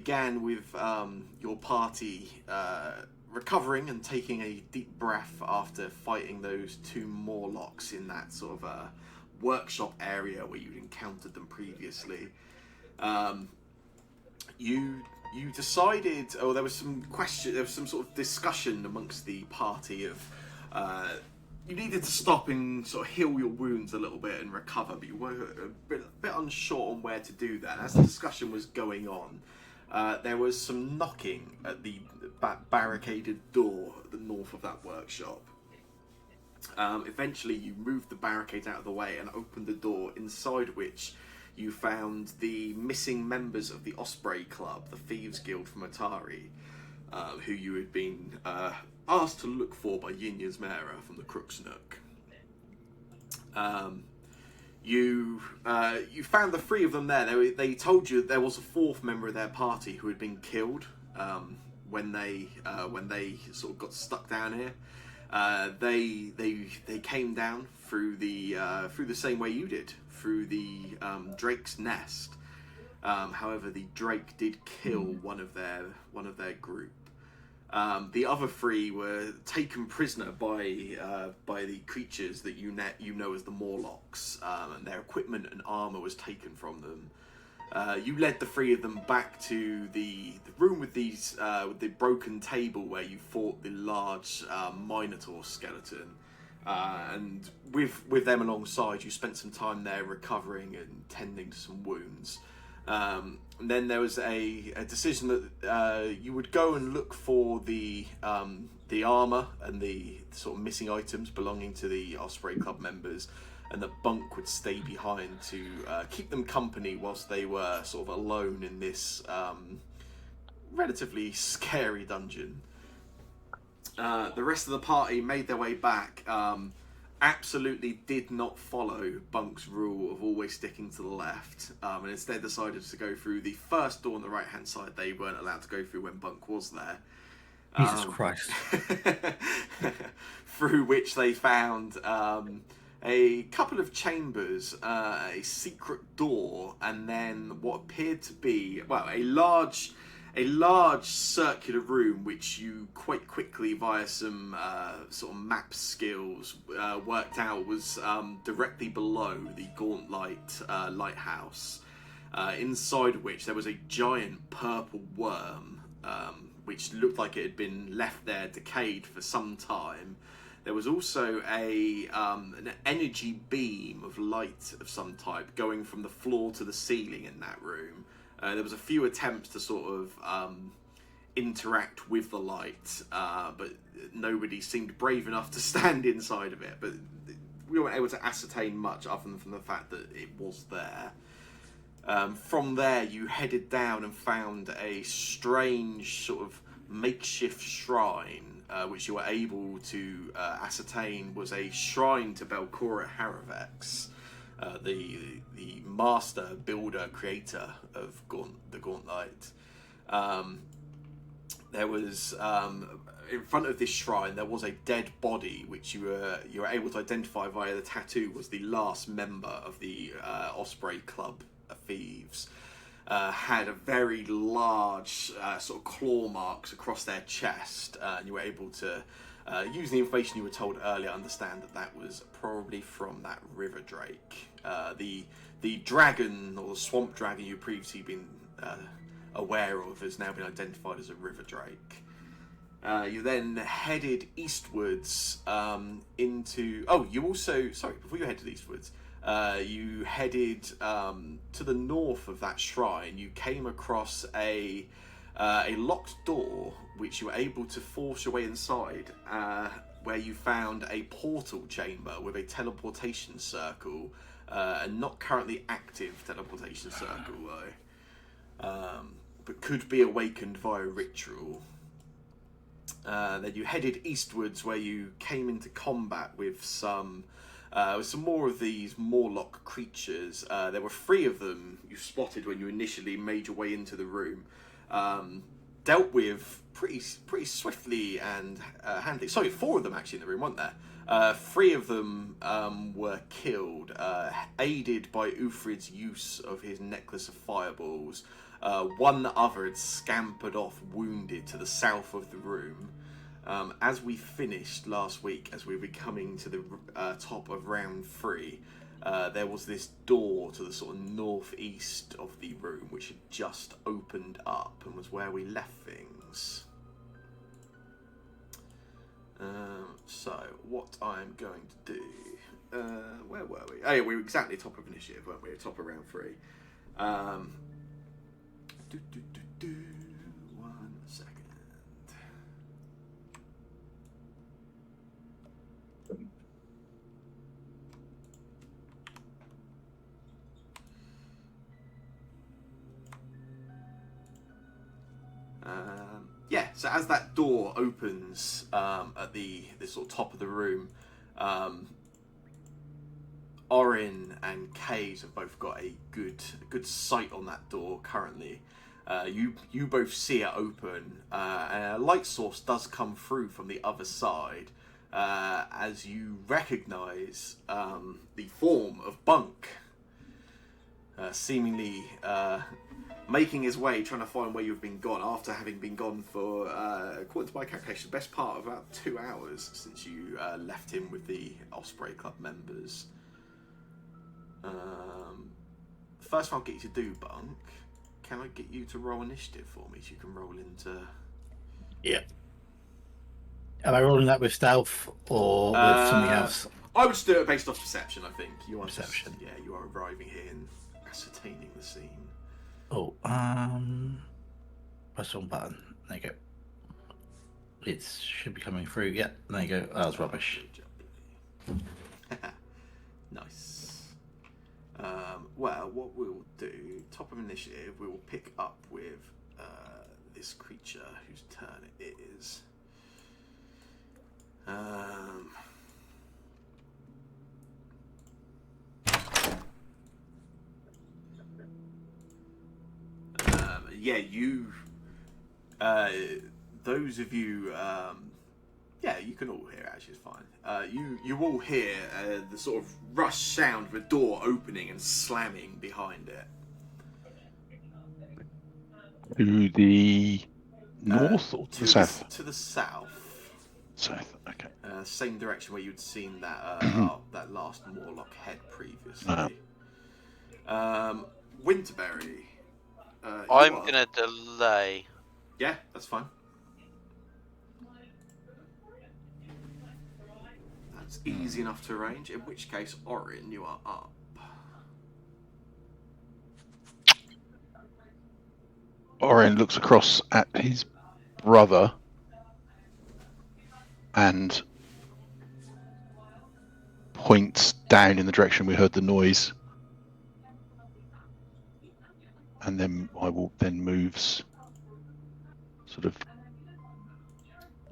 began with your party recovering and taking a deep breath after fighting those two Morlocks in that sort of workshop area where you'd encountered them previously. Um, you decided, or there was some question, there was some sort of discussion amongst the party of you needed to stop and sort of heal your wounds a little bit and recover, but you were a bit unsure on where to do that. As the discussion was going on, there was some knocking at the barricaded door at the north of that workshop. Eventually, you moved the barricade out of the way and opened the door, inside which you found the missing members of the Osprey Club, the Thieves Guild from Atari, who you had been asked to look for by Yin Yasmera from the Crook's Nook. You found the three of them there. They told you there was a fourth member of their party who had been killed when they sort of got stuck down here. They came down through the same way you did, through the Drake's nest. However, the Drake did kill one of their group. The other three were taken prisoner by the creatures that you know as the Morlocks, and their equipment and armor was taken from them. You led the three of them back to the room with with the broken table where you fought the large Minotaur skeleton, and with them alongside, you spent some time there recovering and tending to some wounds. And then there was a decision that you would go and look for the armor and the sort of missing items belonging to the Osprey Club members, and that Bunk would stay behind to keep them company whilst they were sort of alone in this relatively scary dungeon. The rest of the party made their way back. Absolutely did not follow Bunk's rule of always sticking to the left, and instead decided to go through the first door on the right hand side they weren't allowed to go through when Bunk was there. Jesus Christ. Through which they found a couple of chambers, a secret door, and then what appeared to be, well, a large circular room, which you quite quickly, via some sort of map skills, worked out was directly below the Gauntlight lighthouse, inside which there was a giant purple worm, which looked like it had been left there decayed for some time. There was also an energy beam of light of some type going from the floor to the ceiling in that room. There was a few attempts to sort of interact with the light, but nobody seemed brave enough to stand inside of it. But we weren't able to ascertain much other than from the fact that it was there. From there, you headed down and found a strange sort of makeshift shrine, which you were able to ascertain was a shrine to Belcora Haravex, the master builder creator of the Gauntlet. There was in front of this shrine there was a dead body which you were able to identify via the tattoo was the last member of the Osprey Club of Thieves. Had a very large sort of claw marks across their chest, and you were able to using the information you were told earlier, understand that was probably from that river drake. The dragon, or the swamp dragon you've previously been aware of, has now been identified as a river drake. You then headed eastwards into... Oh, you also... Sorry, before you headed eastwards, you headed to the north of that shrine. You came across a locked door, which you were able to force your way inside, where you found a portal chamber with a teleportation circle, a not currently active teleportation circle, though, but could be awakened via ritual. Then you headed eastwards, where you came into combat with some more of these Morlock creatures. There were three of them you spotted when you initially made your way into the room. Dealt with pretty swiftly and handily. Sorry, four of them actually in the room, weren't there? Three of them were killed, aided by Ufrid's use of his necklace of fireballs. One other had scampered off wounded to the south of the room. As we finished last week, as we were coming to the top of round 3, there was this door to the sort of northeast of the room which had just opened up and was where we left things. So, what I'm going to do... where were we? Oh yeah, we were exactly top of initiative, weren't we? Top of round 3. One second. Yeah, so as that door opens at the sort of top of the room, Orin and Kate have both got a good sight on that door currently. You both see it open, and a light source does come through from the other side, as you recognise the form of Bunk, seemingly making his way, trying to find where you've been gone after having been gone for, according to my calculation, the best part of about 2 hours since you left him with the Osprey Club members. First thing I'll get you to do, Bunk, can I get you to roll initiative for me so you can roll into... Yeah. Am I rolling that with stealth or with something else? I would just do it based off perception, I think. You are Perception. You are arriving here and ascertaining the scene. Oh, press one button. There you go. It should be coming through. Yeah, there you go. That was rubbish. Nice. Well, what we'll do, top of initiative, we will pick up with this creature whose turn it is. Yeah, you, those of you, yeah, you can all hear it, actually, it's fine. You all hear the sort of rush sound of a door opening and slamming behind it. To the north or to the south? To the south. South, okay. Same direction where you'd seen that that last Morlock head previously. Winterberry. I'm gonna delay. Yeah, that's fine. That's easy enough to arrange, in which case, Orin, you are up. Orin looks across at his brother and points down in the direction we heard the noise. And then moves sort of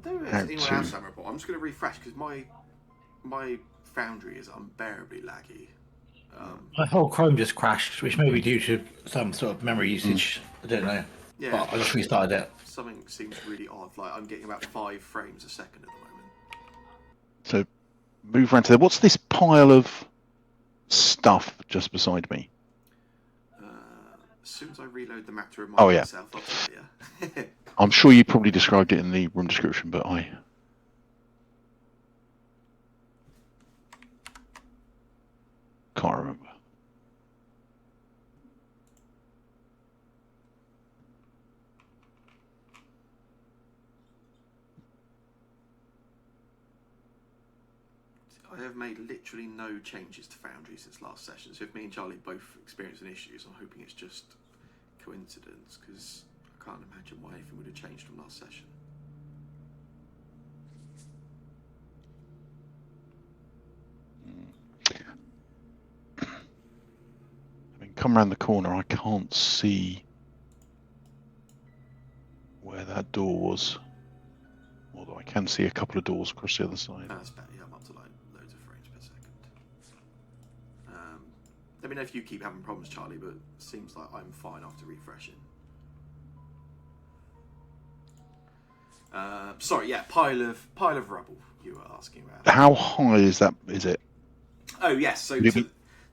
out anyone else have a report? I'm just going to refresh because my Foundry is unbearably laggy. My whole Chrome just crashed, which may be due to some sort of memory usage. I don't know. Yeah, but I just restarted it. Something seems really odd. Like I'm getting about 5 frames a second at the moment. So move around to there. What's this pile of stuff just beside me? As soon as I reload the map to remind myself, I'll tell you. I'm sure you probably described it in the room description, but I can't remember. I have made literally no changes to Foundry since last session, so if me and Charlie both experiencing issues, I'm hoping it's just coincidence, because I can't imagine why anything would have changed from last session. I mean, come around the corner, I can't see where that door was, although I can see a couple of doors across the other side. That's better. Yeah, I'm up to like loads of frames per second. Let me know if you keep having problems, Charlie, but it seems like I'm fine after refreshing. Sorry, yeah, pile of rubble you were asking about. How high is that? Is it? Oh yes, so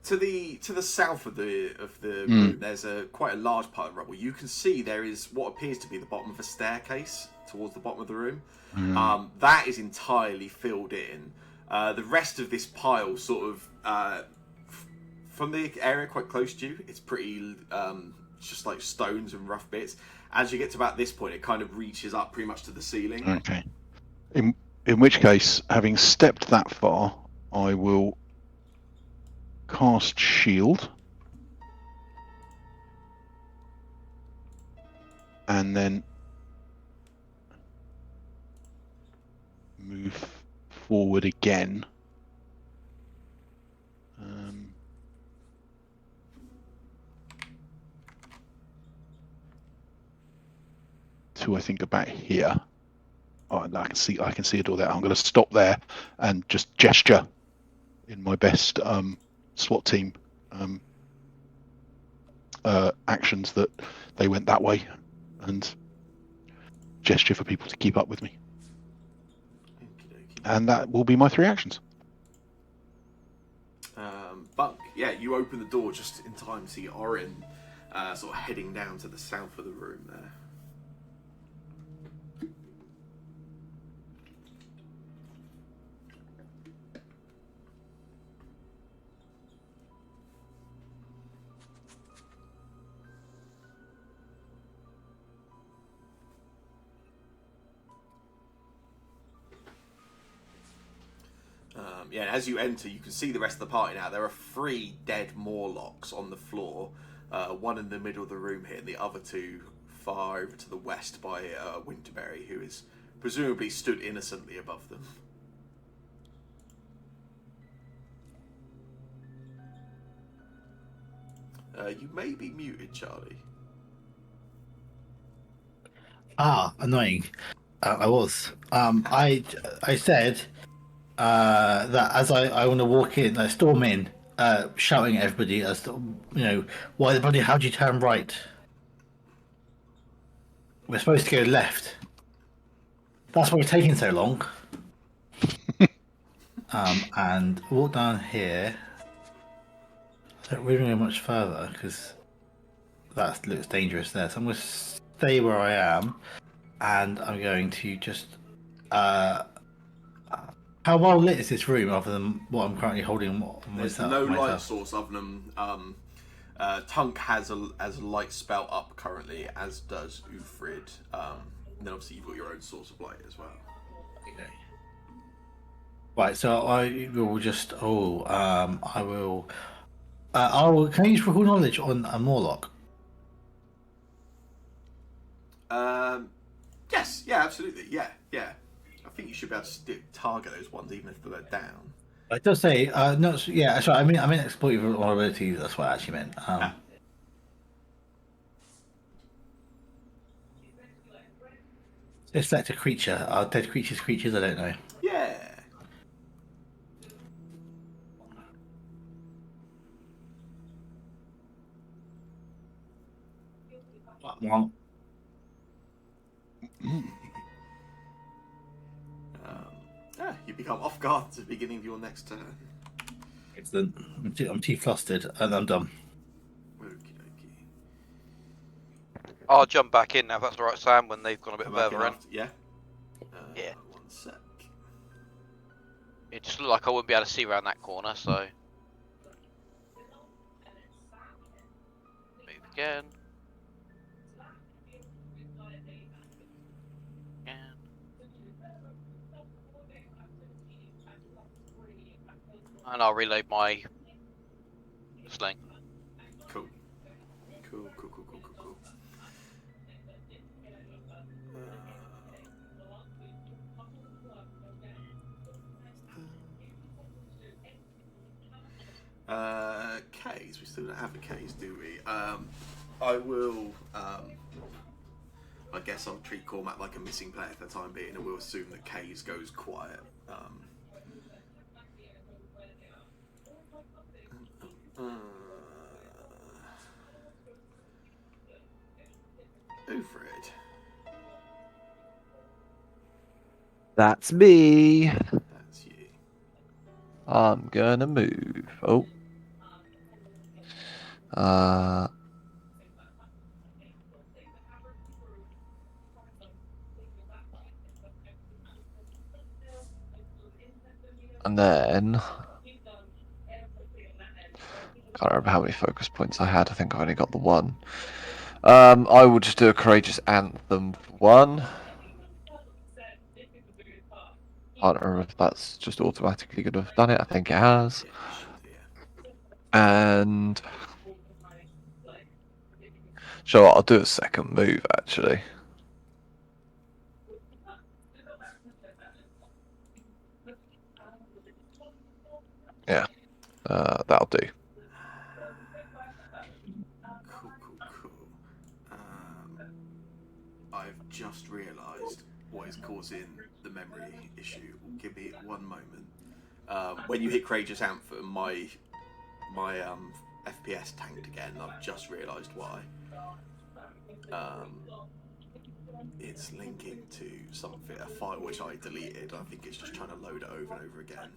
To the south of the room, there's quite a large pile of rubble. You can see there is what appears to be the bottom of a staircase towards the bottom of the room. That is entirely filled in. The rest of this pile, sort of from the area quite close to you, it's pretty just like stones and rough bits. As you get to about this point, it kind of reaches up pretty much to the ceiling. Okay. In which case, having stepped that far, I will cast shield, and then move forward again. To I think about here. Oh, I can see a door there. I'm going to stop there and just gesture in my best SWAT team actions that they went that way, and gesture for people to keep up with me. And that will be my 3 actions. Bunk, yeah, you open the door just in time to see Orin sort of heading down to the south of the room there. Yeah, as you enter, you can see the rest of the party now. There are 3 dead Morlocks on the floor. One in the middle of the room here, and the other 2 far over to the west by Winterberry, who is presumably stood innocently above them. You may be muted, Charlie. Annoying. I was. I said that as I want to walk in, I storm in, shouting at everybody as to, why the bloody how'd you turn right? We're supposed to go left. That's why we're taking so long. And walk down here. I don't really go much further because that looks dangerous there. So I'm going to stay where I am, and I'm going to just. How well lit is this room other than what I'm currently holding? There's no light source other than Tunk has a light spell up currently, as does Ufrid. And then obviously you've got your own source of light as well. Okay. Right, so I will just. I will. Can I use recall knowledge on a Morlock? Yes, yeah, absolutely, yeah. I think you should be able to target those ones even if they're down. It does say no. Yeah, sorry. I mean exploit your vulnerability. That's what I actually meant. Just select a creature. Are dead creatures creatures? I don't know. Yeah. Well, you become off guard at the beginning of your next turn. excellent. I'm too flustered, and I'm done. Okie dokie. I'll jump back in now if that's all right, Sam, when they've gone a bit further in. Yeah? Yeah. 1 sec. It just looked like I wouldn't be able to see around that corner, so... Move again. And I'll reload my sling. Cool. K's. We still don't have a K's, do we? I will. I guess I'll treat Cormac like a missing player for the time being, and we'll assume that K's goes quiet. Ufrid. That's me. That's you. I'm gonna move. Oh, And then can't remember how many focus points I had. I think I only got the one. I will just do a courageous anthem for one. Can't remember if that's just automatically going to have done it. I think it has. Yeah, you should do, yeah. And sure, I'll do a second move actually. Yeah, that'll do. Cool. I've just realised what is causing the memory issue. Give me one moment. When you hit Courageous Anthem, my FPS tanked again. I've just realised why. It's linking to something, a file which I deleted. I think it's just trying to load it over and over again.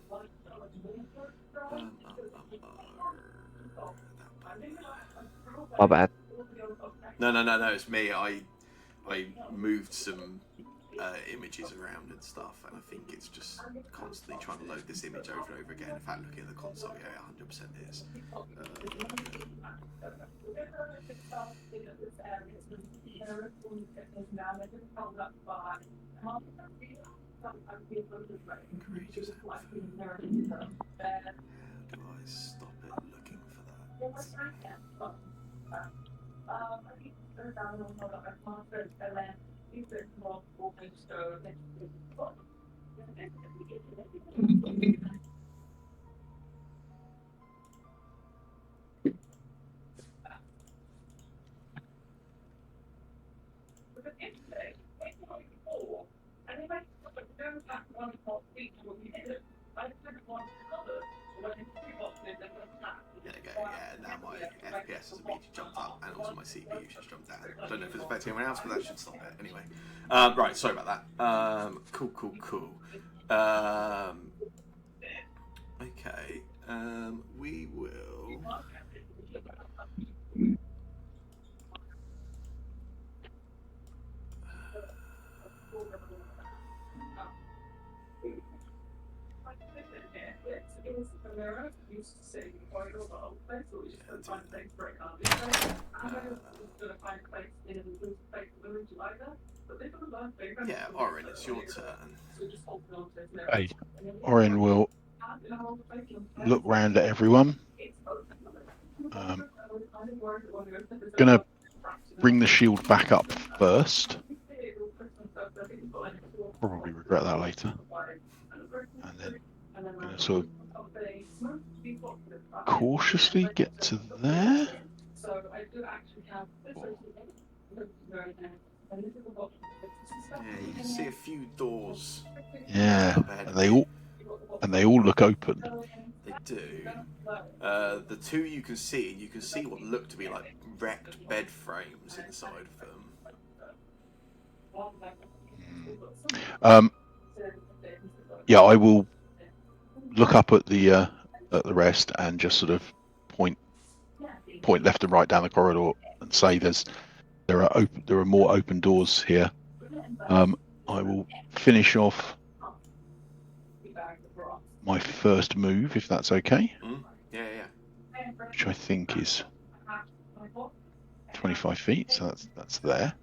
My bad. No, it's me. I moved some images around and stuff, and I think it's just constantly trying to load this image over and over again. In fact, looking at the console, yeah, 100% is. Courageous Anthem. How do I stop it looking for that? There we go, yeah, now my FPS has immediately jumped up and also my CPU just jumped down. I don't know if it's affecting anyone else, but that should stop it. Anyway. Right, sorry about that. Cool. Okay, we will... Yeah, Orin, it's your turn. Hey, Orin will look round at everyone. Gonna bring the shield back up first. Probably regret that later. And then gonna sort of cautiously get to there. Yeah, you can see a few doors. Yeah, Up ahead and of they all look open. They do. The two you can see what look to be like wrecked bed frames inside of them. Yeah, I will look up at the rest and just sort of point left and right down the corridor and say there are more open doors here. I will finish off my first move if that's okay. Yeah. Which I think is 25 feet, so that's there.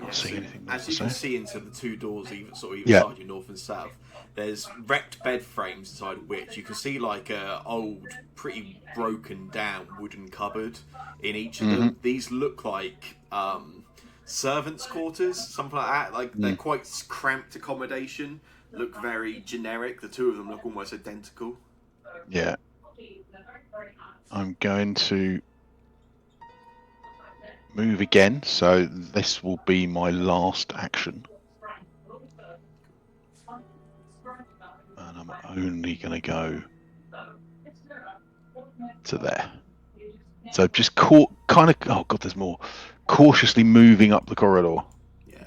Yeah, See so anything as you can see into the two doors, either side, you north and south. There's wrecked bed frames inside which you can see like a old, pretty broken down wooden cupboard in each of them. These look like servants' quarters, something like that. Like they're quite cramped accommodation. Look very generic. The two of them look almost identical. Yeah. I'm going to move again, so this will be my last action. And I'm only going to go to there. So just oh god, there's more. Cautiously moving up the corridor. Yeah.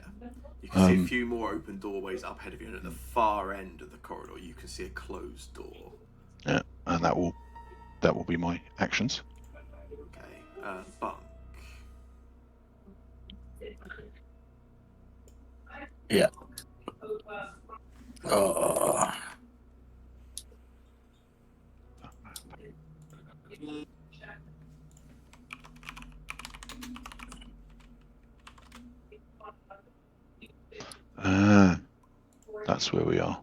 You can see a few more open doorways up ahead of you, and at the far end of the corridor you can see a closed door. Yeah, and that will that will be my actions. Okay. Bunk. Yeah. Oh. Ah, that's where we are.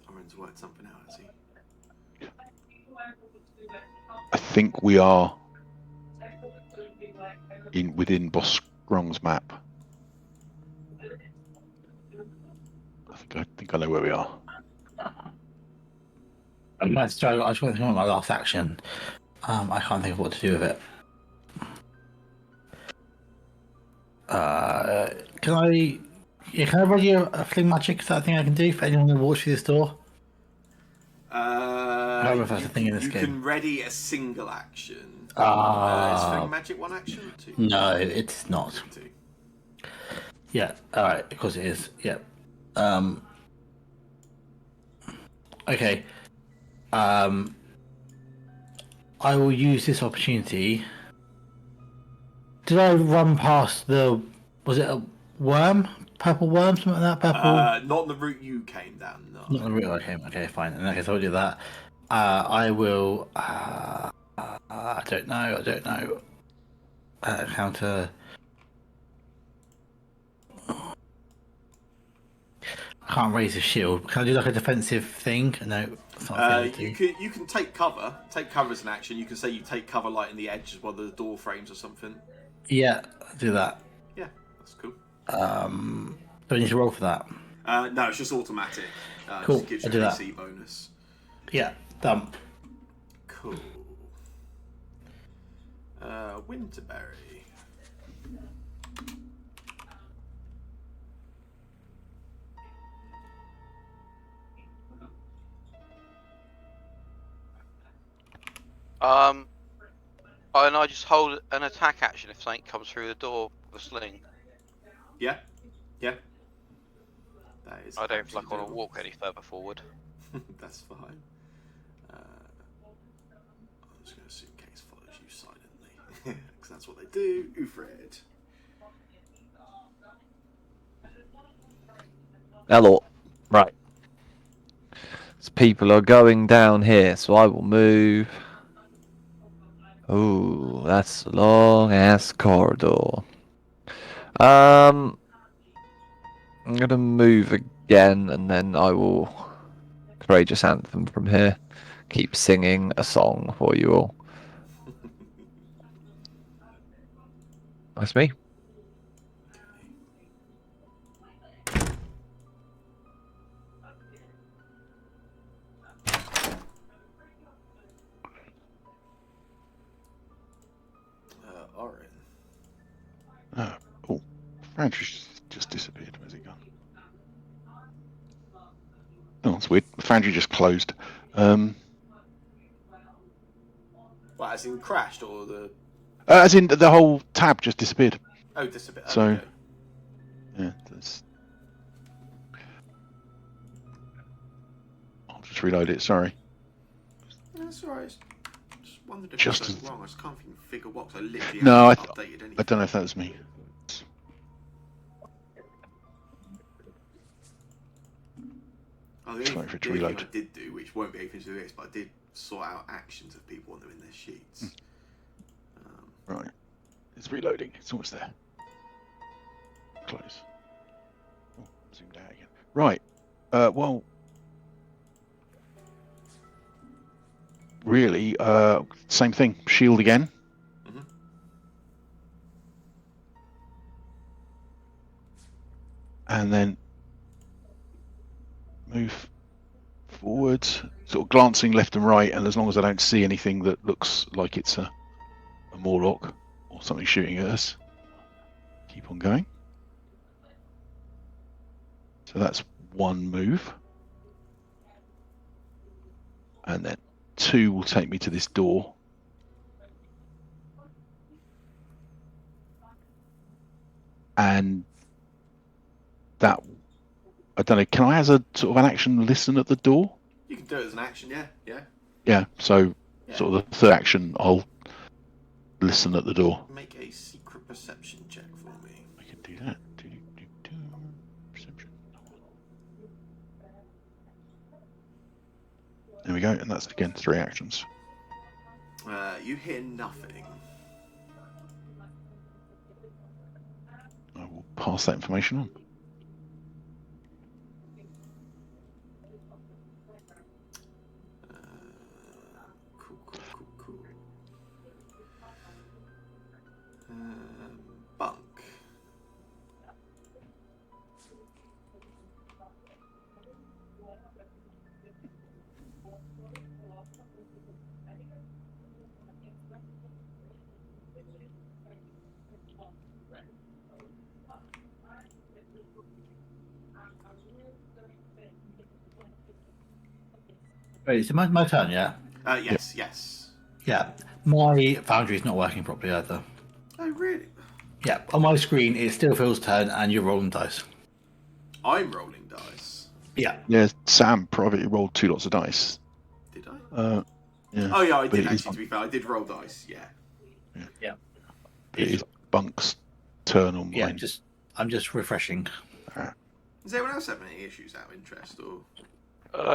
Oren's worked something out, has he? I think we are within Boss Grong's map. I think I know where we are. I just want to think of my last action. I can't think of what to do with it. Can I? Yeah, can I ready a fling magic? Is that a thing I can do for anyone who walks through this door? I don't know if that's a thing in this you game. can ready a single action. Is Fling Magic one action or two? No, it's not. Two. Yeah, alright, of course it is. Yeah. Okay. I will use this opportunity. Did I run past was it a worm? Purple worm? Something like that? Purple? Not the route you came down, no. Not the route I came. Okay, fine. In that case, I'll do that. I will. I don't know. Counter. I can't raise a shield. Can I do like a defensive thing? No, it's not a thing to do. You can take cover. Take cover as an action. You can say you take cover like in the edge of one of the door frames or something. Yeah, I'll do that. Yeah, that's cool. Do I need to roll for that? No, it's just automatic. Cool, Just gives I'll you do an that. AC bonus. Yeah, done. Cool. Winterberry. And I just hold an attack action if something comes through the door with a sling. Yeah. That is. I don't feel like I want absolutely to walk any further forward. doable. That's fine. I'm just going to assume Case follows you silently. Because that's what they do. Ufred. Hello. Right. So people are going down here, so I will move. Ooh, that's a long ass corridor. I'm gonna move again, and then I will courageous anthem from here. Keep singing a song for you all. That's me. Oren. Oh, Foundry's just disappeared. Where's he gone? Oh, that's weird. Foundry just closed. Well, as in crashed or the. As in the whole tab just disappeared. Oh, disappeared. So- Okay. Yeah, that's. I'll just reload it. Sorry. That's alright. Just wondered if Just it was as- wrong. I just can't even figure what. 'Cause I literally No, haven't updated anything. I don't know if that was me. Oh, the Just only waiting for it to thing reload. I did do, which won't be anything to do with this, but I did sort out actions of people when they're in their sheets. Right. It's reloading. It's almost there. Close. Oh, zoomed out again. Right. Well. Really, same thing. Shield again. Mhm. And then move forward, sort of glancing left and right, and as long as I don't see anything that looks like it's a Morlock or something shooting at us, keep on going. So that's one move. And then 2 will take me to this door. and that, I don't know. Can I, as a sort of an action, listen at the door? You can do it as an action, yeah, yeah. Yeah. So Yeah. sort of the third action, I'll listen at the door. Make a secret perception check for me. I can do that. Perception. There we go, and that's again 3 actions. You hear nothing. I will pass that information on. Cool. Bunk. Wait, is it my turn? Yeah. Yes. Yeah. My Foundry's not working properly either. Oh, really? Yeah. On my screen, it still feels turn, and you're rolling dice. I'm rolling dice. Yeah. Yeah, Sam privately rolled 2 lots of dice. Did I? Yeah. Oh, yeah, I But did it is actually, to be fair. I did roll dice, yeah. But it is Bunk's turn on Yeah. mine. I'm just refreshing. Does anyone else have any issues out of interest, or?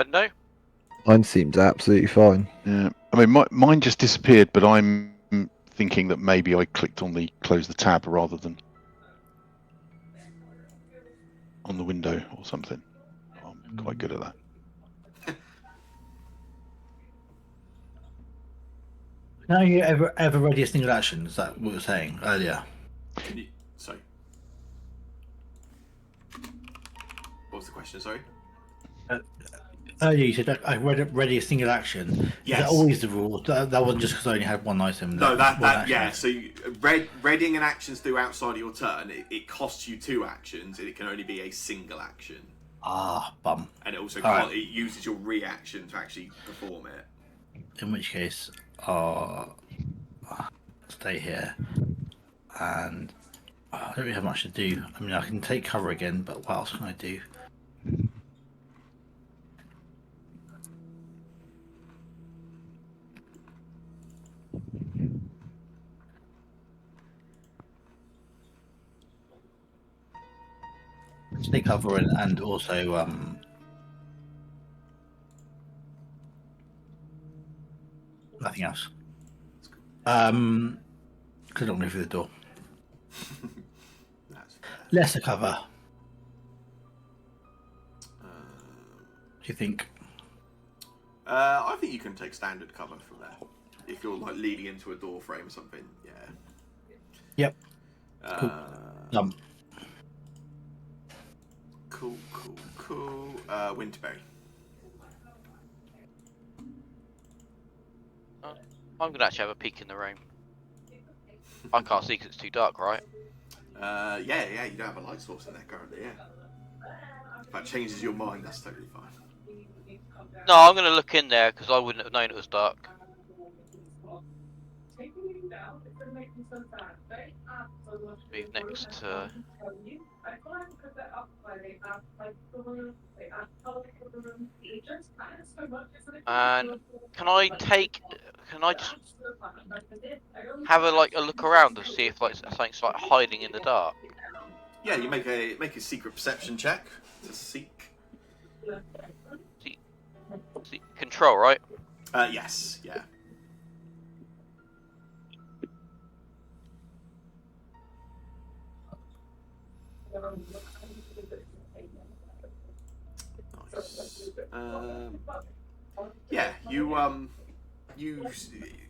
No. Mine seems absolutely fine. Yeah, I mean, mine just disappeared, but I'm thinking that maybe I clicked on the close the tab rather than on the window or something. I'm quite good at that. Now you ever ready a single action? Is that what you were saying earlier? Sorry. What was the question, sorry? Earlier you said I ready a single action. Yes. Is that always the rule? That wasn't just because I only had one item. No, one that action. yeah. So readying an actions do outside of your turn. It costs you 2 actions, and it can only be a single action. Ah, bum. And it also Right. it uses your reaction to actually perform it. In which case, stay here. And I don't really have much to do. I mean, I can take cover again, but what else can I do? Stay cover and also nothing else. Because I don't move through the door. That's fair. Lesser cover. Do you think? I think you can take standard cover from there if you're like leading into a door frame or something. Yeah. Yep. Cool. Cool. Winterberry. I'm gonna actually have a peek in the room. I can't see because it's too dark, right? Yeah. You don't have a light source in there currently. Yeah. If that changes your mind, that's totally fine. No, I'm gonna look in there because I wouldn't have known it was dark. Move next to. And can I just have a look around to see if something's like hiding in the dark? Yeah, you make a secret perception check to seek. Control, right? Yes. Yeah. Nice. Yeah, you.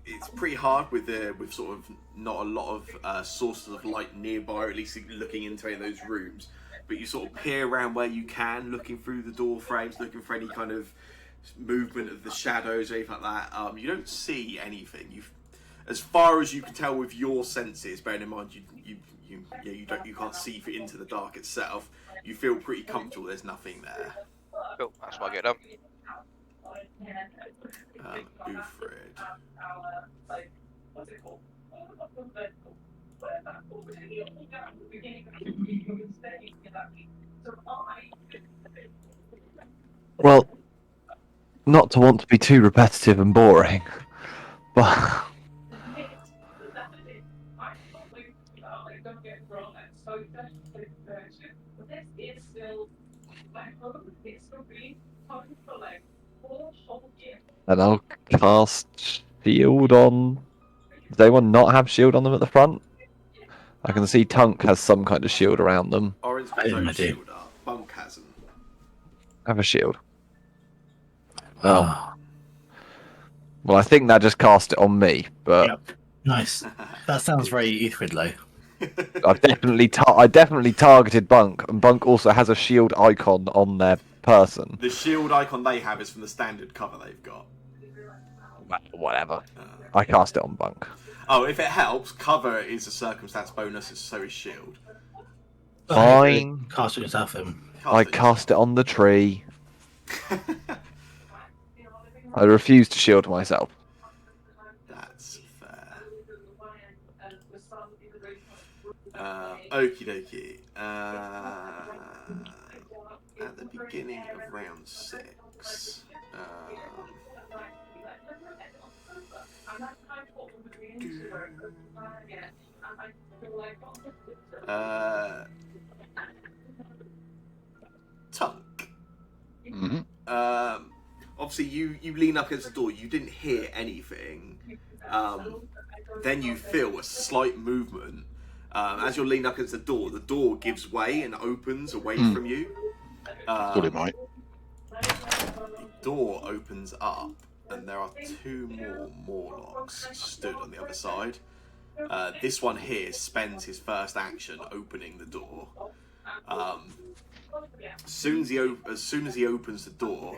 It's pretty hard with sort of not a lot of sources of light nearby, or at least looking into any of those rooms. But you sort of peer around where you can, looking through the door frames, looking for any kind of movement of the shadows or anything like that. You don't see anything. As far as you can tell with your senses, bearing in mind you can't see into the dark itself. You feel pretty comfortable. There's nothing there. Cool, that's what I get up. Ufred. Well, not to want to be too repetitive and boring, but and I'll cast shield on. Does anyone not have shield on them at the front? I can see Tunk has some kind of shield around them. Oren's got I his think own I do. shield up. Bunk hasn't. Have a shield. Oh, Well, I think that just cast it on me, but yep. Nice. That sounds very Ithridlo. I definitely targeted Bunk, and Bunk also has a shield icon on their person. The shield icon they have is from the standard cover they've got. Whatever. I cast it on Bunk. Oh, if it helps, cover is a circumstance bonus, so is shield. Fine. Cast it yourself then. I cast it on the tree. I refuse to shield myself. That's fair. Okie dokie. At the beginning of round 6. Tunk. Mm-hmm. Obviously, you lean up against the door. You didn't hear anything. Then you feel a slight movement. As you're leaning up against the door gives way and opens away from you. Thought it might. The door opens up, and there are 2 more Morlocks stood on the other side. This one here spends his first action opening the door. As soon as he opens the door,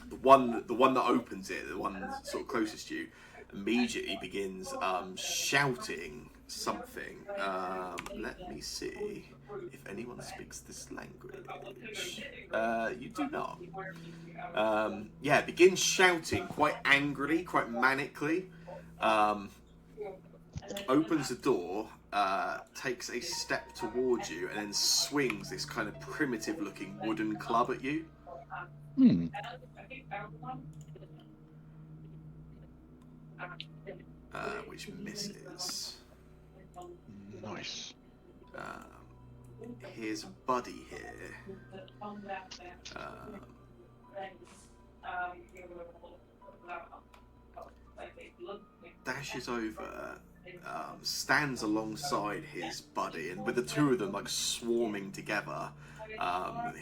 the one that opens it, the one sort of closest to you, immediately begins shouting something. Let me see if anyone speaks this language. You do not. Begins shouting quite angrily, quite manically. Opens the door, takes a step towards you, and then swings this kind of primitive-looking wooden club at you. Which misses. Nice. His buddy here. Dashes over, stands alongside his buddy, and with the 2 of them like swarming together,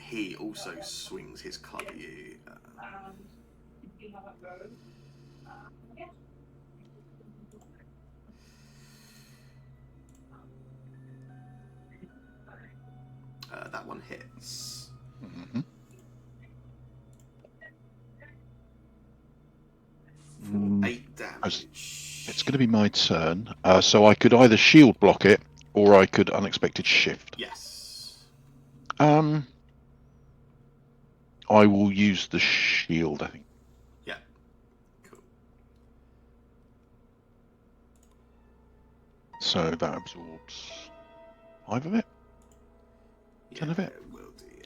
he also swings his club at you. That one hits. Mm-hmm. 8 damage. It's going to be my turn. So I could either shield block it, or I could unexpected shift. Yes. I will use the shield, I think. Yeah. Cool. So that absorbs 5 of it. 10 of it. It will do, yeah.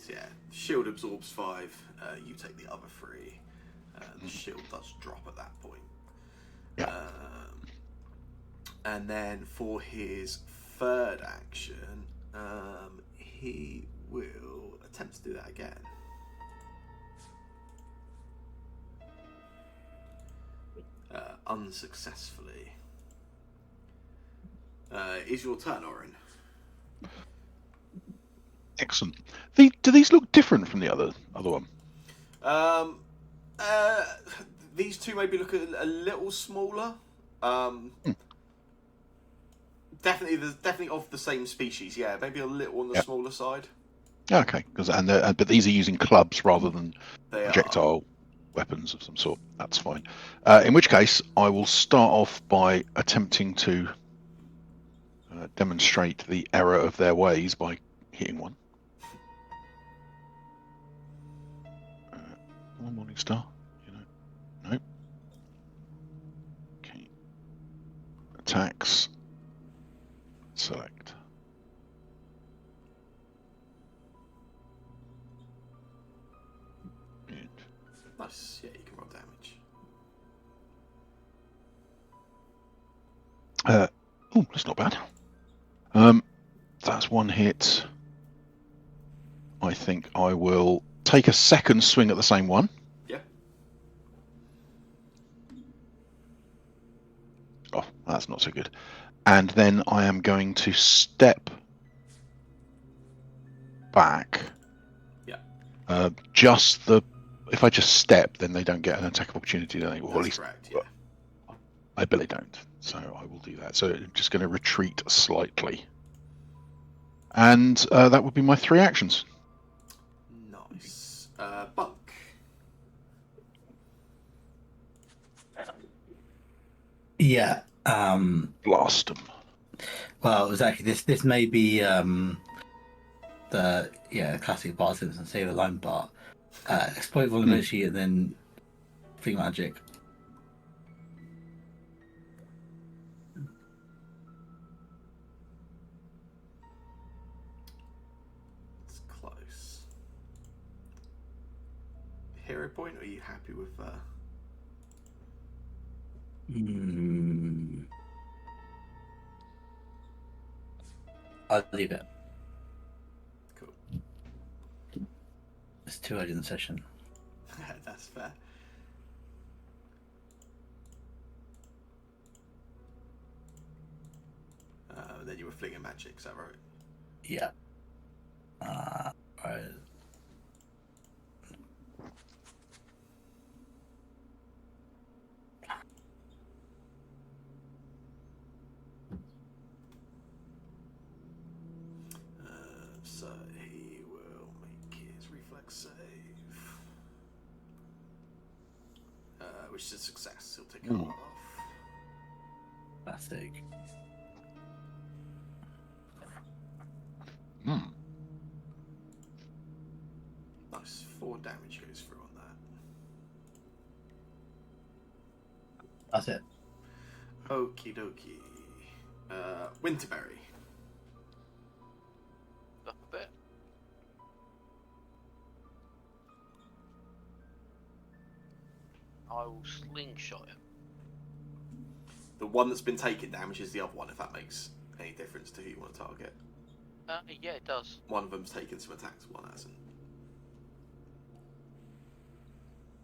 Yeah, shield absorbs 5. You take the other 3. The shield does drop at that point. Yeah. And then for his 3rd action, he will attempt to do that again. Unsuccessfully. Is your turn, Oren? Excellent. Do these look different from the other one? These 2 maybe look a little smaller. Definitely of the same species. Yeah, maybe a little on the smaller side. Okay, but these are using clubs rather than They projectile weapons of some sort. That's fine. In which case, I will start off by attempting to demonstrate the error of their ways by hitting one. One Morning Star, you know. Nope. attacks. Select. Nice. Yeah, you can roll damage. Oh, that's not bad. That's one hit. I think I will take a second swing at the same one. Yeah. Oh, that's not so good. And then I am going to step back. Yeah. If I just step, then they don't get an attack of opportunity, do they? Or That's at least correct. Yeah. I bet they don't. So I will do that. So I'm just going to retreat slightly. And that would be my 3 actions. Nice. Buck. Yeah. Blast them. Well, exactly. This may be the classic Bart Simpson save the line part. Exploit vulnerability and then free magic. It's close. Hero point, or are you happy with I'll leave it. Cool. It's too early in the session. That's fair. Then you were flinging magic, is that right? Yeah. Right. So he will make his reflex save, which is a success. He'll take a half. Classic. Nice. 4 damage goes through on that. That's it. Okie dokie. Winterberry. Up a bit. I will slingshot him. The one that's been taking damage is the other one, if that makes any difference to who you want to target. Yeah, it does. One of them's taken some attacks, one hasn't.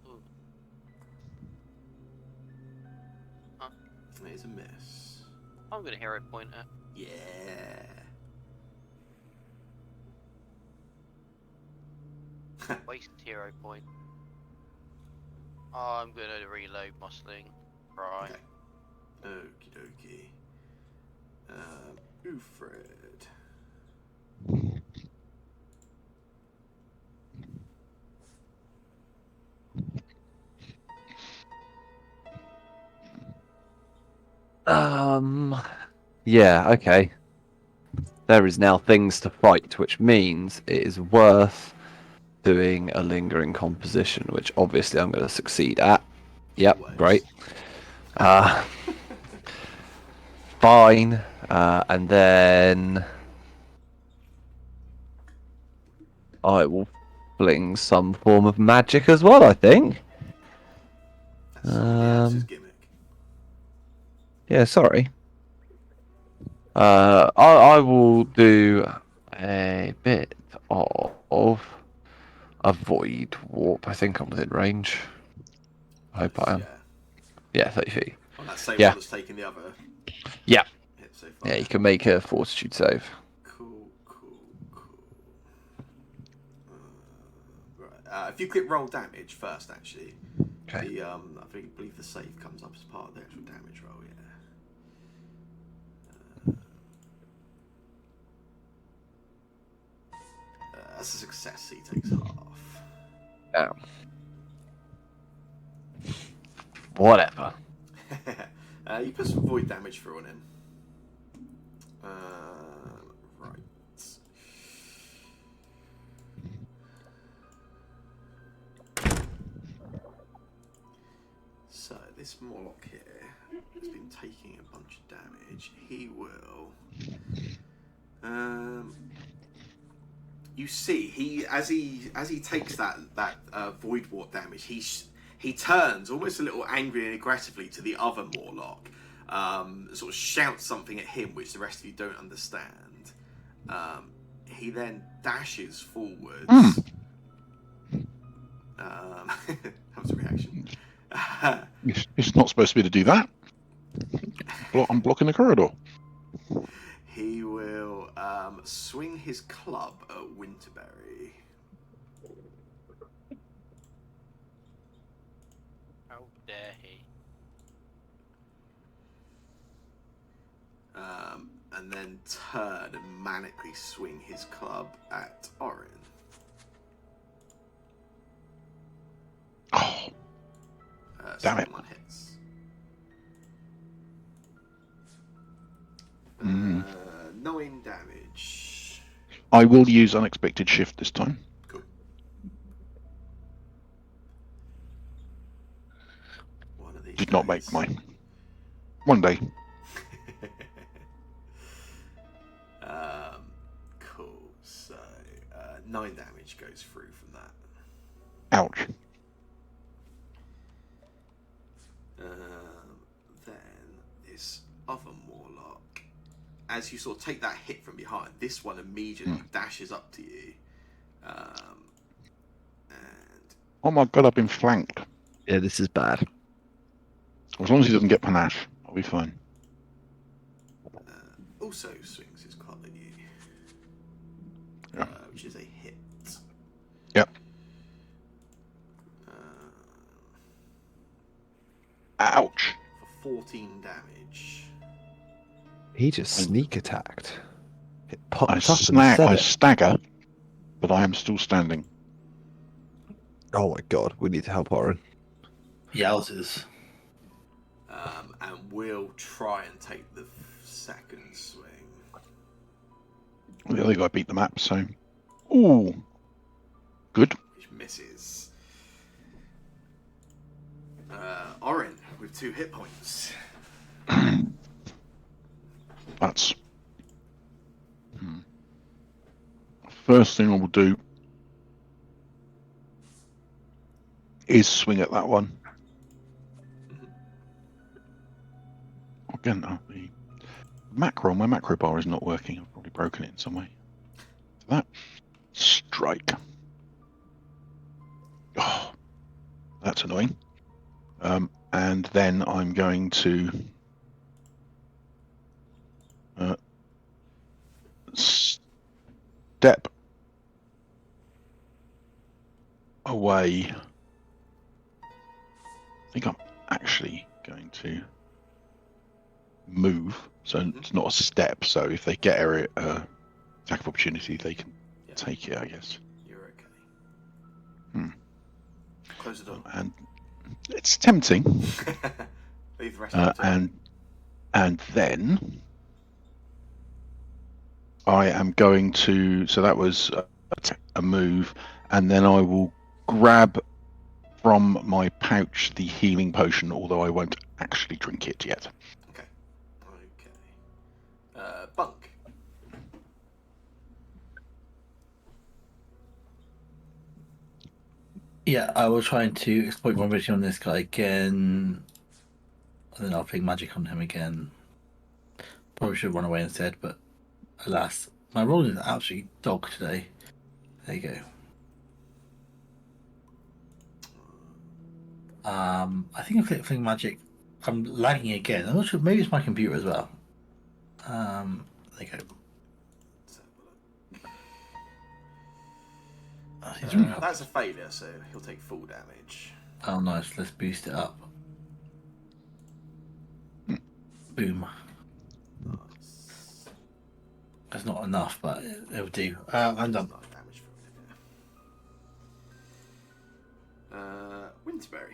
Ooh. It is a miss. I'm gonna hero point it. Yeah. Waste hero point. I'm gonna reload my sling. Right. Okay. Okie dokie. Ufred. Yeah, okay. There is now things to fight, which means it is worth doing a lingering composition, which obviously I'm going to succeed at. Yep, Always. great. Fine. And then I will fling some form of magic as well, I think. That's his gimmick. Yeah, sorry. I will do a bit of a void warp. I think I'm within range. I hope I am. Yeah, 30 feet. On that same Yeah. one that's taking the other Yeah. hit so far. Yeah, you can make a fortitude save. Cool. Right. If you click roll damage first, actually. Okay. The I believe the save comes up as part of the actual damage roll. Yeah. That's a success. So he takes half. Yeah. Whatever. You put some void damage through on him. Right. So this Morlock here has been taking a bunch of damage. He will. You see, as he takes that void wart damage, he turns almost a little angry and aggressively to the other Morlock, sort of shouts something at him which the rest of you don't understand. He then dashes forwards. That was a reaction. It's not supposed to be to do that. I'm blocking the corridor. He will swing his club at Winterberry. How dare he? And then turn and manically swing his club at Orin. Oh, damn it. Second one hits. 9 damage. I will use unexpected shift this time. Cool. One of these Did not make days. mine. One day. Cool. So 9 damage goes through from that. Ouch. Then this other Morlock, as you sort of take that hit from behind, this one immediately dashes up to you. And Oh my god, I've been flanked. Yeah, this is bad. As long as he doesn't get panache, I'll be fine. also swings his club at you, which is a hit. Yep. Ouch. For 14 damage. He just sneak attacked. It popped I up and said it. stagger, but I am still standing. Oh my god, we need to help Oren. Yowzers. And we'll try and take the second swing. The other guy beat the map, so. Ooh. Good. Which misses. Orin with 2 hit points. That's. First thing I will do is swing at that one. Again, the my macro bar is not working. I've probably broken it in some way. So that strike. Oh, that's annoying. And then I'm going to step away. I think I'm actually going to move, so it's not a step. So if they get area attack of opportunity, they can take it, I guess. You're okay. Close the door. And it's tempting. Leave the rest of the and then I am going to. So that was a move, and then I will grab from my pouch the healing potion, although I won't actually drink it yet. Okay. Bunk. Yeah, I will try to exploit vulnerability on this guy again. And then I'll play magic on him again. Probably should run away instead, but alas. My roll is absolutely dog today. There you go. I think I clicked Fling Magic. I'm lagging again. I'm not sure. Maybe it's my computer as well. There you go. That's a failure, so he'll take full damage. Oh, nice. Let's boost it up. Boom. Nice. That's not enough, but it'll do. I'm done. Not damage for Olivia. Winterberry.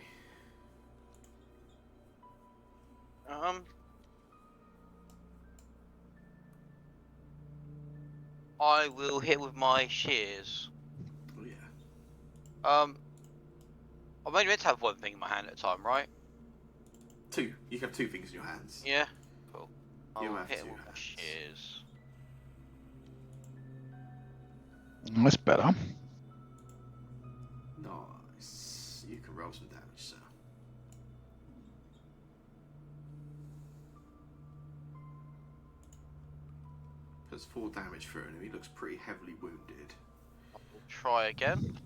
I will hit with my shears. Oh yeah. I'm only meant to have one thing in my hand at a time, right? 2. You can have 2 things in your hands. Yeah. Cool. You I'll have hit 2 him with my hands. shears. That's better. Nice. You can roll some damage, sir. Puts 4 damage through him. He looks pretty heavily wounded. I'll try again.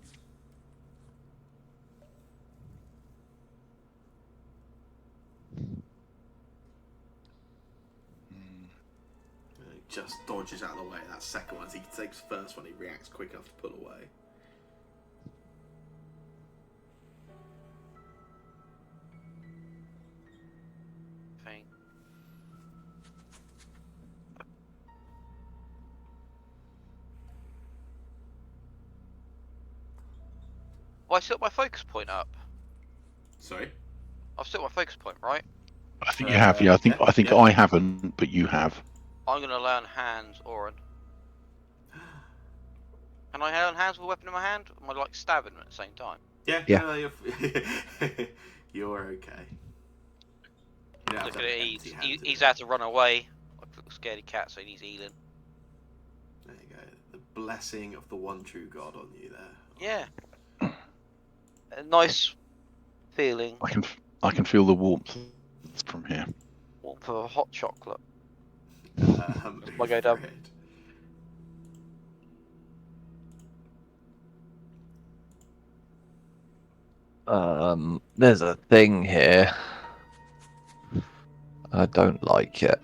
He just dodges out of the way. That second one, as he takes the first one, he reacts quick enough to pull away. Thing. Well, I still got my focus point up. Sorry? I've still got my focus point, right? I think you have. Yeah, I think yeah. I haven't, but you have. I'm gonna lay on hands, Oren. Can I lay on hands with a weapon in my hand? Or am I like stabbing them at the same time? Yeah. Yeah. No, you're okay. You don't have Look to at have it, empty hands, he's had to run away. Like a little scaredy cat, so he needs healing. There you go. The blessing of the one true God on you there. Yeah. A nice feeling. I can feel the warmth from here. Warmth of a hot chocolate. Move I go for down. it. There's a thing here. I don't like it.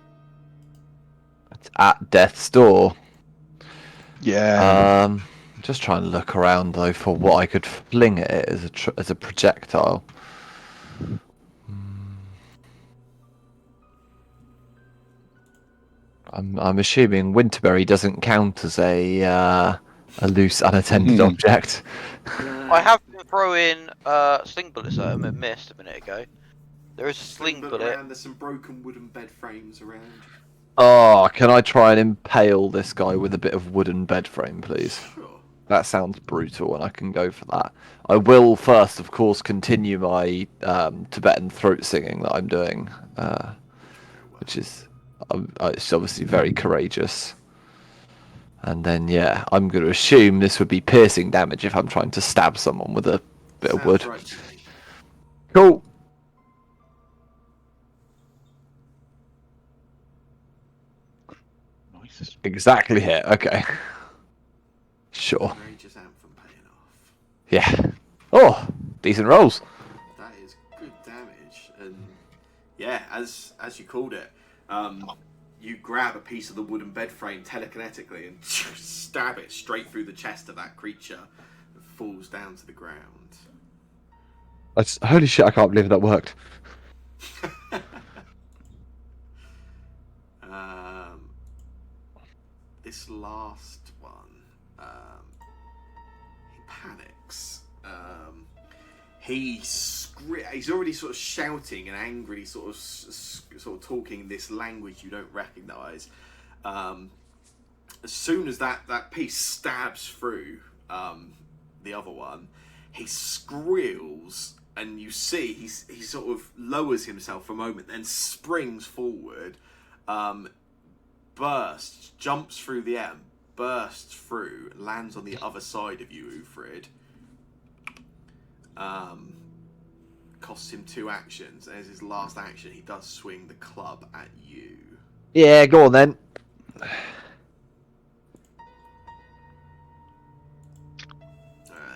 It's at death's door. Yeah. Just trying to look around though for what I could fling at it as a projectile. I'm assuming Winterberry doesn't count as a loose unattended object. I have been throwing sling bullets at him and missed a minute ago. There is a sling bullet. Around. There's some broken wooden bed frames around. Oh, can I try and impale this guy with a bit of wooden bed frame, please? Sure. That sounds brutal, and I can go for that. I will first, of course, continue my Tibetan throat singing that I'm doing, which is it's obviously very courageous. And then, yeah, I'm going to assume this would be piercing damage if I'm trying to stab someone with a bit of wood. Right to me. Cool. Nice. Exactly hit. Okay. Sure. Courageous anthem paying off. Yeah. Oh, decent rolls. That is good damage, and yeah, as you called it, you grab a piece of the wooden bed frame telekinetically and stab it straight through the chest of that creature. It falls down to the ground. Holy shit! I can't believe that worked. This last one, he panics. He's already sort of shouting and angrily sort of talking this language you don't recognise. As soon as that piece stabs through the other one, he squeals, and you see he sort of lowers himself for a moment, then springs forward, bursts, jumps through the air, bursts through, lands on the other side of you, Ufrid. Costs him 2 actions. As his last action, he does swing the club at you. Yeah, go on then. He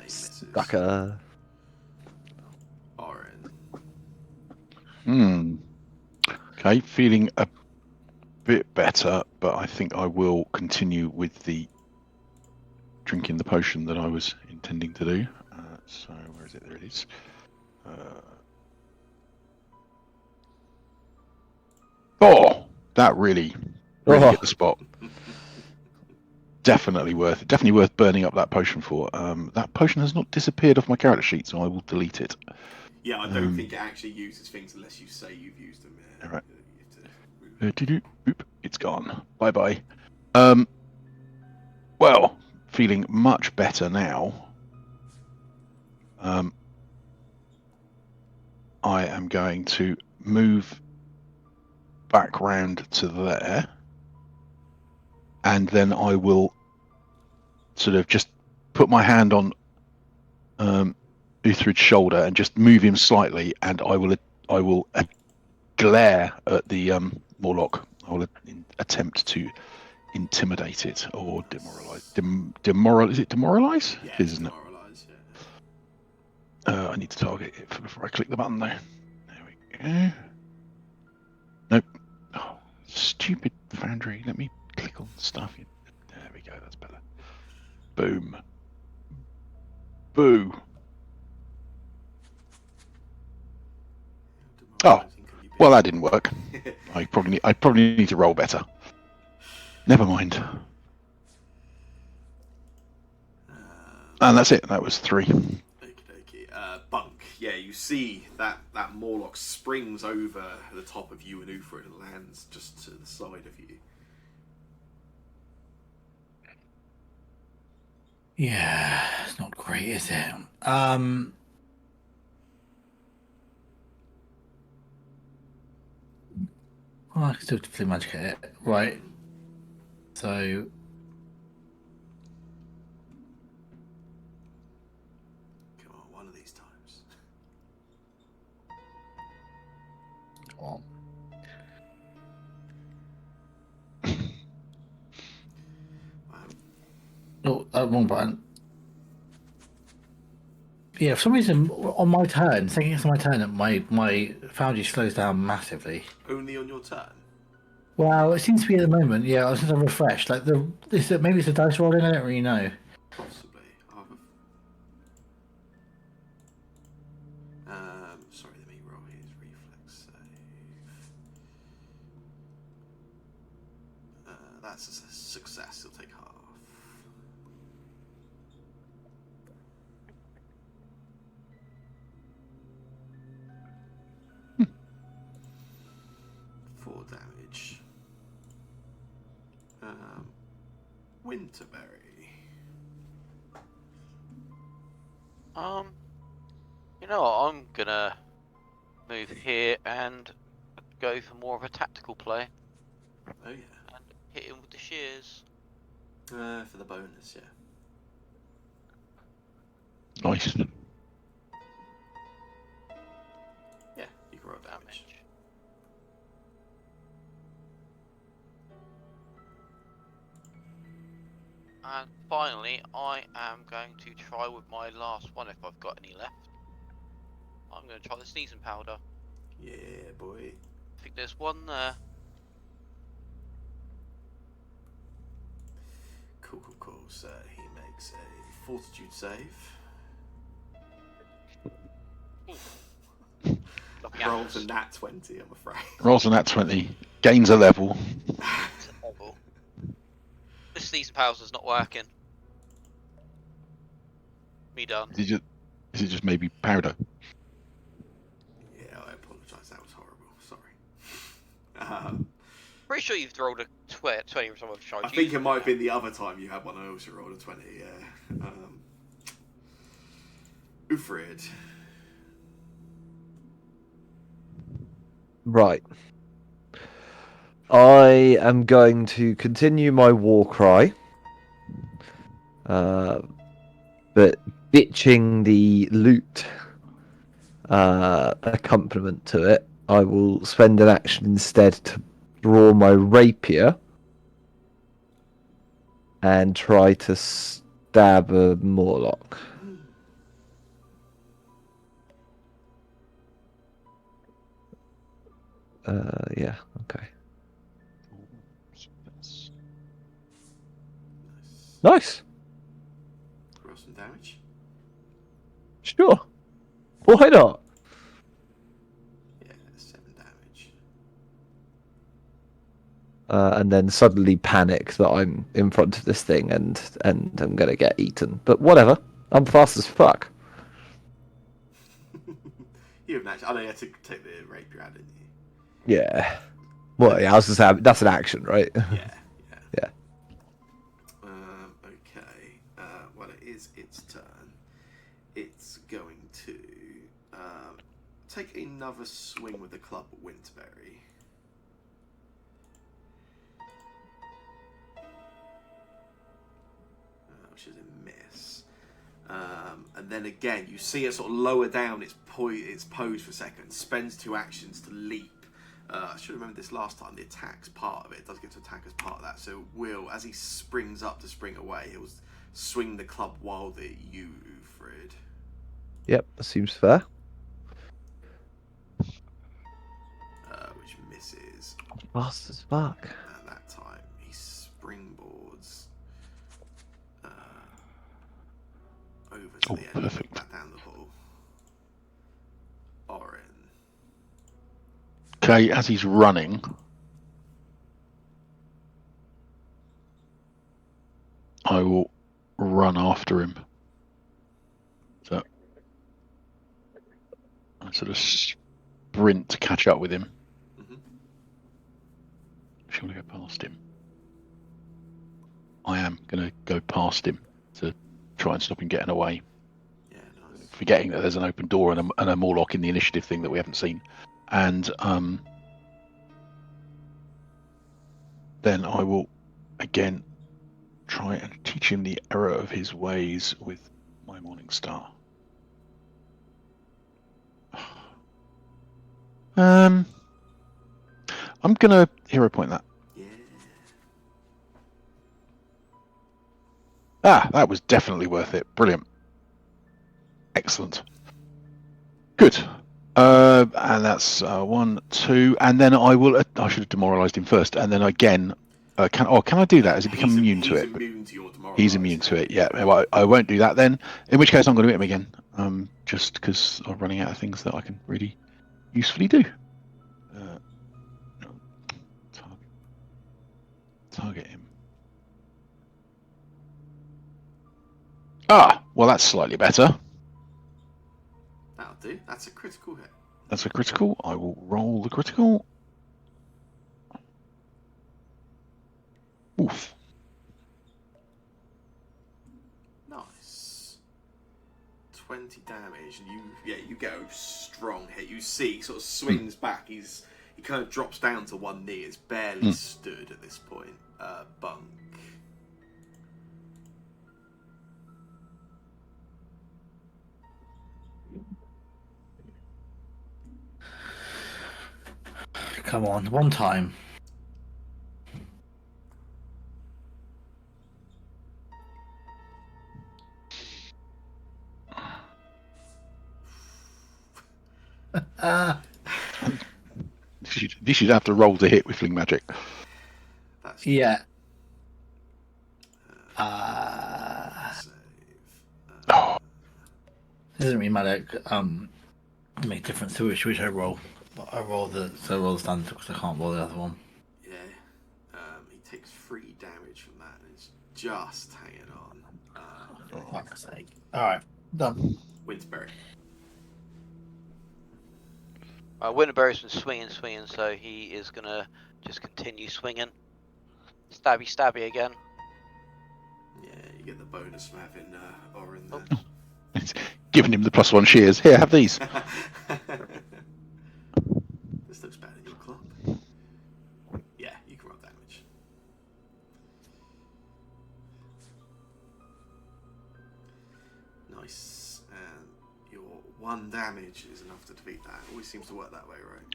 misses. Sucker. Oren. Okay, feeling a bit better, but I think I will continue with the drinking the potion that I was intending to do. So where is it? There it is. That really hit the spot. Definitely worth burning up that potion for. That potion has not disappeared off my character sheet, so I will delete it. Yeah, I don't think it actually uses things unless you say you've used them. All right. Oop, it's gone. Bye bye. Well, feeling much better now. I am going to move back round to there, and then I will sort of just put my hand on Uthrid's shoulder and just move him slightly, and I will glare at the Morlock. I will attempt to intimidate it or demoralize. Is it demoralize? Yeah, It is, isn't it? demoralize. Yeah. I need to target it before I click the button there. There we go. Nope. Oh, stupid Foundry. Let me click on stuff. There we go. That's better. Boom. Boo. Oh, well, that didn't work. I probably need to roll better. Never mind. And that's it. That was 3. Okie dokie. Bunk. Yeah, you see that Morlock springs over the top of you and Ufrid and lands just to the side of you. Yeah, it's not great, is it? Well, I can still flea magic at it, right? So, Come on, one of these times. well, Wow. oh, wrong button. Yeah, for some reason on my turn, thinking it's my turn, my foundry slows down massively. Only on your turn. Well, it seems to be at the moment. Yeah, I was just refreshed. Like maybe it's a dice rolling. I don't really know. Possibly. Sorry, let me roll his reflex save. That's a success. He'll take half. Four damage. Winterberry. You know what? I'm gonna move here and go for more of a tactical play Oh yeah. and hit him with the shears. For the bonus, yeah. Nice. Yeah, you can roll damage. Damage. And finally, I am going to try with my last one if I've got any left. I'm going to try the sneezing powder. Yeah, boy. I think there's one there. Cool. So he makes a fortitude save. Looking at Rolls us. a nat 20, I'm afraid. Rolls on that 20. Gains a level. Terrible. This sneezing powder's not working. Me done. Is it just maybe powder? Yeah, I apologise. That was horrible. Sorry. Pretty sure you've rolled a 20 every time I've tried. I think it might have been the other time you had one. I also rolled a 20. Yeah. Ufrid. Right. I am going to continue my war cry, but ditching the loot accompaniment to it. I will spend an action instead to draw my rapier and try to stab a Morlock. Yeah, okay. Nice. Roll some damage. Sure. Why not? Yeah, 7 damage. And then suddenly panic that I'm in front of this thing and I'm gonna get eaten. But whatever. I'm fast as fuck. You have an action. I know you had to take the rapier out, didn't you? Yeah. Well, yeah, I was just saying that's an action, right? Yeah. Yeah. Okay. Well, it is its turn. It's going to take another swing with the club at Winterberry. Which is a miss. And then again, you see it sort of lower down its pose for a second, spends 2 actions to leap. I should have remembered this last time. The attack's part of it. It does get to attack as part of that. So Will, as he springs up to spring away, he'll swing the club wildly at you, Ufrid. Yep, that seems fair. Which misses. Fast as fuck. At that time, he springboards over to the end, perfect. back down the hall. Orin. Okay, as he's running, I will run after him. So I sort of sprint to catch up with him. Mm-hmm. Shall we go past him? I am going to go past him to try and stop him getting away. Yeah, nice. Forgetting that there's an open door and a Morlock in the initiative thing that we haven't seen. And then I will again try and teach him the error of his ways with my Morning Star. I'm gonna hero point that. Yeah. That was definitely worth it. Brilliant. Excellent. Good. And that's 1, 2, and then I will. I should have demoralised him first, and then again. Can I do that? Has he become immune to it? He's immune to your demoralising. He's immune to it. Yeah. Well, I won't do that then. In which case, I'm going to hit him again. Just because I'm running out of things that I can really usefully do. Target him. Well, that's slightly better. That'll do. That's a critical hit. That's a critical. I will roll the critical. Oof. Nice. 20 damage, and you get a strong hit. You see, he sort of swings back. He kind of drops down to one knee. It's barely stood at this point. Bunk. Come on, one time. This you'd have to roll to hit with Fling Magic. That's Yeah. save. Oh, It doesn't really matter. Make a difference to which I roll. But I roll the standard because I can't roll the other one. Yeah. He takes 3 damage from that, and it's just hanging on. For fuck's sake. Alright, done. Winterberry. Winterberry's been swinging, so he is gonna just continue swinging. Stabby again. Yeah, you get the bonus from having Orin Oh. there. it's giving him the +1 shears. Here, have these. This looks better than your club. Yeah, you can roll damage. Nice. And your 1 damage is enough to defeat that. It always seems to work that way, right?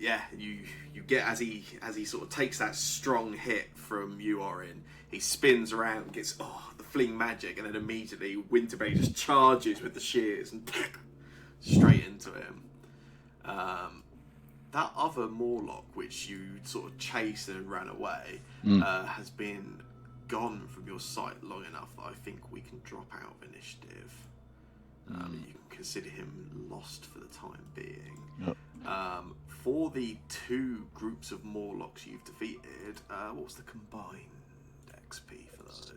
Yeah, you get as he sort of takes that strong hit from you, Orin. He spins around, gets the fling magic, and then immediately Winterberry just charges with the shears and straight into him. That other Morlock, which you sort of chased and ran away, has been gone from your sight long enough that I think we can drop out of initiative. You can consider him lost for the time being. Yep. For the 2 groups of Morlocks you've defeated, what's the combined XP for those?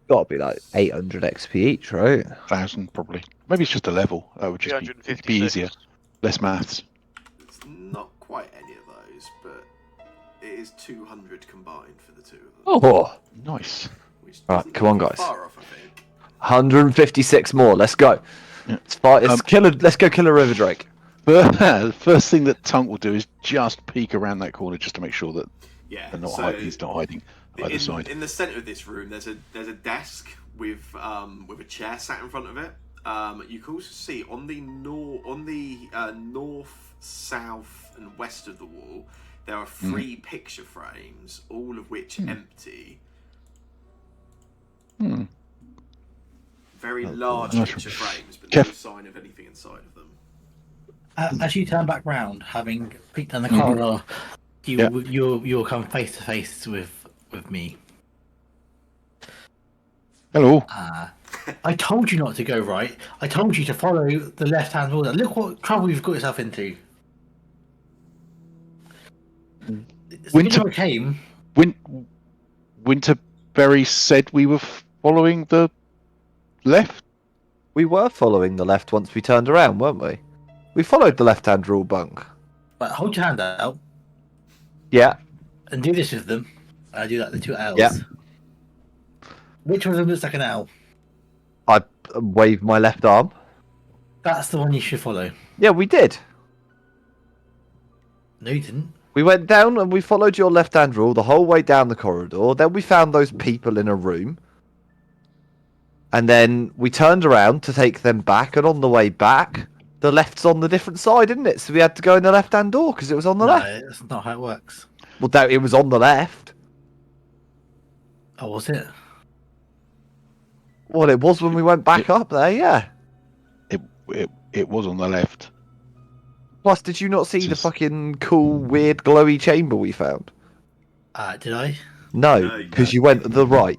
Got to be like 800 XP each, right? 1,000 probably. Maybe it's just a level. That would just be easier. Less maths. It's not quite any of those, but it is 200 combined for the 2 of them. Oh, Nice. Which Right, doesn't come on, look guys. far off, I think. 156 more. Let's go. It's fine. It's let's go kill a river drake. The first thing that Tunk will do is just peek around that corner just to make sure that Yeah. they're not So he's not hiding either side. in the centre of this room, there's a desk with a chair sat in front of it. You can also see on the north, south, and west of the wall, there are 3 picture frames, all of which empty. Very large picture frames, but no sign of anything inside of them. As you turn back round, having peeked down the corridor, you'll come face to face with me. Hello. I told you not to go right. I told you to follow the left-hand order. Look what trouble you've got yourself into. Winter came. Winterberry said we were following the left. We were following the left once we turned around, weren't we? We followed the left-hand rule bunk. But hold your hand out. Yeah. And do this with them. I do that. The 2 L's. Yeah. Which one of them looks like an L? I waved my left arm. That's the one you should follow. Yeah, we did. No, you didn't. We went down and we followed your left-hand rule the whole way down the corridor. Then we found those people in a room. And then we turned around to take them back. And on the way back, the left's on the different side, isn't it? So we had to go in the left-hand door because it was on the left. No, that's not how it works. Well, it was on the left. Oh, was it? Well, it was when we went back up there, yeah. It was on the left. Plus, did you not see the fucking cool, weird, glowy chamber we found? Did I? No, because you went the right.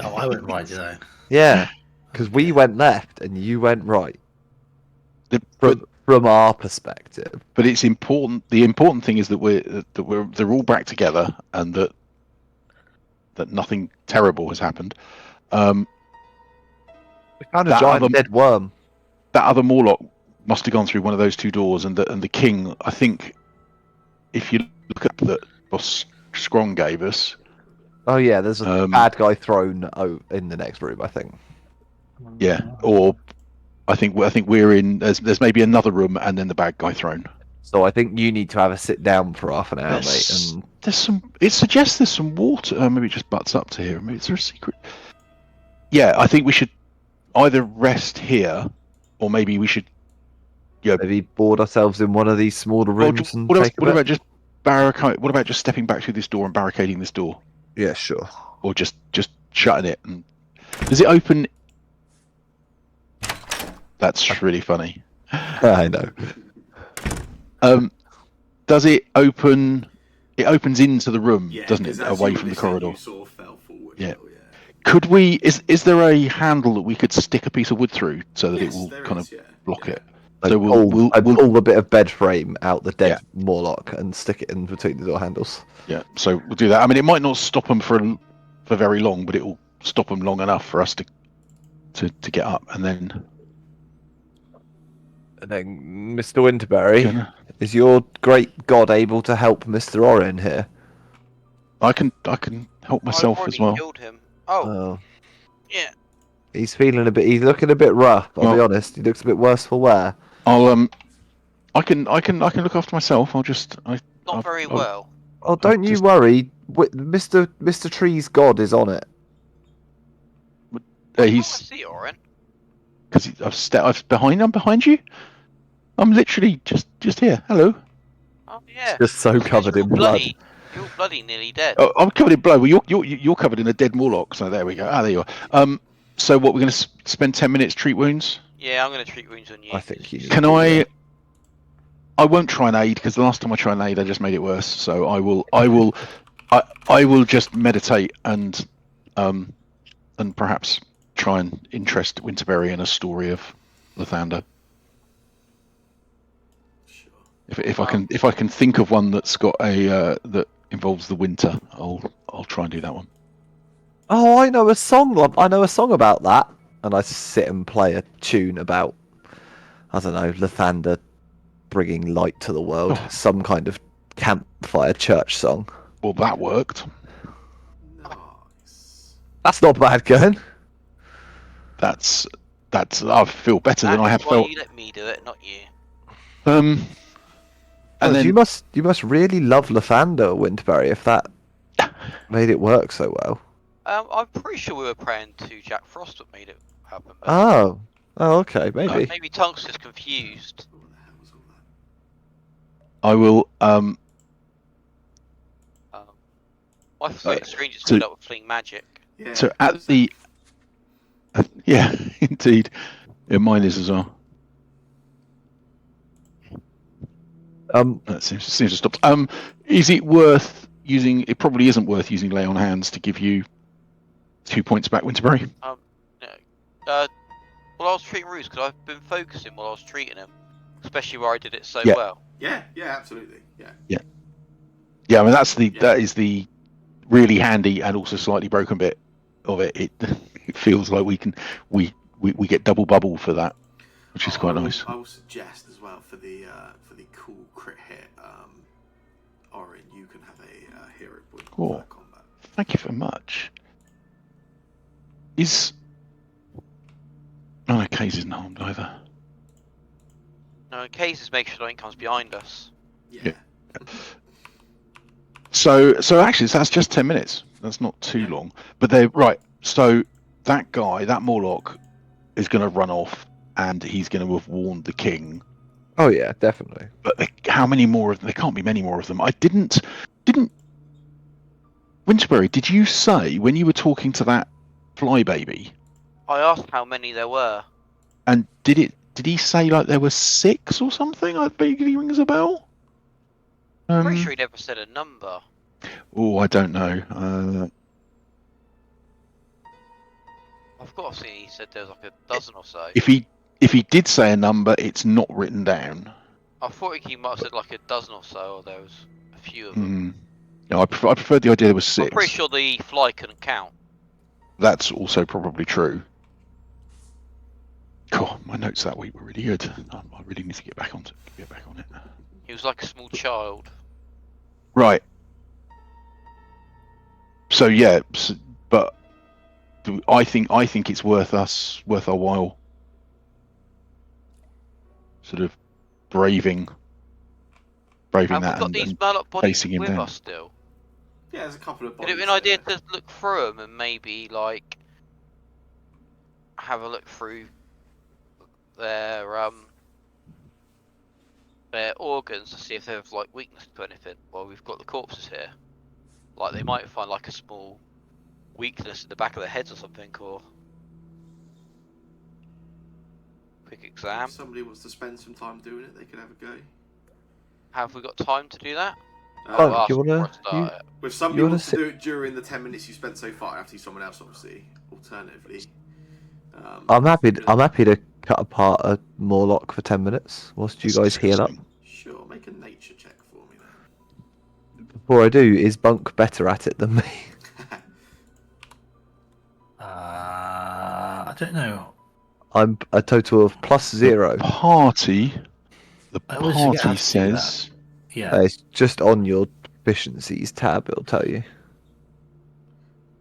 Oh, I went right, did I? Yeah, because we went left and you went right. But From our perspective. But it's important. The important thing is that they're all back together, and that nothing terrible has happened. We found a giant dead worm. That other Morlock must have gone through one of those 2 doors, and the king. I think if you look at the boss Scron gave us. Oh yeah, there's a bad guy throne in the next room, I think. Yeah, or I think we're in. There's maybe another room, and then the bad guy throne. So I think you need to have a sit down for half an hour, mate. And there's some. It suggests there's some water. Maybe it just butts up to here. Maybe is there a secret? Yeah, I think we should either rest here, or maybe we should. Yeah, maybe board ourselves in one of these smaller rooms and what about just barricade? What about just stepping back through this door and barricading this door? Yeah, sure. Or just shutting it. And does it open? That's really funny. I know. Does it open? It opens into the room, Yeah, doesn't it? Away from the corridor. You sort of fell forward. Yeah. Could we? Is there a handle that we could stick a piece of wood through so that it will kind of block it? So we'll pull the bit of bed frame out the dead Morlock and stick it in between the door handles. Yeah. So we'll do that. I mean, it might not stop them for very long, but it will stop them long enough for us to get up, and then. And then, Mr. Winterberry, is your great god able to help Mr. Oren here? I can help myself I've as well. Killed him. Oh. Yeah. He's looking a bit rough. I'll be honest. He looks a bit worse for wear. I can look after myself. Not very well. Oh, don't you worry. Mr. Tree's god is on it. I see Oren. Because I'm behind you. I'm literally just here. Hello. Oh yeah. Just so covered in blood. You're bloody nearly dead. Oh, I'm covered in blood. Well, you're covered in a dead Morlock. So there we go. There you are. So what, we're going to spend 10 minutes treat wounds? Yeah, I'm going to treat wounds on you. I think you. Can I won't try and aid, because the last time I tried and aid, I just made it worse. So I will just meditate and perhaps try and interest Winterberry in a story of Lathander. Sure. If I can think of one that's got that involves the winter, I'll try and do that one. Oh, I know a song about that. And I sit and play a tune about, I don't know, Lathander bringing light to the world. Some kind of campfire church song. Well, that worked. Nice. That's not bad, Gurn. That's I feel better than I have That's why felt. you let me do it, not you. And Well, then you must really love Lathander, Winterberry, if that made it work so well. I'm pretty sure we were praying to Jack Frost that made it happen, but Oh, okay, maybe. maybe Tonks is confused. What the hell was all that? I will. My Fleeing Strangers so- filled up with fleeing magic. Yeah. So at the yeah, indeed, yeah, mine is as well. That seems to stop. Is it worth using? It probably isn't worth using Lay on Hands to give you 2 points back, Winterberry. No. Well, I was treating Roos because I've been focusing while I was treating him, especially where I did it so Yeah. well. Yeah, absolutely. Yeah. Yeah, I mean that is the really handy and also slightly broken bit of it. It feels like we get double bubble for that, which is quite nice. I will suggest as well for the cool crit hit, Orin, you can have a hero point Cool. for combat. Thank you very much. No, Kaze isn't harmed either. No, cases make sure nothing comes behind us. Yeah. So actually, that's just 10 minutes. That's not too long. But they're right. So that guy, that Morlock, is going to run off, and he's going to have warned the king. Oh yeah, definitely. But how many more of them? There can't be many more of them. I didn't. Winterberry, did you say when you were talking to that flybaby? I asked how many there were. And did he say like there were 6 or something? I vaguely rings a bell. I'm pretty sure he never said a number. Oh, I don't know. I've got to see he said there was like a dozen or so. If he did say a number, it's not written down. I thought he might have said like a dozen or so, or there was a few of them. No, I preferred the idea there was 6. I'm pretty sure the fly couldn't count. That's also probably true. Cool. My notes that week were really good. I really need to get back on it. He was like a small child. Right. So yeah, but I think it's worth our while. Sort of braving Have that we got and these Murloc bodies facing him with down. us still? Yeah, there's a couple of Would bodies. it be an idea to look through them and maybe like have a look through their organs to see if they have like weakness to anything while we've got the corpses here? Like they might find like a small weakness in the back of their heads or something, or quick exam. If somebody wants to spend some time doing it, they can have a go. Have we got time to do that? Oh, Ask do you wanna- before I start it. If somebody wanna wants to sit- do it during the 10 minutes you spent so far, I have to use someone else, obviously. Alternatively, I'm happy to cut apart a Morlock for 10 minutes whilst you That's guys heal up. disgusting. Sure, make a nature check for me then. Before I do, is Bunk better at it than me? I don't know. I'm a total of +0. The party I always forget how party to do that. says Yeah. It's just on your proficiencies tab, it'll tell you.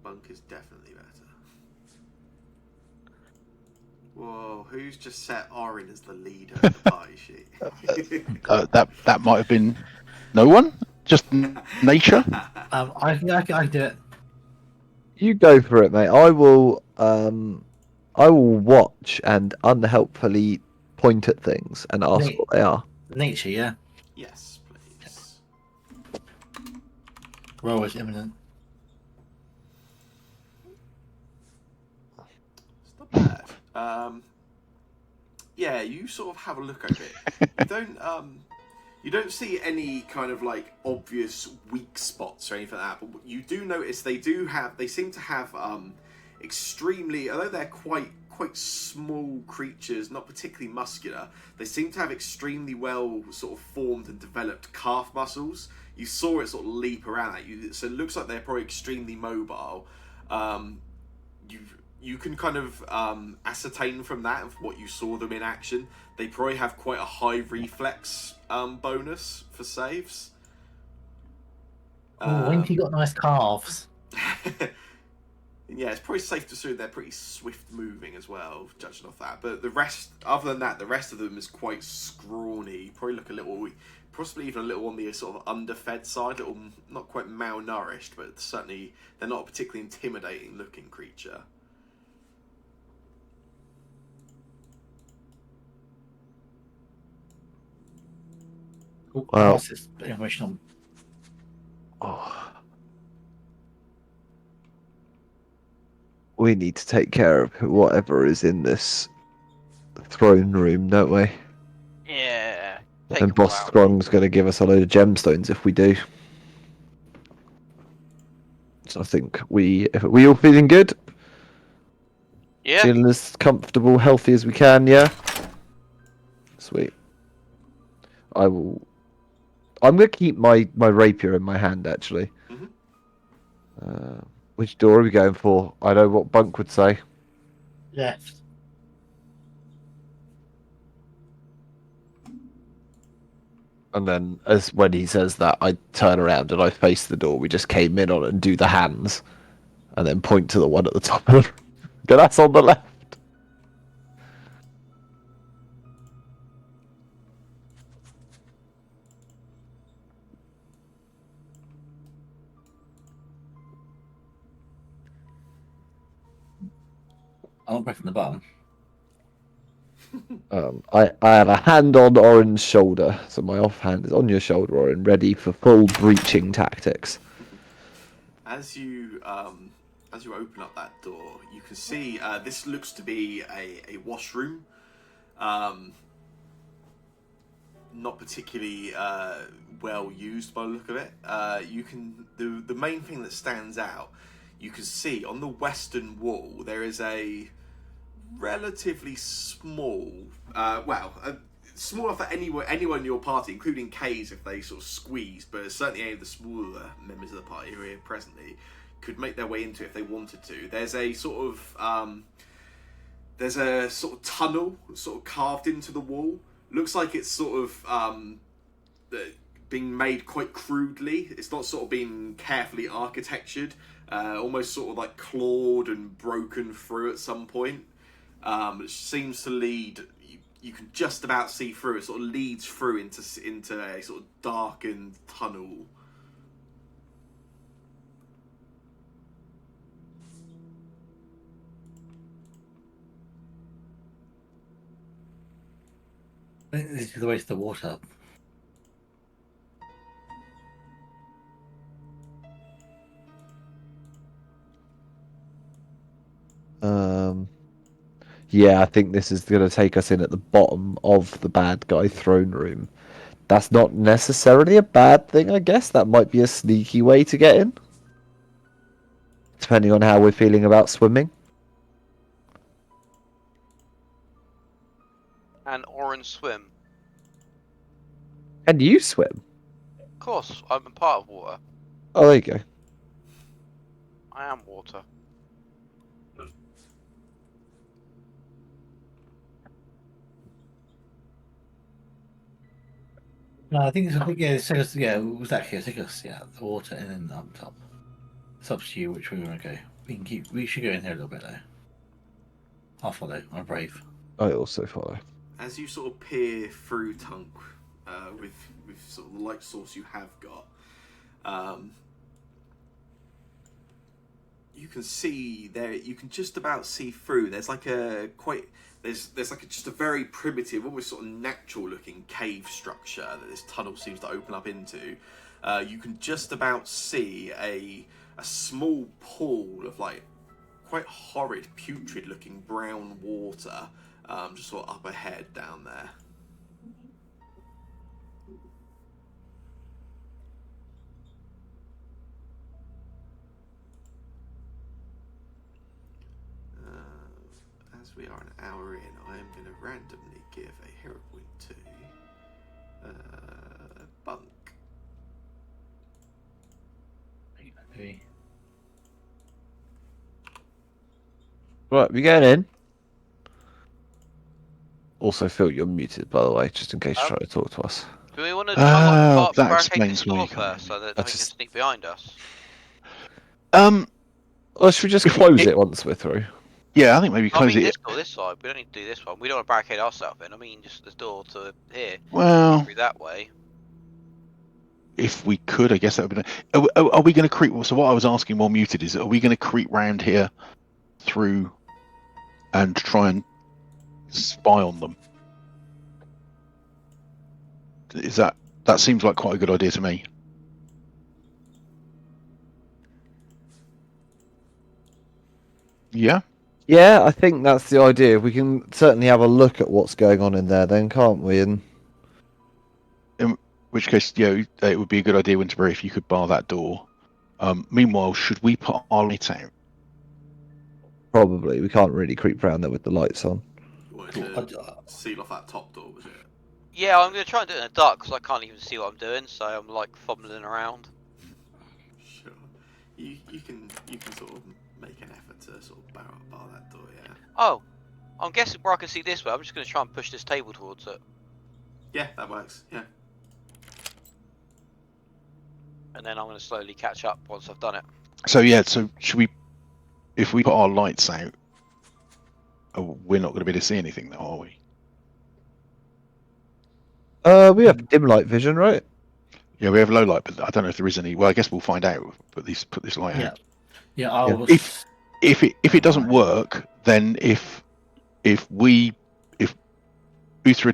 Bunk is definitely better. Whoa, who's just set Orin as the leader of the party sheet? that might have been no one, just nature. I can do it. You go for it, mate. I will watch and unhelpfully point at things and ask Mate. what they are. Nature, yeah. Yes, please. Roll is imminent. It's not bad. Yeah, you sort of have a look over it. You don't see any kind of like obvious weak spots or anything like that, but you do notice they seem to have extremely, although they're quite small creatures, not particularly muscular, they seem to have extremely well sort of formed and developed calf muscles. You saw it sort of leap around at you, so it looks like they're probably extremely mobile. You can kind of ascertain from that of what you saw them in action. They probably have quite a high reflex bonus for saves. Winky got nice calves. Yeah, it's probably safe to assume they're pretty swift moving as well, judging off that. But the rest, other than that, the rest of them is quite scrawny. Probably look a little, possibly even a little on the sort of underfed side, little not quite malnourished, but certainly they're not a particularly intimidating looking creature. Cool. Well- Pass this information on. Oh. We need to take care of whatever is in this throne room, don't we? Yeah. Take And them all Boss out. Strong's going to give us a load of gemstones if we do. So I think if we all feeling good, Yeah. feeling as comfortable, healthy as we can, yeah. Sweet. I'm gonna keep my rapier in my hand actually. Mhm. Which door are we going for? I know what Bunk would say. Left. And then, as when he says that, I turn around and I face the door we just came in on and do the hands, and then point to the one at the top of the. Go, that's on the left. I'm not pressing the button. I have a hand on Orin's shoulder, so my offhand is on your shoulder, Orin, ready for full breaching tactics. As you open up that door, you can see this looks to be a washroom. Not particularly well used by the look of it. The main thing that stands out, you can see on the western wall there is a relatively small, small enough that anyone in your party, including K's if they sort of squeezed, but certainly any of the smaller members of the party who are here presently could make their way into it if they wanted to. There's a sort of tunnel sort of carved into the wall. Looks like it's sort of being made quite crudely. It's not sort of being carefully architectured. Almost sort of like clawed and broken through at some point. It seems to lead. You can just about see through. It sort of leads through into a sort of darkened tunnel. I think this is the waste of water. Yeah, I think this is going to take us in at the bottom of the bad guy throne room. That's not necessarily a bad thing, I guess. That might be a sneaky way to get in. Depending on how we're feeling about swimming. And orange swim. Can you swim? Of course, I'm a part of water. Oh, there you go. I am water. No, I think exactly. Take us, the water and then up top. It's up to you which way we want to go. We should go in here a little bit though. I'll follow. I'm brave. I also follow. As you sort of peer through Tunk with sort of the light source you have got, you can see there. You can just about see through. There's like just a very primitive, almost sort of natural looking cave structure that this tunnel seems to open up into. You can just about see a small pool of like quite horrid, putrid looking brown water just sort of up ahead down there. As we are an hour in, I am going to randomly give a hero point to Bunk. Maybe. Right, we going in. Also, Phil, you're muted, by the way, just in case you're trying to talk to us. Do we want to barricade that this explains why door you can't first so that I we can just- sneak behind us? Or should we just close it once we're through? Yeah, I think maybe I close mean, it. this door, this side. We don't need to do this one. We don't want to barricade ourselves in. I mean, just the door to here. Well, Through that way. if we could, I guess that would be. Are we going to creep? So what I was asking more muted is, are we going to creep round here through and try and spy on them? Is that seems like quite a good idea to me? Yeah. Yeah, I think that's the idea. We can certainly have a look at what's going on in there, then, can't we? And In which case, it would be a good idea, Winterbury, if you could bar that door. Meanwhile, should we put our lights out? probably we can't really creep around there with the lights on. You wanted to seal off that top door, was it? Yeah, I'm going to try and do it in the dark because I can't even see what I'm doing, so I'm like fumbling around. Sure. You can sort of make an effort to sort of bar that door, yeah. Oh, I'm guessing where I can see this way. I'm just going to try and push this table towards it. Yeah, that works. Yeah. And then I'm going to slowly catch up once I've done it. So should we? If we put our lights out, we're not going to be able to see anything, though, are we? We have dim light vision, right? Yeah, we have low light, but I don't know if there is any. Well, I guess we'll find out. Put this light Yeah. out. Yeah, I was. If it doesn't work, then if Uthred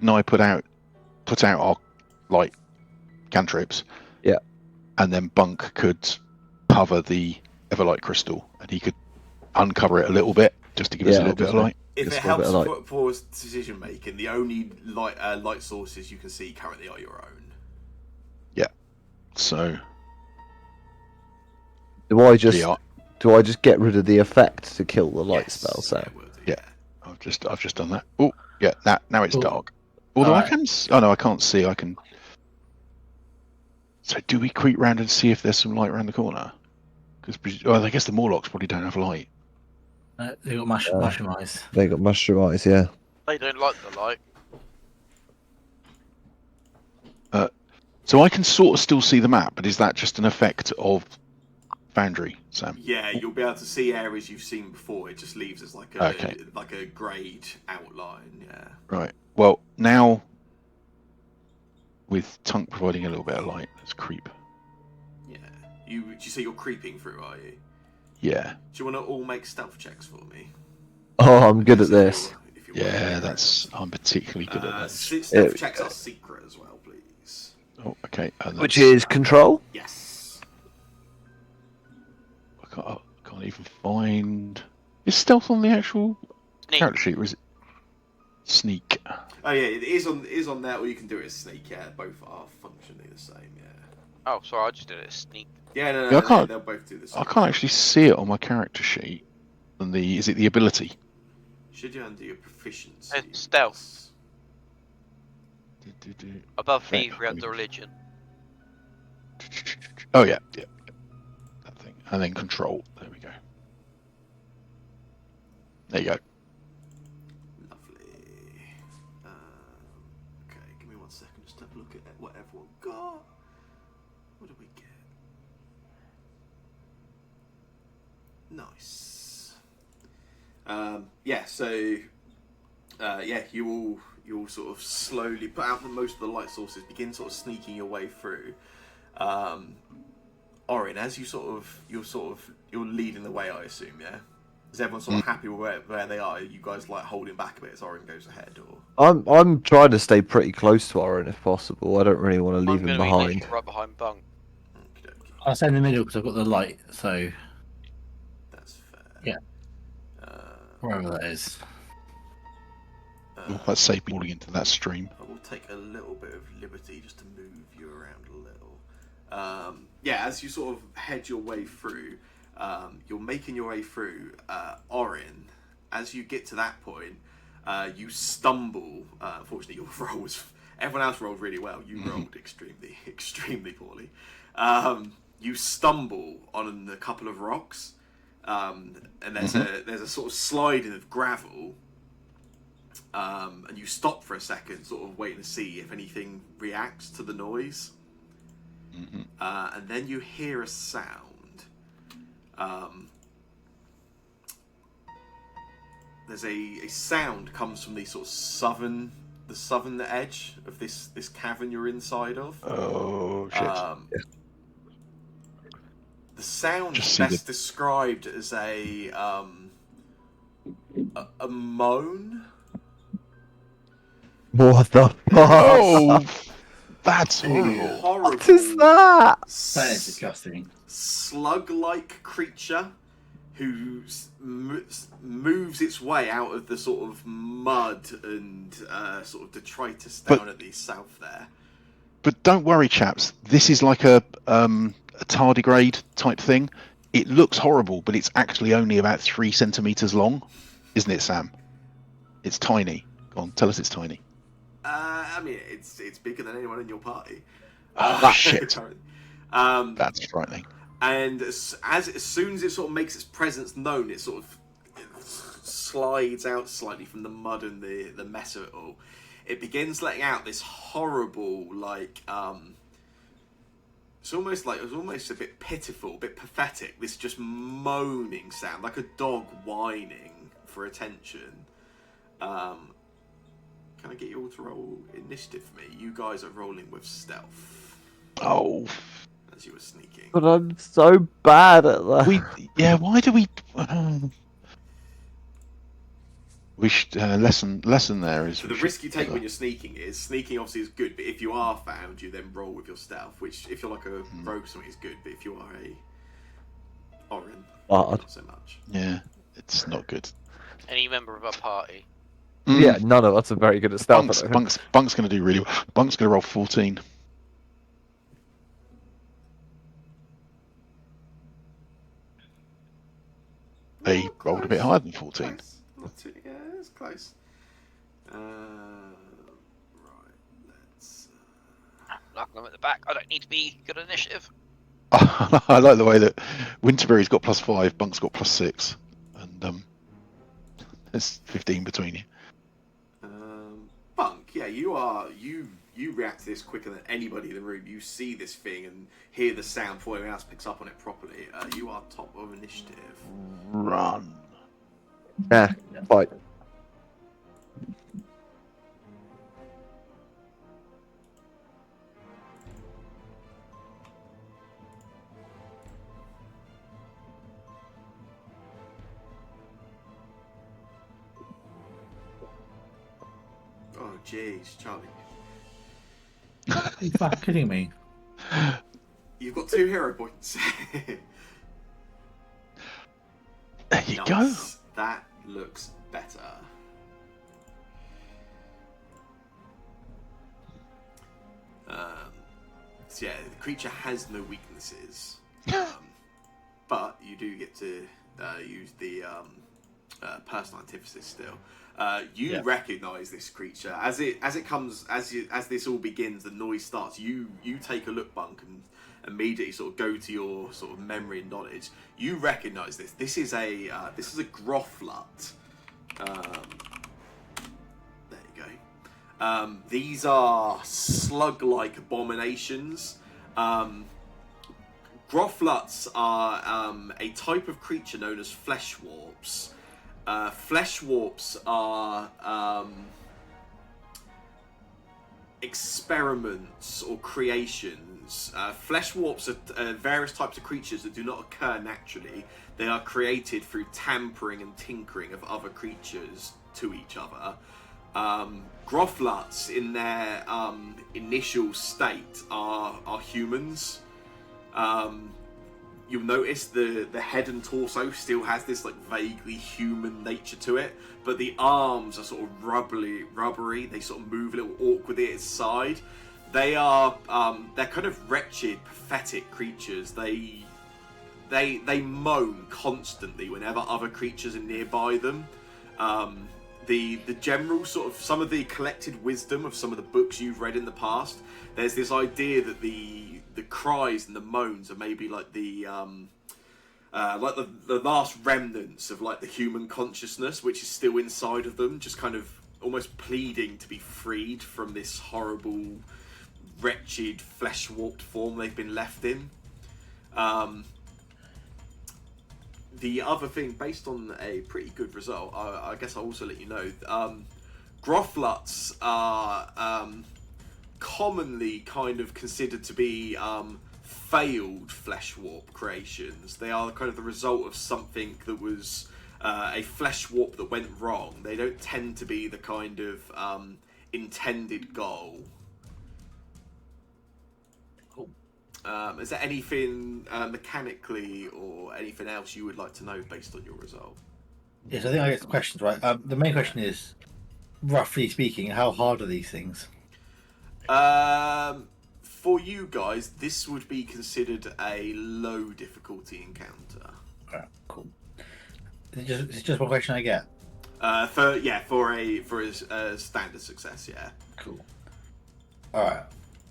and I put out our light cantrips, Yeah, and then Bunk could cover the Everlight crystal, and he could uncover it a little bit just to give us a little bit of light. If Just it for a bit helps of light. for decision making, the only light sources you can see currently are your own. Yeah. So do I just yeah, get rid of the effect to kill the light Yes, spell? So will do, Yeah. I've just done that. Oh yeah, now it's Cool. dark. Although Alright. I can't see. I can. So do we creep round and see if there's some light around the corner? Because I guess the Morlocks probably don't have light. They got mushroom eyes. they got mushroom eyes. Yeah. They don't like the light. So I can sort of still see the map, but is that just an effect of Foundry, Sam? Yeah, you'll be able to see areas you've seen before. It just leaves as like a greyed outline. Yeah. Right. Well, now with Tunk providing a little bit of light, let's creep. Yeah. Do you say you're creeping through? Are you? Yeah. Do you want to all make stealth checks for me? Oh, I'm good at this. If you're Yeah, working I'm particularly good at around. that. Stealth checks are secret as well, please. Oh, okay. And Which is control. Yes. I can't even find. Is stealth on the actual Sneak. character sheet, or is it sneak? Oh yeah, it is on there, or you can do it as sneak. Yeah, both are functionally the same. Yeah. Oh, sorry, I just did it as sneak. Yeah, no, Yeah, I can't- they'll both do the I same. can't actually see it on my character sheet. And is it the ability? Should you undo your proficiency? It's stealth. Do. Above Okay, thievery under religion. Oh yeah, that thing, and then control. There we go. There you go. Lovely. Okay, give me 1 second. Just have a look at what everyone got. What did we get? Nice. Yeah. So, you'll sort of slowly put out most of the light sources, begin sort of sneaking your way through. Orin, as you're leading the way, I assume, yeah. Is everyone sort of happy with where they are? Are you guys like holding back a bit as Orin goes ahead, or? I'm trying to stay pretty close to Orin if possible. I don't really want to leave I'm him going to be behind. literally right behind Bunk. Okey-dokey. I'll stay in the middle because I've got the light, so That's fair. Yeah. wherever that is. Let's say falling into that stream. I will take a little bit of liberty just to move you around a little. Yeah, as you sort of head your way through, you're making your way through. Orin, as you get to that point, you stumble. Unfortunately, your roll was. Everyone else rolled really well. You rolled extremely poorly. You stumble on a couple of rocks, and there's a sort of sliding of gravel. And you stop for a second, sort of waiting to see if anything reacts to the noise. And then you hear a sound. there's a sound comes from the sort of southern edge of this cavern you're inside of. Oh shit! The sound Just is see best described as a moan. What the fuck? Oh, that's horrible. Horrible. What is that? That is disgusting. Slug-like creature who moves its way out of the sort of mud and sort of detritus down at the south there. But don't worry, chaps. This is like a tardigrade type thing. It looks horrible, but it's actually only about 3 centimeters long, isn't it, Sam? It's tiny. Go on, tell us it's tiny. I mean, it's bigger than anyone in your party. Oh shit! That's frightening. And as soon as it sort of makes its presence known, it sort of slides out slightly from the mud and the mess of it all. It begins letting out this horrible, like, it's almost a bit pitiful, a bit pathetic. This just moaning sound, like a dog whining for attention. Can I get you all to roll initiative for me? You guys are rolling with stealth. Oh. As you were sneaking. But I'm so bad at that. Why do we? We should lesson there is. So the risk you take when you're sneaking obviously is good, but if you are found, you then roll with your stealth. Which, if you're like a rogue or something, is good, but if you are a Orin, not so much. Yeah, it's not good. Any member of our party? Yeah, none of us are very good at stealth. Bunk's going to do really well. Bunk's going to roll 14. He rolled a bit higher than 14. Close. Not too, yeah, it's close. Right, let's. Like I'm at the back. I don't need to be good at initiative. I like the way that Winterberry's got +5, Bunk's got +6, and there's 15 between you. Bunk, yeah, you react to this quicker than anybody in the room. You see this thing and hear the sound before anyone else picks up on it properly. You are top of initiative. Run. Yeah, fight. Oh, jeez, Charlie. Are you fucking kidding me? You've got 2 hero points. There you go. That looks better. So yeah, the creature has no weaknesses, but you do get to use the personal antithesis still. You recognise this creature as this all begins. The noise starts. You take a look, Bunk, and immediately sort of go to your sort of memory and knowledge. You recognise this. This is a Grofflut. There you go. These are slug-like abominations. Groffluts are a type of creature known as flesh warps. Flesh warps are experiments or creations. Flesh warps are various types of creatures that do not occur naturally. They are created through tampering and tinkering of other creatures to each other. Groffluts, in their initial state, are humans. You'll notice the head and torso still has this like vaguely human nature to it, but the arms are sort of rubbery. They sort of move a little awkwardly at its side. They're kind of wretched, pathetic creatures. They moan constantly whenever other creatures are nearby them. The general sort of some of the collected wisdom of some of the books you've read in the past. There's this idea that the cries and the moans are maybe like the last remnants of like the human consciousness, which is still inside of them, just kind of almost pleading to be freed from this horrible, wretched, flesh-warped form they've been left in. the other thing, based on a pretty good result, I guess I'll also let you know, Groffluts are commonly kind of considered to be failed flesh warp creations. They are kind of the result of something that was a flesh warp that went wrong. They don't tend to be the kind of intended goal. Is there anything mechanically or anything else you would like to know based on your result? Yes, I think I get the questions right. The main question is, roughly speaking, how hard are these things? For you guys, this would be considered a low difficulty encounter. Alright, cool. It's just one question I get. For a standard success, yeah. Cool. Alright.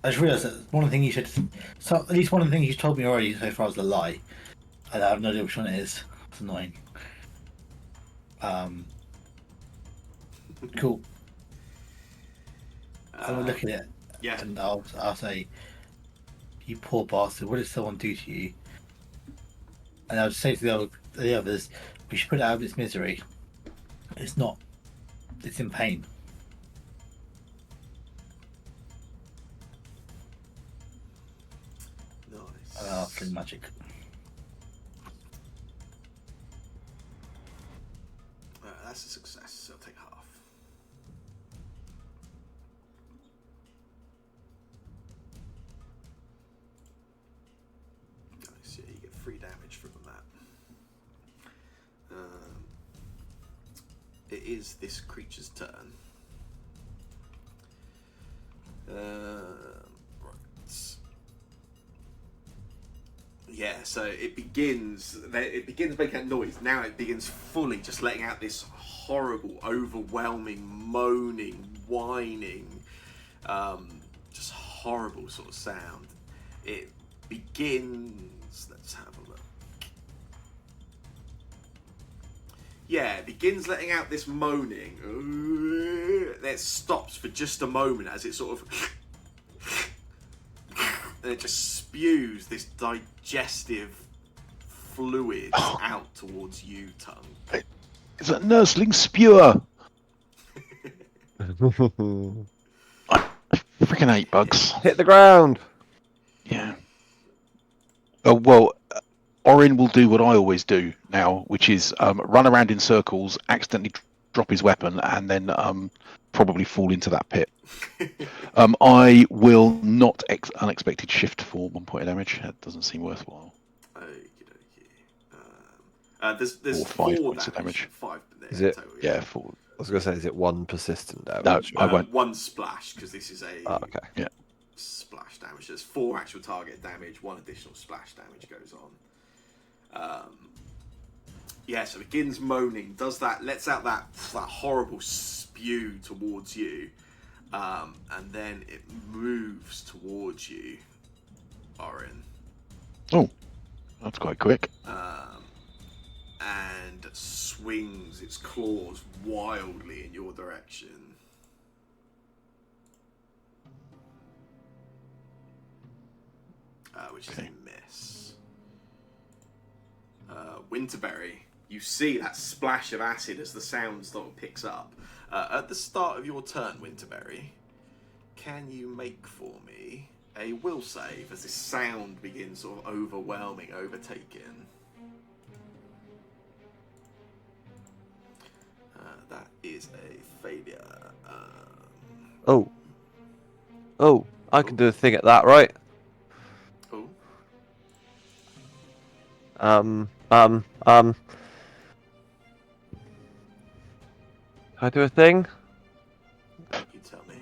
I just realised that one of the things you said, so at least one of the things you told me already so far is a lie. I have no idea which one it is. It's annoying. Cool. I will look at it. Yeah. And I'll say, you poor bastard, what did someone do to you? And I'll say to the others, we should put it out of its misery. It's not. It's in pain. Nice. Pretty magic. That's a success, so I'll take half. Nice, yeah, you get 3 damage from that. It is this creature's turn. Right. Yeah, so it begins making a noise. Now it begins fully just letting out this horrible, overwhelming, moaning, whining, just horrible sort of sound. It begins, let's have a look. Yeah, it begins letting out this moaning. Then it stops for just a moment as it sort of and it just spews this digestive fluid out towards you, Tongue. It's a nursling spewer. I freaking hate bugs. Hit the ground. Yeah. Oh well, Orin will do what I always do now, which is run around in circles, accidentally drop his weapon, and then probably fall into that pit. I will not unexpected shift for 1 point of damage. That doesn't seem worthwhile. There's Or 5 4 points of damage. 5 there. Is it? Total, Yeah, 4. I was gonna say, is it 1 persistent damage? No, I won't. 1 splash, because this is a okay. Yeah. splash damage. There's 4 actual target damage, 1 additional splash damage goes on. Yeah, so it begins moaning, does that, lets out that horrible spew towards you, and then it moves towards you, Orin. Oh, that's quite quick. And swings its claws wildly in your direction. Which is a miss. Winterberry, you see that splash of acid as the sound sort of picks up. At the start of your turn, Winterberry, can you make for me a will save as this sound begins sort of overwhelming, overtaking? That is a failure. Oh, I can do a thing at that, right? Oh. Can I do a thing? You tell me.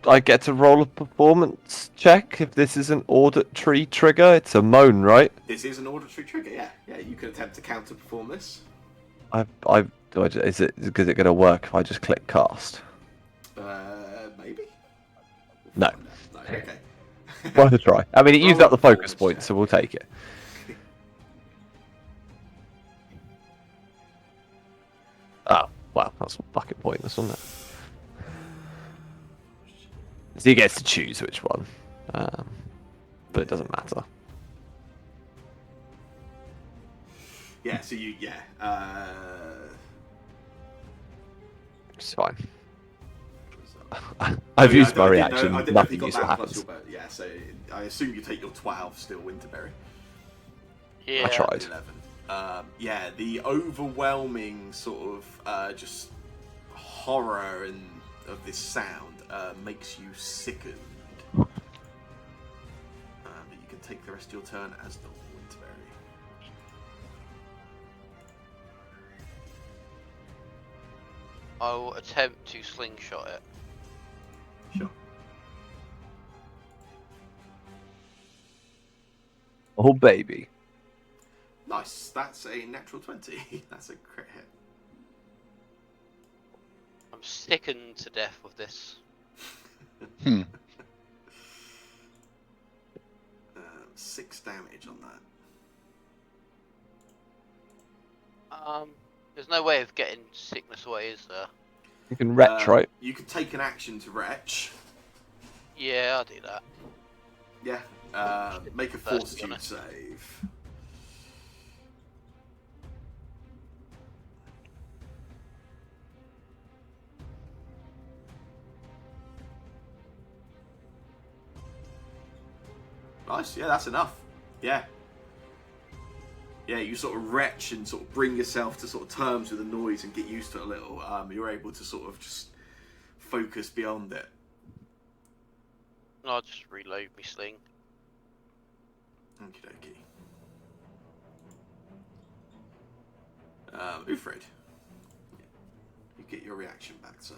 I get to roll a performance check if this is an auditory trigger. It's a moan, right? This is an auditory trigger, yeah. Yeah, you can attempt to counter-perform this. Is it going to work if I just click cast? Maybe? No. No, okay. Worth a try. I mean, it used Roll up the a focus performance point, check. so we'll take it. Oh, wow, that's fucking pointless, wasn't it? So he gets to choose which one, but it doesn't matter. Yeah. So you It's fine. I've used my I reaction. didn't know if you Nothing got useful that plus happens. your yeah. So I assume you take your 12 still, Winterberry. Yeah. I tried. 11. Yeah, the overwhelming sort of just horror of this sound makes you sickened. But you can take the rest of your turn as the Winterberry. I'll attempt to slingshot it. Sure. Oh baby. Nice. That's a natural 20. That's a crit hit. I'm sickened to death with this. 6 damage on that. There's no way of getting sickness away, is there? You can retch, right? You can take an action to retch. Yeah, I'll do that. Yeah. Make a First, to be fortitude honest. save. Nice. Yeah, that's enough. Yeah. Yeah, you sort of retch and sort of bring yourself to sort of terms with the noise and get used to it a little. You're able to sort of just focus beyond it. I'll just reload my sling. Okie dokie. Ufred. You get your reaction back, sir.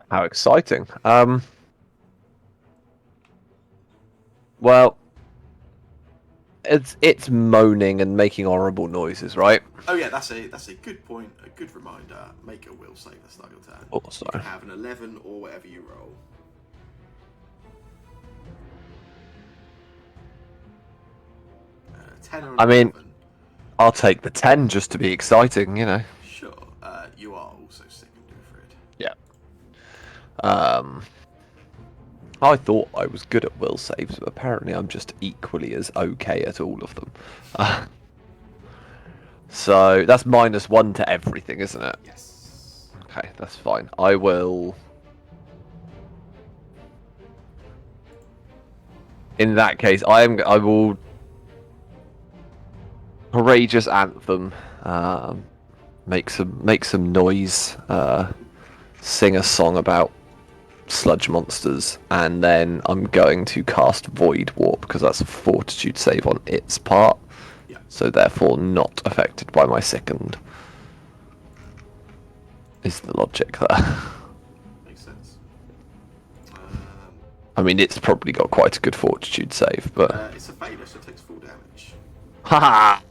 How exciting. Well, it's moaning and making horrible noises, right? Oh yeah, that's a good point. A good reminder. Make a will save at start your turn. Also, You can have an 11 or whatever you roll. 10 or an I mean- 11. I'll take the 10 just to be exciting, you know. Sure. You are also sickened, Ufred. I thought I was good at will saves, but apparently I'm just equally as okay at all of them. So that's -1 to everything, isn't it? Yes. Okay, that's fine. I will. In that case, I will courageous anthem, make some noise, sing a song about sludge monsters, and then I'm going to cast Void Warp because that's a fortitude save on its part. Yeah. So therefore not affected by my second. Is the logic there? Makes sense. I mean, it's probably got quite a good fortitude save, but It's a failure, so it takes full damage. haha.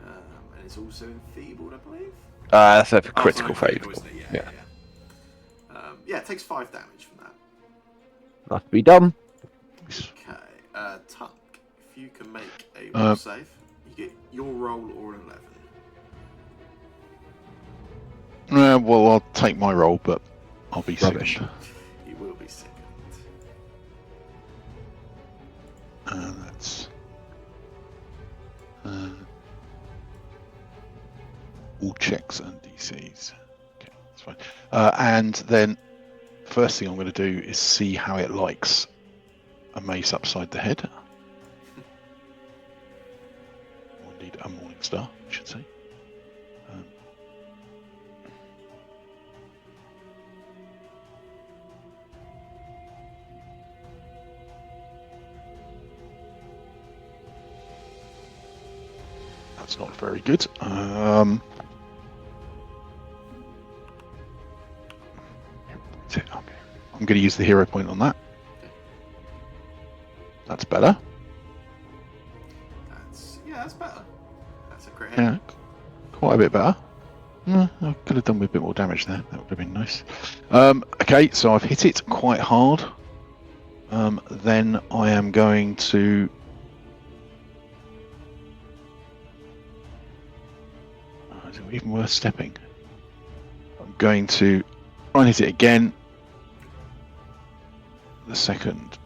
And it's also enfeebled, I believe. That's a Oh, critical sorry, failure. isn't it? Yeah. Yeah, it takes 5 damage from that. Must be done. Okay. Tuck, if you can make a will save, you get your roll or an 11. Well, I'll take my roll, but I'll be Rubbish. second. You will be sickened. That's all checks and DCs. Okay, that's fine. And then first thing I'm going to do is see how it likes a mace upside the head. Or indeed a morning star, I should say. That's not very good. I'm going to use the hero point on that. That's better. That's better. That's a crit hit. Yeah, quite a bit better. I could have done with a bit more damage there. That would have been nice. Okay, so I've hit it quite hard. Then I am going to... is it even worth stepping? I'm going to try and hit it again. The second...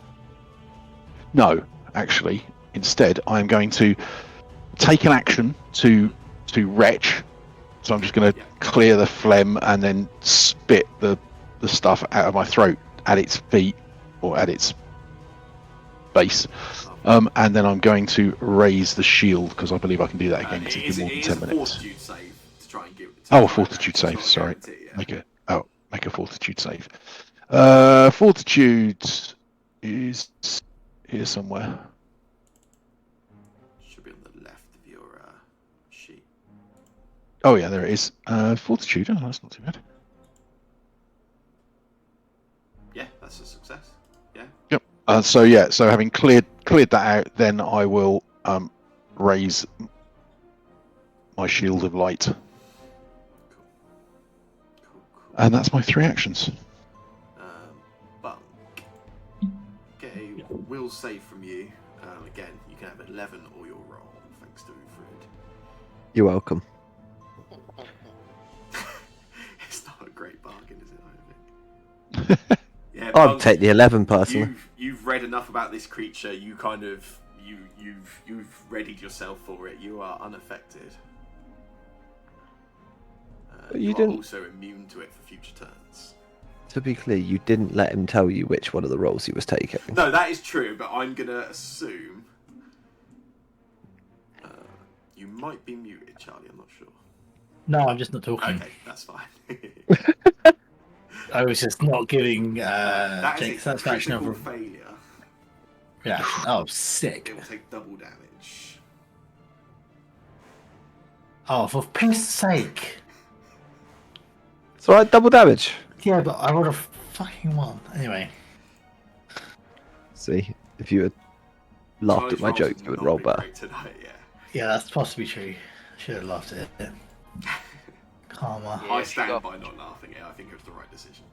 No, actually. instead, I'm going to take an action to retch. So I'm just going to clear the phlegm and then spit the stuff out of my throat at its feet or at its base. And then I'm going to raise the shield because I believe I can do that again because it's been more than 10 minutes. Fortitude save to try and give. Oh, a fortitude save. Sorry, make a fortitude save. Fortitude is here somewhere. Should be on the left of your sheet. Oh yeah, there it is. Fortitude. Oh, that's not too bad. Yeah, that's a success. Yeah. Yep. So having cleared that out, then I will raise my shield of light. Cool. And that's my 3 actions. Bunk. Get a will save from you. Again, you can have 11 or your roll, thanks to Ufrid. You're welcome. It's not a great bargain, is it? I don't think. Yeah, I'd Bunk, take the 11 personally. You've read enough about this creature. You kind of you've readied yourself for it. You are unaffected. But you you are didn't- also immune to it for future turns. To be clear, you didn't let him tell you which one of the roles he was taking. No, that is true, but I'm gonna assume you might be muted, Charlie. I'm not sure. No, I'm just not talking. Okay, that's fine. I was just not giving that Jake is a satisfaction critical over. failure. Yeah. Oh, sick. It will take double damage. Oh, for piss sake. It's alright, double damage. Yeah, but I would have fucking won. Anyway. See, if you had laughed Charlie's at my rolls joke, have you would not roll been better. great tonight, yeah. Yeah, that's possibly true. I should have laughed at it. Karma. Yeah, I you stand got- by not laughing. Yeah, I think it was the right decision.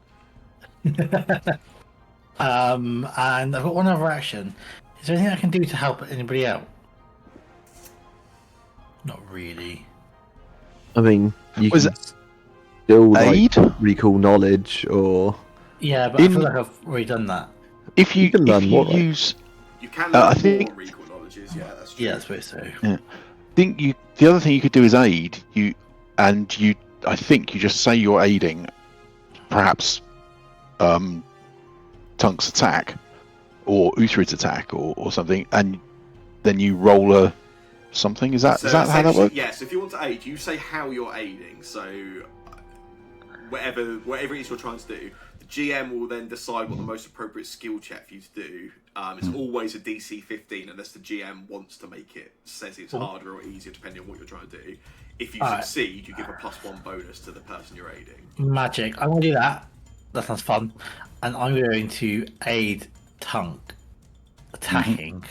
And I've got one other action. Is there anything I can do to help anybody out? Not really. I mean, you Was can still like, Aid? recall knowledge or... Yeah, but I feel like I've already done that. If you can learn more, right? use, You can I learn think- more recall knowledges. Yeah, that's true. Yeah, I suppose so. the other thing you could do is aid. I think you just say you're aiding, perhaps, Tunk's attack or Uthrid's attack or something, and then you roll a something. Is that how that essentially, works? yes. If you want to aid, you say how you're aiding. So whatever it is you're trying to do, the GM will then decide what the most appropriate skill check for you to do. It's always a DC 15 unless the GM wants to make it, says it's harder or easier depending on what you're trying to do. If you Alright. succeed, you give a +1 bonus to the person you're aiding. Magic. I'm going to do that. That sounds fun. And I'm going to aid Tunk attacking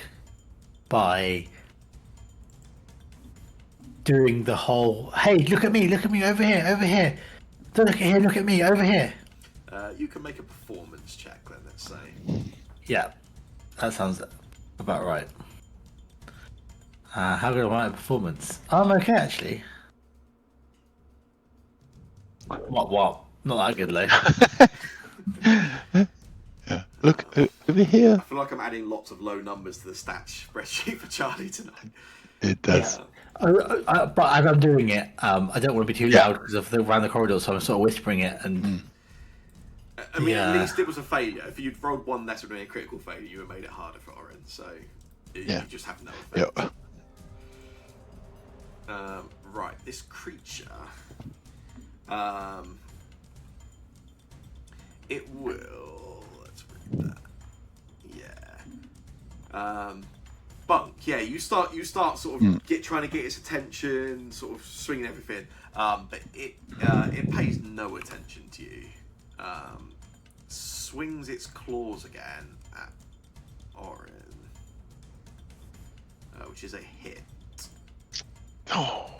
by doing the whole, hey, look at me, over here. Don't look at here, look at me, over here. You can make a performance check then, let's say. Yeah, that sounds about right. How good am I at performance? I'm okay, actually. What? Not that good, though. Yeah. Look over here. I feel like I'm adding lots of low numbers to the stats spreadsheet for Charlie tonight. It does. But as I'm doing it, I don't want to be too loud because of around the corridor, so I'm sort of whispering it. And I mean, Yeah. at least it was a failure. If you'd rolled one less, it would have been a critical failure. You would have made it harder for Oren. So you just have no effect. Yeah. Right, this creature. It will. Let's read that. Yeah. Bunk. Yeah, you start sort of trying to get its attention, sort of swinging everything. But it pays no attention to you. Swings its claws again at Oren, which is a hit. Oh.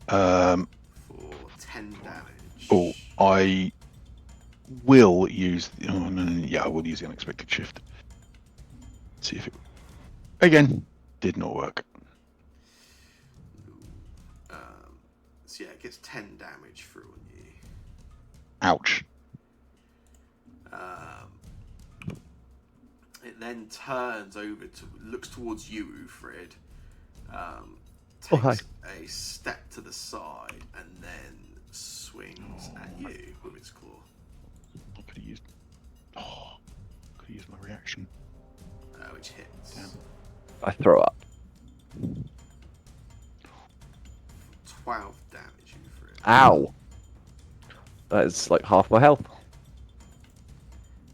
For 10 damage. Oh, I will use. Oh, no, yeah, I will use the unexpected shift. See if it again did not work. So yeah, it gets 10 damage through on you. Ouch. It then turns over to looks towards you, Ufrid. Oh, hi. Takes a step to the side and then swings at you with its claw. I could have used. Oh, could have used my reaction. Which hits. Damn. I throw up. 12 damage, Ufrid. Ow! That is like half my health.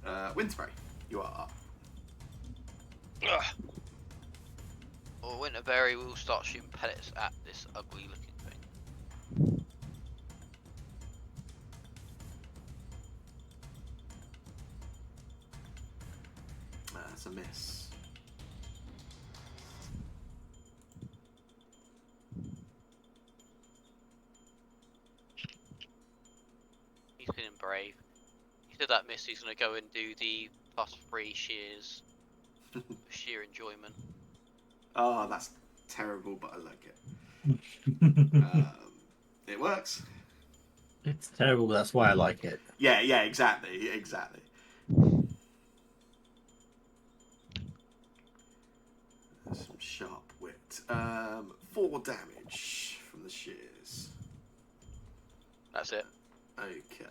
Winterberry, you are up. Ugh. Well, Winterberry will start shooting pellets at this ugly looking thing. That's a miss. He's feeling brave. He did that miss, he's going to go and do the +3 shears. Sheer enjoyment. Oh, that's terrible, but I like it. It works. It's terrible. That's why I like it. Yeah, exactly. Some sharp wit. 4 damage from the shears. That's it. Okay.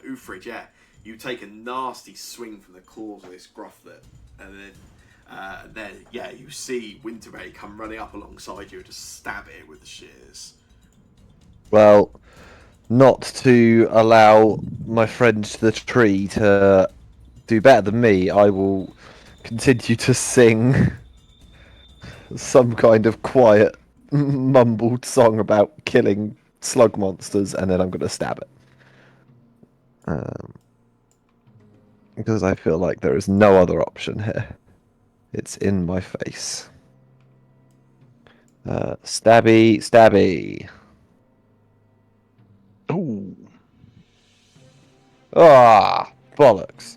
Ufrid, yeah. You take a nasty swing from the claws of this grufflet, and then you see Winterberry come running up alongside you and just stab it with the shears. Well, not to allow my friend the tree to do better than me, I will continue to sing some kind of quiet, mumbled song about killing slug monsters, and then I'm going to stab it. Because I feel like there is no other option here. It's in my face. Stabby, stabby. Oh, Ah, bollocks.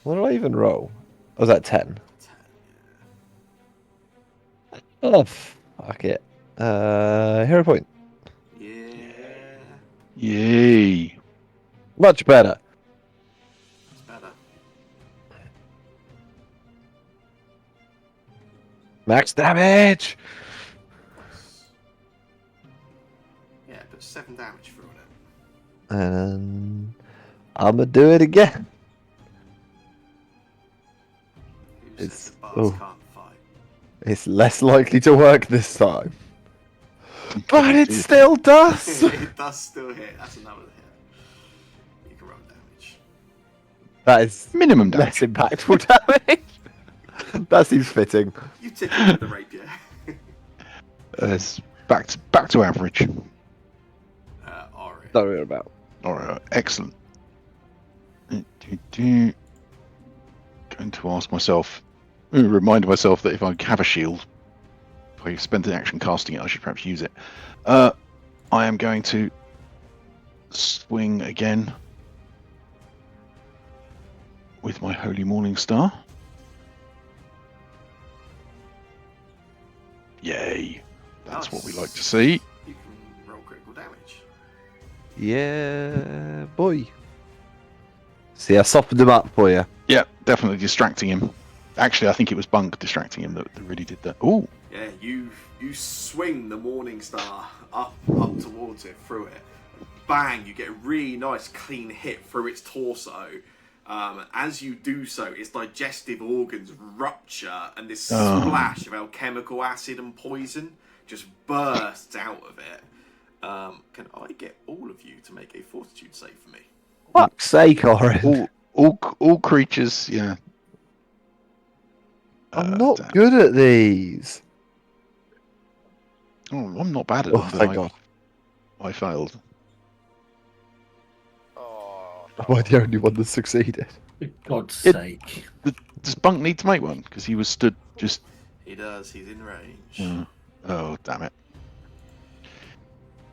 What do I even roll? Oh, was that 10? 10, Oh, fuck it. Hero point. yeah. yay! Much better. It's better. Max damage! Nice. Yeah, put 7 damage through it. And I'm gonna do it again. Who It's- says the bars oh. can't fight? It's less likely to work this time. But it still does! It does still hit. That's another hit. You can roll damage. That is Minimum less damage. impactful damage. That seems fitting. You tip it with the rapier. It's back to average. Ori. Don't worry about. All right, excellent. Going to ask myself, remind myself that if I have a shield, if I spent an action casting it, I should perhaps use it. I am going to swing again with my Holy Morning Star. Yay! That's what we like to see. You can roll critical damage. Yeah, boy. See, I softened him up for you. Yeah, definitely distracting him. Actually, I think it was Bunk distracting him that really did that. Ooh, Yeah, you swing the Morning Star up towards it, through it. Bang! You get a really nice clean hit through its torso. As you do so, its digestive organs rupture, and this splash of alchemical acid and poison just bursts out of it. Can I get all of you to make a fortitude save for me? Fuck's sake, Orin. all creatures. Yeah. I'm not Damn. good at these. Oh, I'm not bad at Oh, them. but thank God. I failed. Oh, Am I the only one that succeeded? For God's It- sake. Does Bunk need to make one? Because he was stood just. He does. He's in range. Oh, damn it.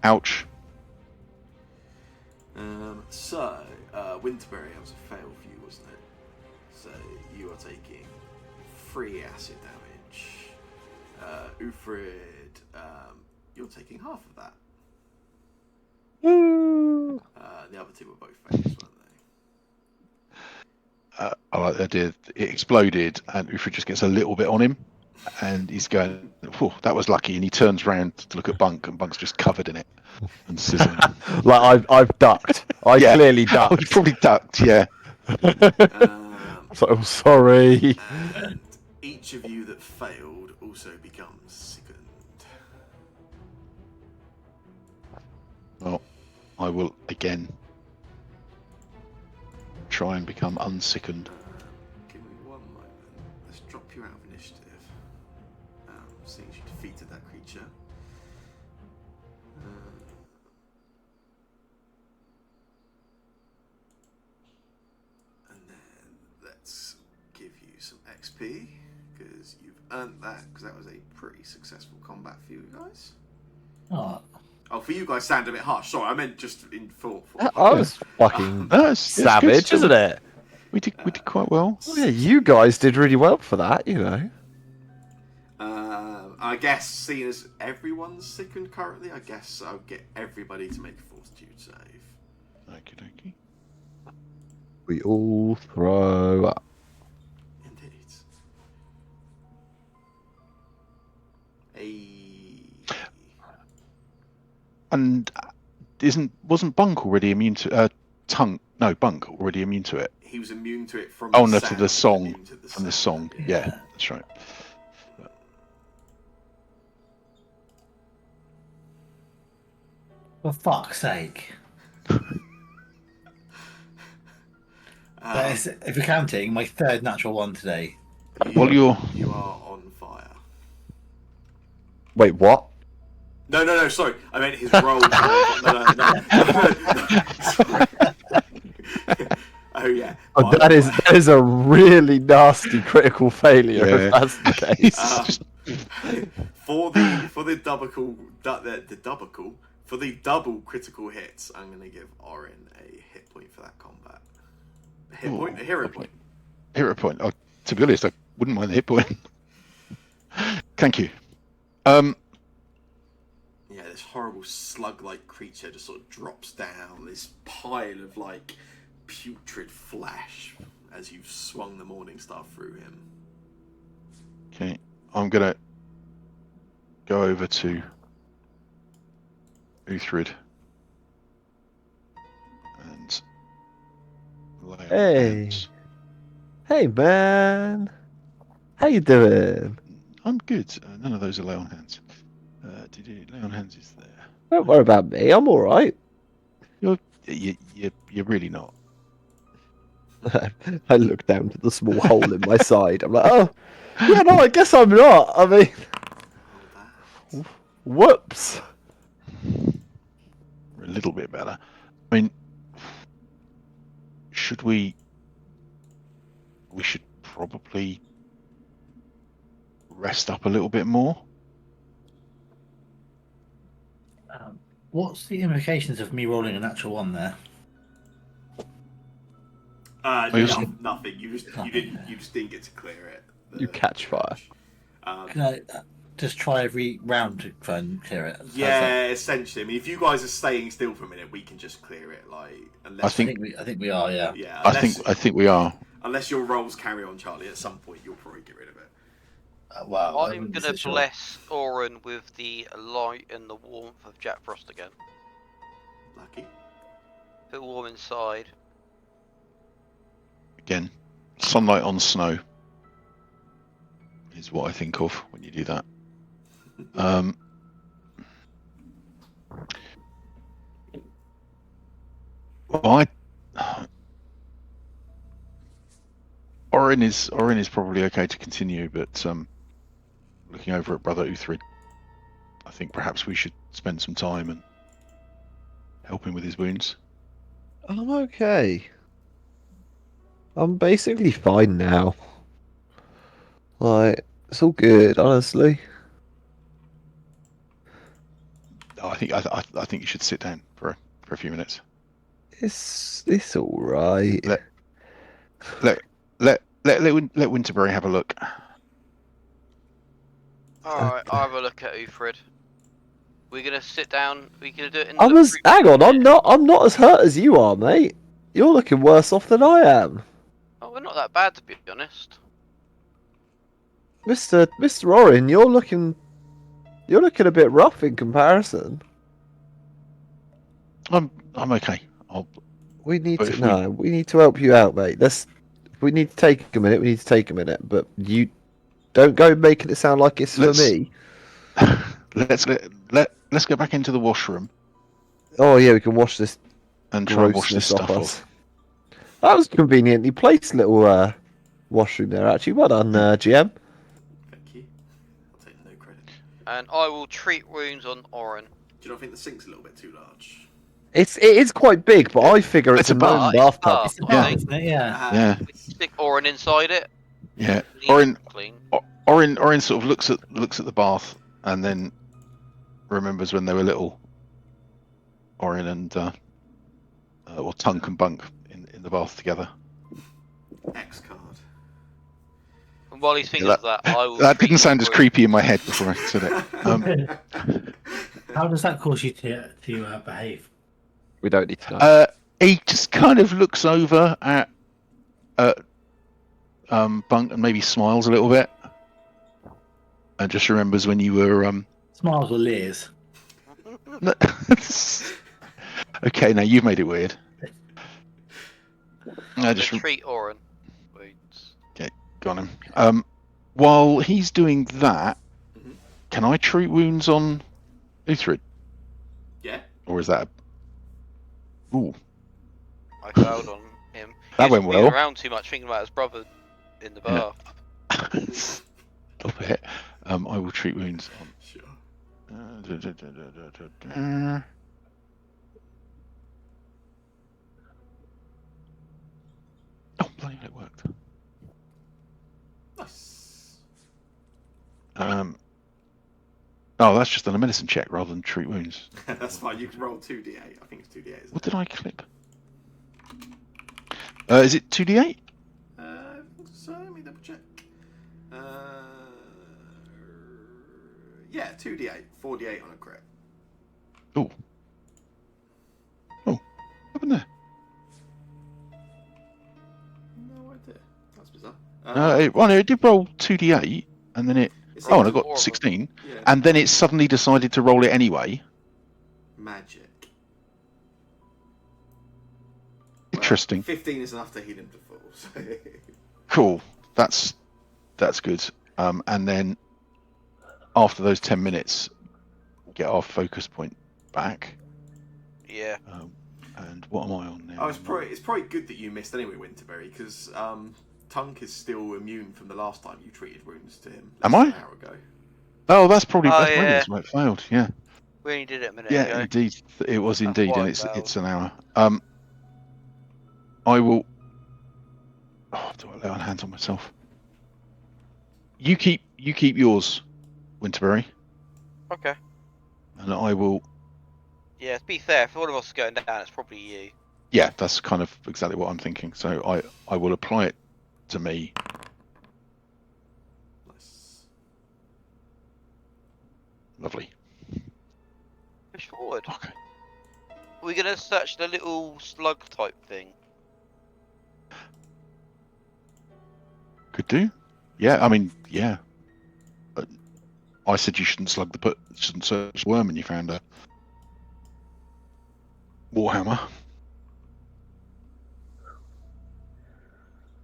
Ouch. Winterberry, that was a fail for you, wasn't it? So you are taking 3 acid damage. Ufrid, you're taking half of that. The other two were both fails, weren't they? I like the idea. It exploded, and Ufrid just gets a little bit on him, and he's going, "Whew, that was lucky." And he turns round to look at Bunk, and Bunk's just covered in it and sizzling. Like I've ducked. I Yeah. clearly Oh, he ducked. probably ducked. Yeah. So I'm sorry. And each of you that failed also becomes sickened. Well, I will again try and become unsickened. Give me 1 moment. Let's drop you out of initiative. Seeing as you defeated that creature. And then let's give you some XP, because you've earned that, because that was a pretty successful combat for you guys. Oh, For you guys sound a bit harsh. Sorry, I meant just in thought. I was fucking That's savage, good. isn't it? We did quite well. Oh, yeah, you guys did really well for that, you know. I guess, seeing as everyone's sickened currently, I guess I'll get everybody to make a fortitude save. Okie dokie. We all throw up. Indeed. And wasn't Bunk already immune to Bunk already immune to it? He was immune to it from Oh the no, sound, to the song. immune to the From the sound, song. Yeah, that's right. for fuck's sake. That is, if you're counting, my third natural one today. Well, you are on fire. Wait, what? No, sorry. I meant his roll. No. Oh yeah. Oh, that is a really nasty critical failure. Yeah. If that's the case. For the double critical hits, I'm gonna give Orin a hit point for that combat. A hero point. Hero point. Oh, to be honest, I wouldn't mind the hit point. Thank you. Yeah, this horrible slug-like creature just sort of drops down this pile of like putrid flesh as you've swung the morning star through him. Okay, I'm gonna go over to Uthrid and lay on Hey. hands. Hey, man. How you doing? I'm good. None of those are lay on hands. Lay on hands is there. Don't worry about me. I'm all right. You're really not. I look down to the small hole in my side. I'm like, oh, yeah, no, I guess I'm not. I mean, whoops. We're a little bit better. I mean, we should probably rest up a little bit more. What's the implications of me rolling a natural one there? Nothing. You just didn't get to clear it. You catch fire. Can I just try every round to try and clear it? Yeah, essentially. I mean, if you guys are staying still for a minute, we can just clear it. Like, unless I think we are. Yeah. Yeah. I think we are. Unless your rolls carry on, Charlie. At some point, you'll probably get rid of it. Wow. I'm gonna bless Orin with the light and the warmth of Jack Frost again. Lucky. Feel warm inside. Again, sunlight on snow is what I think of when you do that. Well, Orin is probably okay to continue, but looking over at Brother Uthrid, I think perhaps we should spend some time and help him with his wounds. I'm okay. I'm basically fine now. Like, it's all good, honestly. Oh, I think you should sit down for a few minutes. It's all right. Let Winterbury have a look. Alright, I'll have a look at Uthrid. We're gonna sit down. We're gonna do it in Hang on, I'm not as hurt as you are, mate. You're looking worse off than I am. Oh, we're not that bad, to be honest. Mr. Orin, you're looking a bit rough in comparison. I'm okay. We need But to if we- we need to help you out, mate. If we need to take a minute, we need to take a minute. But you don't go making it sound like it's Let's- for me. let's go back into the washroom Oh yeah, we can wash this and try and wash this grossness off stuff us. off. That was conveniently placed, little washroom there. Actually, well done, GM. Thank you. I'll take no credit. And I will treat wounds on Orin. Do you not think the sink's a little bit too large? It is quite big, but I figure it's It's a a bath. known bathtub. It's a I bath, think. isn't it? Yeah. Yeah. Stick Orin inside it. Yeah. Leave it clean. Orin sort of looks at the bath and then remembers when they were little. Orin and or Tunk and Bunk in the bath together. X card. And while he's thinking Yeah, of that, I will. That treat didn't sound as wounds. creepy in my head before I said it. How does that cause you to behave? We don't need to know. He just kind of looks over at Bunk and maybe smiles a little bit, and just remembers when you were Smiles or leers? Okay, now you've made it weird. I I'm just gonna treat Orin. Wounds. got him. While he's doing that, Mhm. can I treat wounds on Uthrid, Yeah. or is that? Ooh, I failed on him. That He's went moving well. around too much, thinking about his brother in the Yeah. bath. stop it. I will treat wounds on. Sure. Oh, bloody hell, it worked. Nice. Oh, that's just on a medicine check rather than treat wounds. That's fine. You can roll 2d8. I think it's 2d8. Isn't What it? did I click? Is it 2d8? So let me double check. Yeah, 2d8. 4d8 on a crit. Oh, what happened there? No idea. That's bizarre. It did roll 2d8, and then it. It's Oh, and I into got 16, Yeah. and then it suddenly decided to roll it anyway. Magic. Interesting. 15 is enough to heal him to full. So. Cool. That's good. And then after those 10 minutes, we'll get our focus point back. Yeah. And what am I on now? Oh, it's probably good that you missed anyway, Winterberry, because Tunk is still immune from the last time you treated wounds to him. Am less than I? an hour ago. Oh, that's probably Oh, that's maybe yeah. that's why it failed. Yeah. We only did it a minute Yeah, ago. indeed, it was That's indeed, why and I it's failed. an hour. I will. Oh, do I lay on hands on myself? You keep yours, Winterberry, Okay. and I will. Yeah, to be fair, if one of us is going down, it's probably you. Yeah, that's kind of exactly what I'm thinking. So I will apply it to me. Nice. Lovely. Push forward. Okay. We're gonna search the little slug type thing. Could do. Yeah, I mean, yeah. But I said you shouldn't shouldn't search the worm, and you found a warhammer.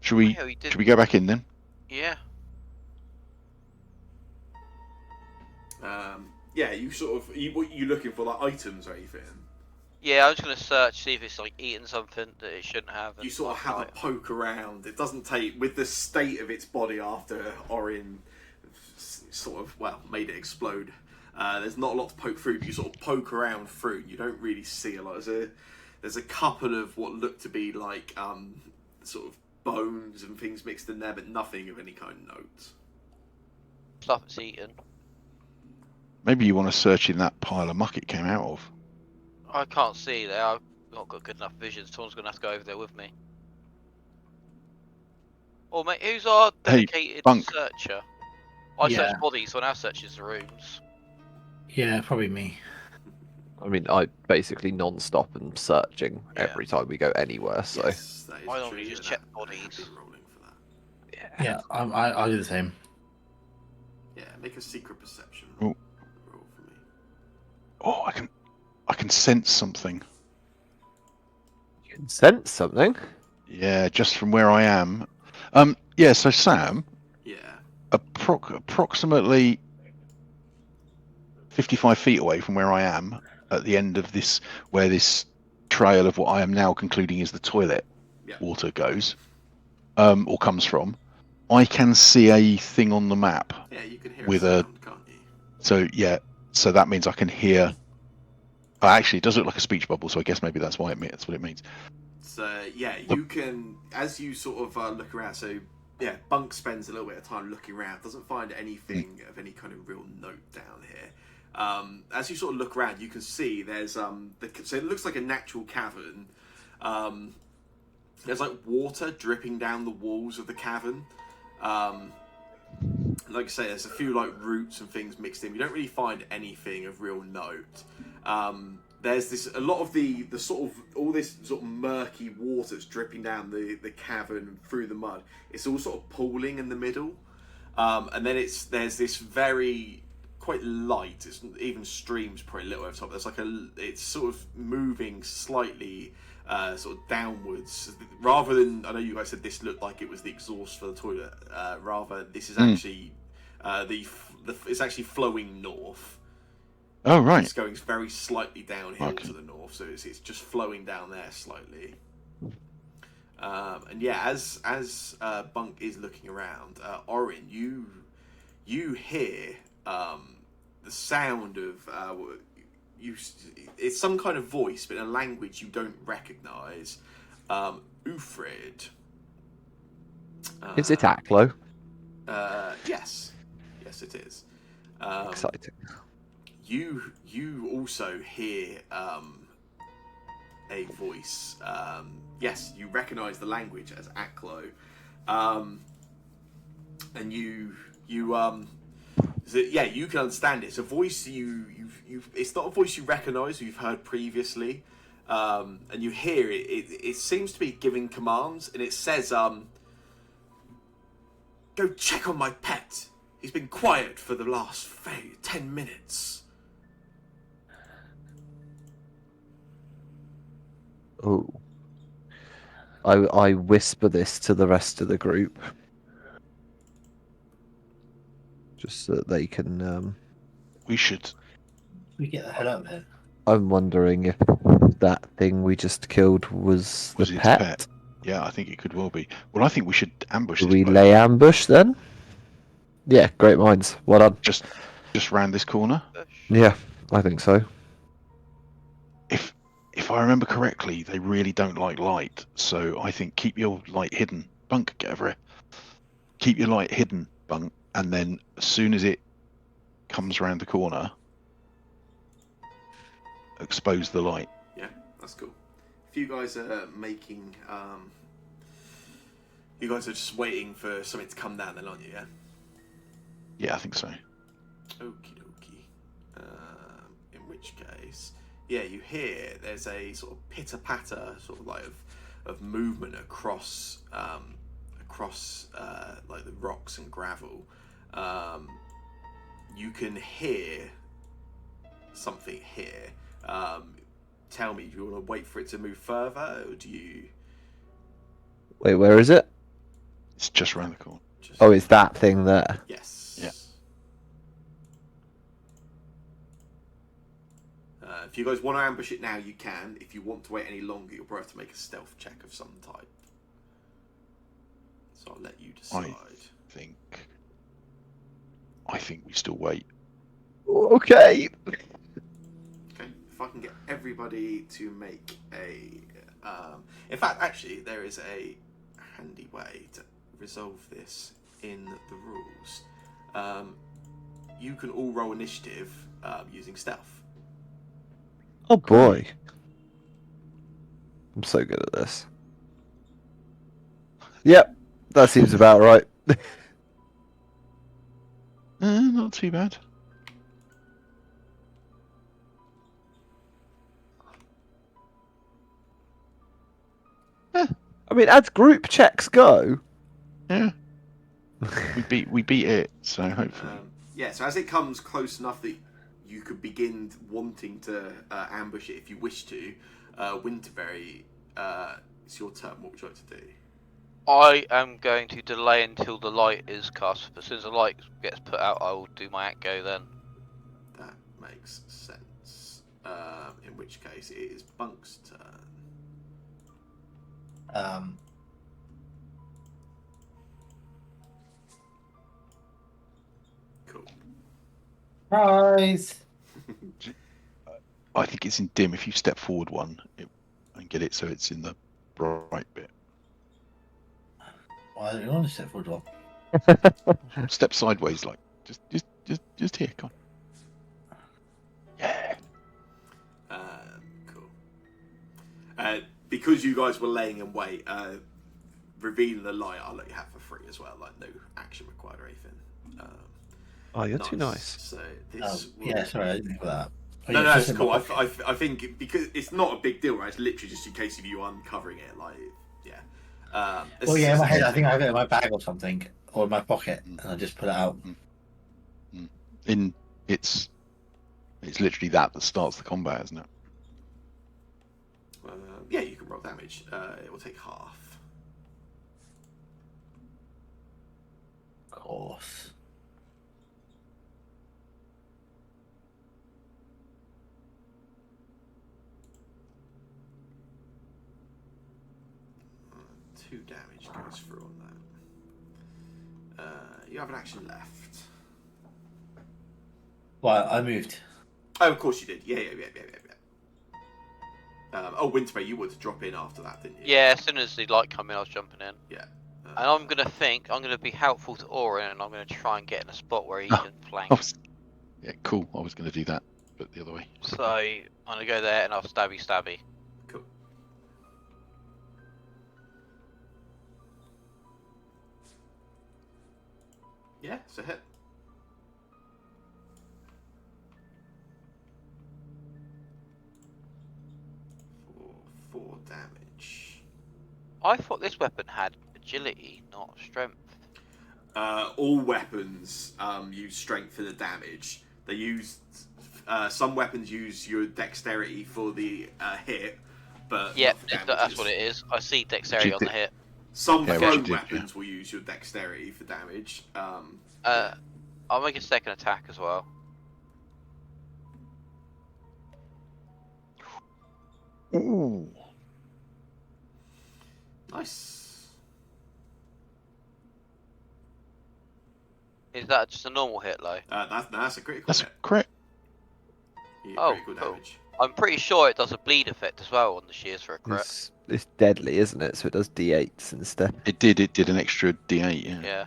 Should we Yeah, we did. should we go back in then? Yeah. Yeah, you sort of what you looking for, like items or anything? Yeah, I'm just gonna search, see if it's like eating something that it shouldn't have. You sort of have a poke around. It doesn't take, with the state of its body after Orin sort of made it explode. There's not a lot to poke through, but you sort of poke around through. You don't really see a lot. There's a couple of what look to be like sort of bones and things mixed in there, but nothing of any kind of note. stuff it's eaten. Maybe you want to search in that pile of muck it came out of. I can't see there. I've not got good enough vision. Someone's gonna have to go over there with me. Oh mate, who's our Hey, dedicated Bunk. searcher? I Yeah. search bodies, so now searches the rooms. Yeah, probably me. I mean, I basically non-stop and searching Yeah. every time we go anywhere. So Yes, that is I normally true, just and check that- bodies. that did roll in. Yeah, I'll do the same. Yeah, make a secret perception Oh. roll for me. Oh, I can sense something. You can sense something. Yeah, just from where I am. Yeah. So Sam, Yeah. approximately 55 feet away from where I am, at the end of this, where this trail of what I am now concluding is the toilet Yeah. water goes, or comes from, I can see a thing on the map Yeah, you can hear with a sound, can't you? So yeah, so that means I can hear. Actually, it does look like a speech bubble, so I guess maybe that's why that's what it means. So yeah, you can, as you sort of look around. So yeah, Bunk spends a little bit of time looking around, doesn't find anything of any kind of real note down here. As you sort of look around, you can see there's so it looks like a natural cavern. There's like water dripping down the walls of the cavern. Like I say, there's a few like roots and things mixed in. You don't really find anything of real note. There's this a lot of the sort of all this sort of murky water that's dripping down the cavern through the mud. It's all sort of pooling in the middle, and then there's this very quite light. It's even streams pretty little over top. There's like it's sort of moving slightly. Sort of downwards, rather than, I know you guys said this looked like it was the exhaust for the toilet. Rather, this is actually it's actually flowing north. Oh right. It's going very slightly downhill Okay. to the north, so it's just flowing down there slightly. And yeah, as Bunk is looking around, Orin, you hear the sound of it's some kind of voice, but in a language you don't recognise. Ufrid. Is it Aklo? Yes, it is. Exciting. You also hear a voice. Yes, you recognise the language as Aklo, and you can understand it. It's a voice it's not a voice you recognise or you've heard previously, and you hear it. It seems to be giving commands, and it says, "Go check on my pet. He's been quiet for the last 10 minutes." Oh. I whisper this to the rest of the group. Just so that they can. We should. We get the hell out of here. I'm wondering if that thing we just killed was the Was its pet. pet? Yeah, I think it could well be. Well, I think we should ambush Do this we bloke. lay ambush then? Yeah, great minds. Well done. Just round this corner. Yeah, I think so. If I remember correctly, they really don't like light, so I think keep your light hidden. Bunk, get over here. Keep your light hidden, Bunk, and then as soon as it comes around the corner, expose the light. Yeah, that's cool. If you guys are making, you guys are just waiting for something to come down, then, aren't you? Yeah. Yeah, I think so. Okie dokie. In which case, yeah, you hear there's a sort of pitter patter, sort of like of movement across like the rocks and gravel. You can hear something here. Tell me, do you want to wait for it to move further, or do you Wait, where is it? It's just around the corner. just... Oh, it's that thing there. Yes. Yeah. If you guys want to ambush it now, you can. If you want to wait any longer, you'll probably have to make a stealth check of some type. So I'll let you decide. I think we still wait. Okay. Okay, if I can get everybody to make a... in fact, actually, there is a handy way to resolve this in the rules. You can all roll initiative using stealth. Oh boy. I'm so good at this. Yep, that seems about right. Not too bad. I mean, as group checks go, Yeah. we beat it, so hopefully. Yeah, so as it comes close enough that you could begin wanting to ambush it if you wish to, Winterberry, it's your turn. What would you like to do? I am going to delay until the light is cast. As soon as the light gets put out, I will do my act go then. That makes sense. In which case, it is Bunk's turn. Cool. Surprise! I think it's in dim. If you step forward one and get it so it's in the bright bit. Why don't you want to step forward one? Step sideways, like just here. Come on. Yeah. Cool. Because you guys were laying in wait, revealing the light, I'll let you have for free as well. Like no action required or anything. Oh, you're too nice. So this. Yeah, sorry, I didn't think of that. Oh, No, yeah, no, just it's in my cool. pocket. I think because it's not a big deal, right? It's literally just in case of you uncovering it. Like, yeah. Well, yeah, in my head, I think I have it in my bag or something, or in my pocket, and I just pull it out. It's literally that starts the combat, isn't it? Yeah, you can roll damage. It will take half. Of course. Two damage goes through on that. You have an action left. Well, I moved. Oh, of course you did. Yeah. Winterberry, you would drop in after that, didn't you? Yeah, as soon as the light come in, I was jumping in. Yeah. And I'm gonna be helpful to Orin, and I'm gonna try and get in a spot where he Oh, can flank. Yeah, cool. I was going to do that, but the other way. So I'm gonna go there and I'll stabby. Cool. Yeah, it's a hit. For 4 damage. I thought this weapon had agility, not strength. All weapons use strength for the damage. They use some weapons use your dexterity for the hit, but Yep, not for that's damages. what it is. I see dexterity on the hit. Some Yeah, thrown what you did, weapons will use your dexterity for damage. I'll make a second attack as well. Ooh. Nice. Is that just a normal hit, though? That's a critical That's hit. correct. Yeah, Oh, critical cool. damage. I'm pretty sure it does a bleed effect as well on the shears for a crit. It's deadly, isn't it? So it does d8s instead. It did an extra D8, yeah. Yeah.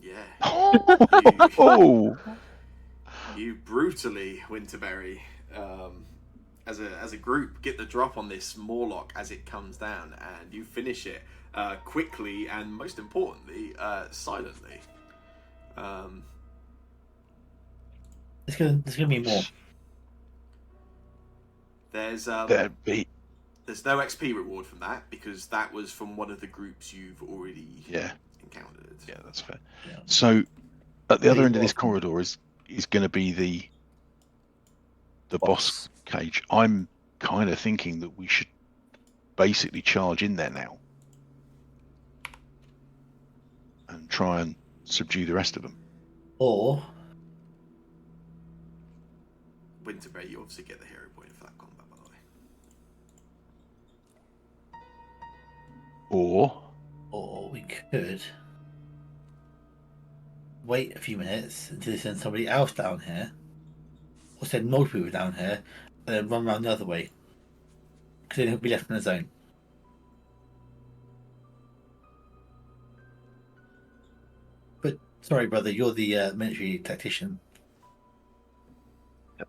Yeah. Oh! You brutally, Winterberry, as a group, get the drop on this Morlock as it comes down, and you finish it quickly and, most importantly, silently. There's gonna be more. There's That'd be, there's no XP reward from that because that was from one of the groups you've already encountered. yeah, that's fair. Yeah. So, at the other Really end of this awesome. corridor is going to be the boss cage. I'm kind of thinking that we should basically charge in there now and try and subdue the rest of them. Or Winterberry, you obviously get the hero point for that combat, by the way. or we could wait a few minutes until they send somebody else down here, or send multiple people down here, and then run around the other way. Because then he'll be left in the zone. But sorry, brother, you're the military tactician.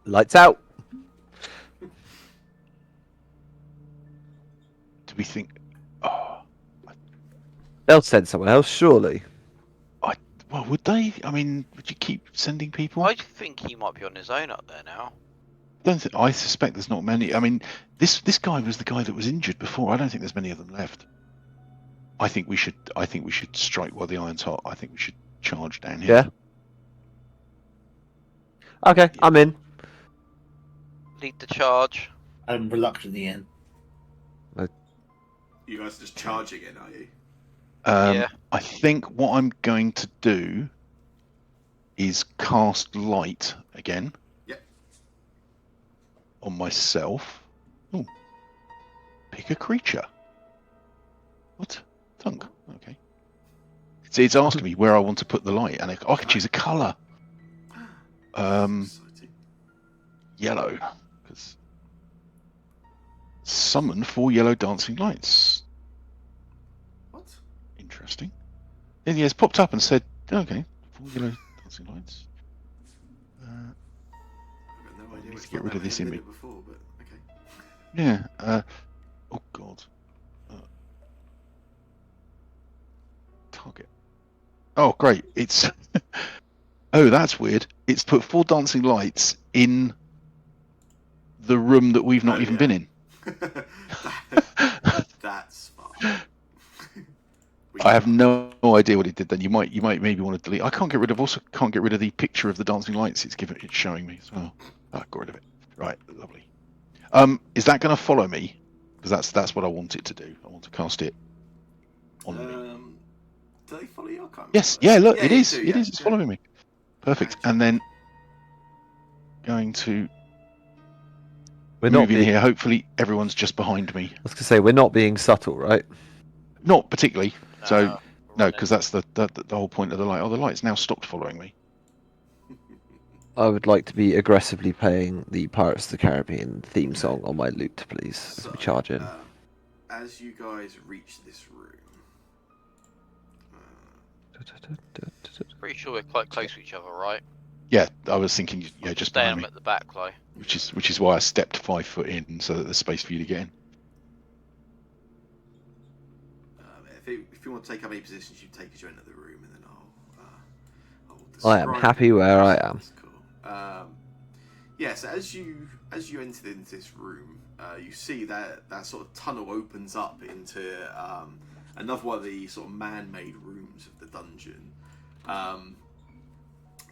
Lights out. Do we think? Oh, They'll send someone else, surely. well, would they? I mean, would you keep sending people? I think he might be on his own up there now. I suspect there's not many. I mean, this guy was the guy that was injured before. I don't think there's many of them left. I think we should strike while the iron's hot. I think we should charge down here. Yeah. Okay, I'm in. Lead the charge. I'm reluctantly in. You guys are just charging in, are you? Yeah. I think what I'm going to do is cast light again. Yep. On myself. Oh. Pick a creature. What? Thunk. Okay. It's asking me where I want to put the light, and I can choose a colour. Exciting. Yellow. Because summon 4 yellow dancing lights. What? Interesting. And yeah, it's popped up and said, okay, 4 yellow dancing lights. I've got no idea need which to get one rid of that this may have image. been it before, but okay. Yeah. Oh god. Target. Oh great! It's. Oh, that's weird. It's put 4 dancing lights in the room that we've not even been in. That's fine. I have no idea what it did then. You might maybe want to delete. I can't get rid of the picture of the dancing lights it's showing me as well. Ah, got rid of it. Right, lovely. Is that going to follow me? Because that's what I want it to do. I want to cast it on me. Do they follow you? I can't Yes, remember. yeah, look, Yeah, it you is. do, It yeah, is. It's yeah. following me. Perfect. Right. And then going to We're not move in being. here. Hopefully, everyone's just behind me. I was gonna say we're not being subtle, right? Not particularly. So no, Right. because that's the whole point of the light. Oh, the light's now stopped following me. I would like to be aggressively playing the Pirates of the Caribbean theme song on my lute, please, as we charge in. As you guys reach this room, Pretty sure we're quite close to each other, right? Yeah, I was thinking. Yeah, just Stay behind them me. at the back, like. Which is why I stepped 5 foot in so that there's space for you to get in. if you want to take up any positions you take as you enter the room, and then I'll I am describe happy it. where I am. That's cool. Yeah, so as you enter into this room, you see that sort of tunnel opens up into another one of the sort of man-made rooms of the dungeon.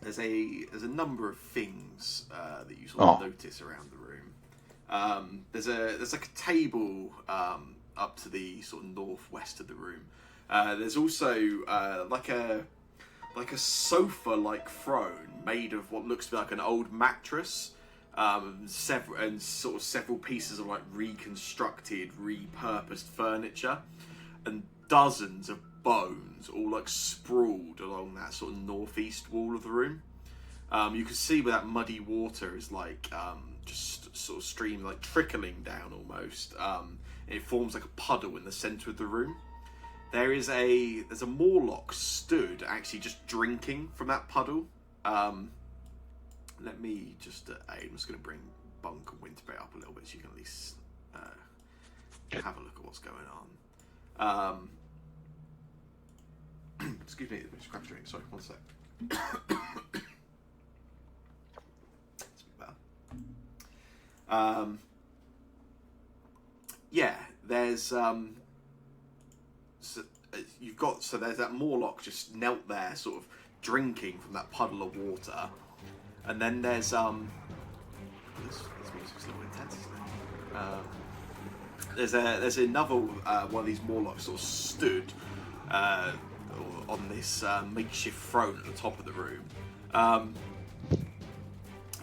There's a number of things that you sort of notice around the room. There's like a table up to the sort of northwest of the room. There's also like a sofa-like throne made of what looks to be like an old mattress. Several pieces of like reconstructed, repurposed furniture, and dozens of bones all like sprawled along that sort of northeast wall of the room. You can see where that muddy water is like just sort of stream like trickling down almost. It forms like a puddle in the centre of the room. There's a Morlock stood actually just drinking from that puddle. Let me just I'm just going to bring Bunk and Winterberry up a little bit so you can at least have a look at what's going on. Excuse me, just grab a drink. Sorry, one sec. That's a bit better. Yeah, there's there's that Morlock just knelt there, sort of drinking from that puddle of water. And then there's this music's a little intense, isn't it? There's another one of these Morlocks sort of stood on this makeshift throne at the top of the room.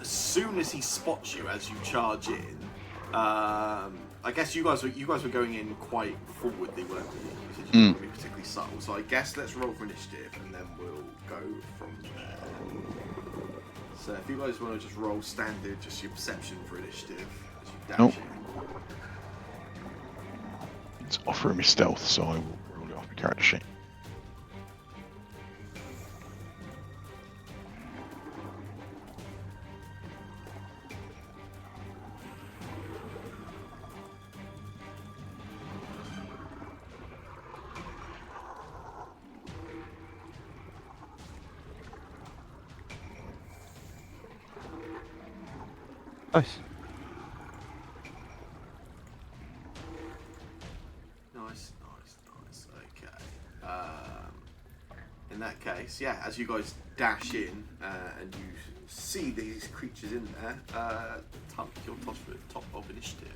As soon as he spots you as you charge in, I guess you guys were going in quite forwardly, weren't you? You said you wouldn't be particularly subtle. So I guess let's roll for initiative and then we'll go from there. So if you guys want to just roll standard, just your perception for initiative as you dash in. It's offering me stealth, so I will roll it off my character sheet. Nice. in that case, yeah, as you guys dash in and you see these creatures in there, Tunk, you're top of initiative.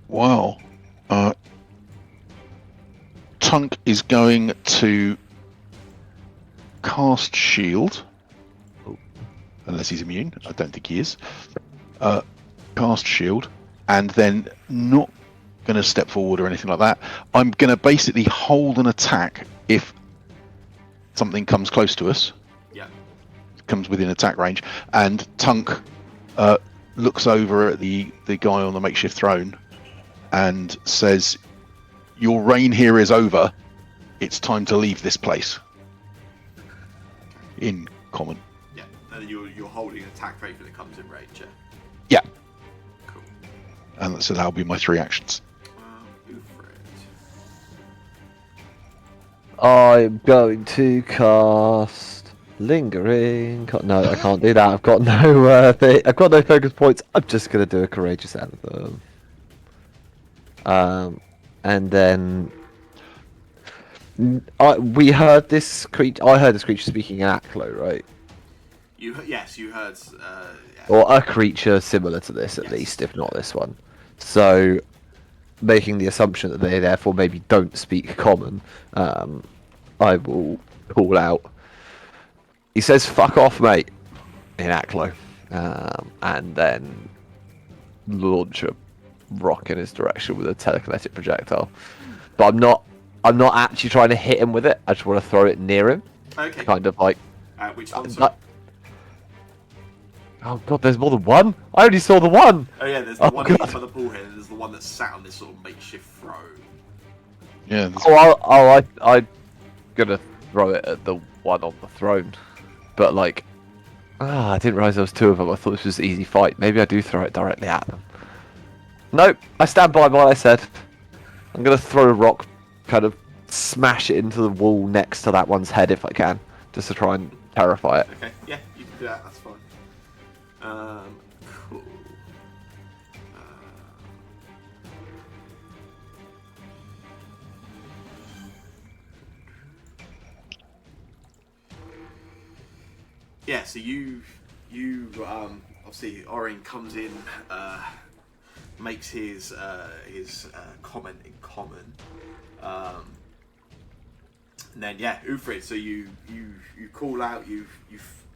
Wow. Tunk is going to cast shield. Unless he's immune. I don't think he is. Cast shield. And then not going to step forward or anything like that. I'm going to basically hold an attack if something comes close to us. Yeah. Comes within attack range. And Tunk looks over at the guy on the makeshift throne and says, "Your reign here is over. It's time to leave this place." In common. Yeah, and you're holding an attack rate when it comes in range, yeah? Yeah. Cool. And so that'll be my 3 actions. Ufred. I'm going to cast lingering. No, I can't do that. I've got no. I've got no focus points. I'm just going to do a courageous anthem. And then we heard this creature. I heard this creature speaking in Aklo, right? Yes, you heard. Yeah. Or a creature similar to this, at Yes. least, if not this one. So, making the assumption that they therefore maybe don't speak common, I will call out. He says, "Fuck off, mate," in Aklo, and then launch a rock in his direction with a telekinetic projectile. But I'm not actually trying to hit him with it. I just want to throw it near him, Okay. kind of like. Which one? Oh god, there's more than one? I only saw the one! Oh yeah, there's the one God. hit by the bullhead, and there's the one that's sat on this sort of makeshift throne. Yeah. I'm gonna throw it at the one on the throne. But like, I didn't realise there was 2 of them. I thought this was an easy fight. Maybe I do throw it directly at them. Nope, I stand by what I said. I'm gonna throw a rock, kind of smash it into the wall next to that one's head if I can, just to try and terrify it. Okay, yeah, you can do that, that's fine. Cool. Yeah, so you obviously Orin comes in, makes his comment in common, and then yeah, Ufrid. So you call out, you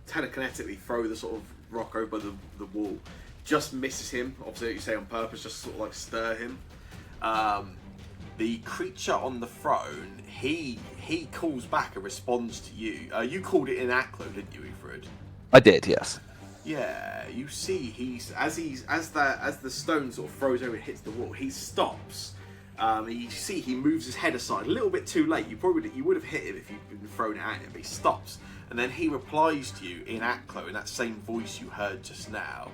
telekinetically throw the sort of rock over the wall, just misses him. Obviously, you say on purpose, just sort of like stir him. The creature on the throne, he calls back and responds to you. You called it in Aklo, didn't you, Ufrid? I did, yes. Yeah, you see, as the stone sort of throws over and hits the wall, he stops. You see, he moves his head aside a little bit too late. You would have hit him if you'd been thrown it at him. But he stops, and then he replies to you in Aklo in that same voice you heard just now,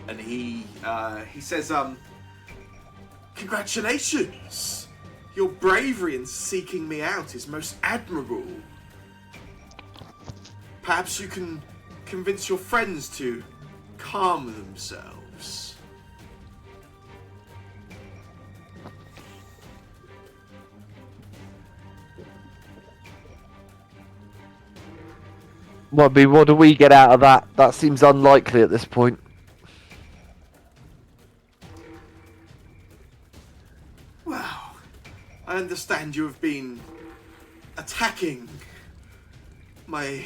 and he says, "Congratulations! Your bravery in seeking me out is most admirable. Perhaps you can convince your friends to calm themselves." Well, I mean, what do we get out of that? That seems unlikely at this point. Well, I understand you have been attacking my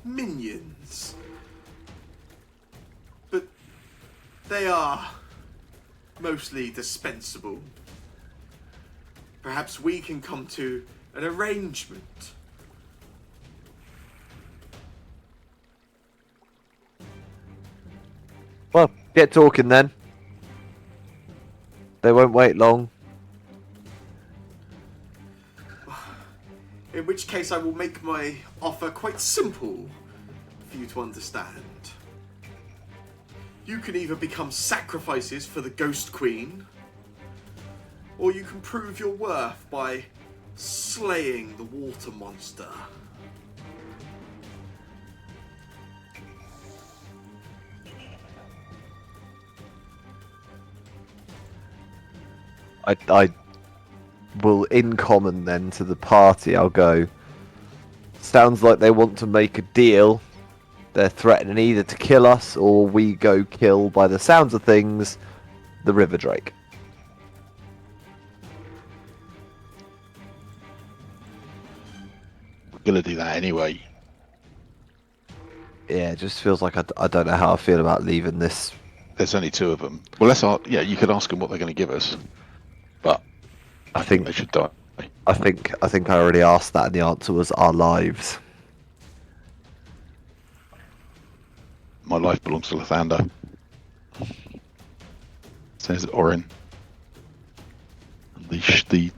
minions, but they are mostly dispensable. Perhaps we can come to an arrangement. Well, get talking then. They won't wait long. In which case I will make my offer quite simple for you to understand. You can either become sacrifices for the Ghost Queen, or you can prove your worth by slaying the water monster. I will, in common then to the party, I'll go, Sounds like they want to make a deal. They're threatening either to kill us or we go kill, by the sounds of things, the River Drake. We're gonna do that anyway. Yeah, it just feels like I don't know how I feel about leaving this. There's only 2 of them. Well, yeah, you could ask them what they're going to give us, but I think they should die. I think I already asked that, and the answer was our lives. My life belongs to Lathander. Says Orin. The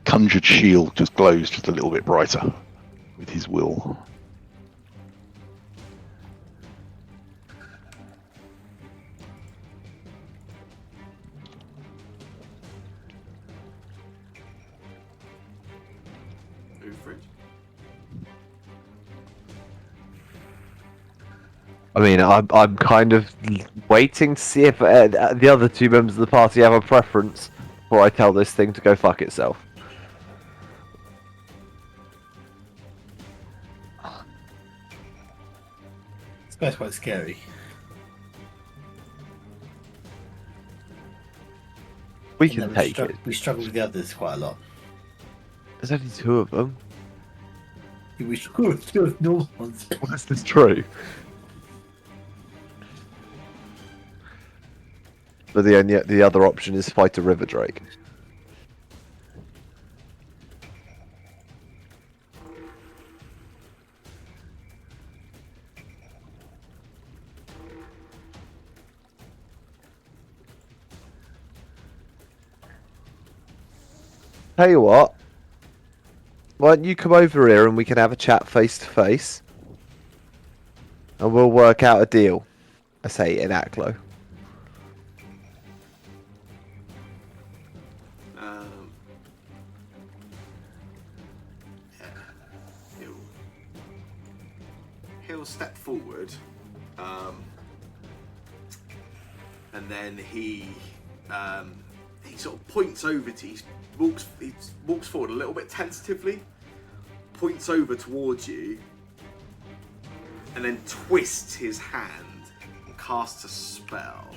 conjured shield just glows just a little bit brighter with his will. Ufrid. I mean, I'm kind of waiting to see if the other 2 members of the party have a preference before I tell this thing to go fuck itself. That's quite scary. We And can then take it. We struggle with the others quite a lot. There's only 2 of them. We struggle with 2 of normal ones. That's this true. But the other option is fight a River Drake. Tell you what, why don't you come over here and we can have a chat face to face, and we'll work out a deal. I say in Aklo. Yeah. He'll step forward, and then he sort of points over to you. He walks forward a little bit tentatively, points over towards you, and then twists his hand and casts a spell.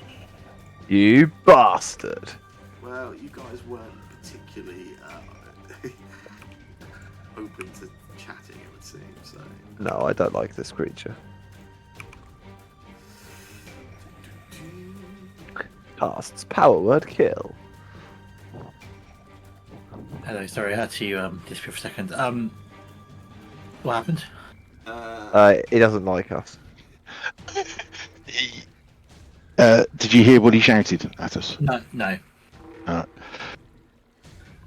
You bastard! Well, you guys weren't particularly open to chatting, it would seem, so... No, I don't like this creature. Casts power word kill. Hello, sorry, I had to disappear for a second. What happened? He doesn't like us. Did you hear what he shouted at us? No.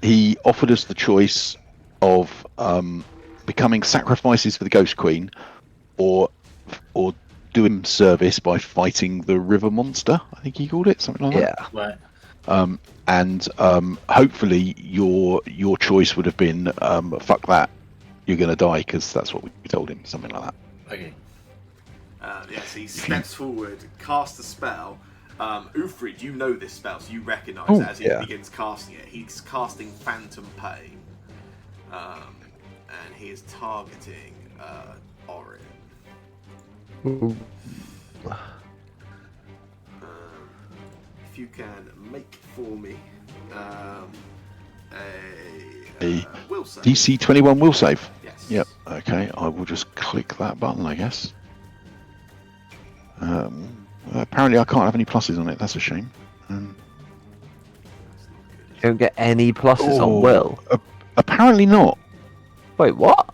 He offered us the choice of becoming sacrifices for the Ghost Queen, or doing service by fighting the river monster. I think he called it something like that. Right. And hopefully your choice would have been fuck that, you're gonna die, because that's what we told him, something like that. Okay. Yes, he steps forward, casts a spell. Ufrid, you know this spell, so you recognise Oh, it as he begins casting it. He's casting Phantom Pain, and he is targeting Orin. If you can make for me a will save. DC 21 will save. Yes. Yep. Okay, I will just click that button, I guess. Apparently I can't have any pluses on it. That's a shame. That's not You don't get any pluses on will. Apparently not. Wait, what?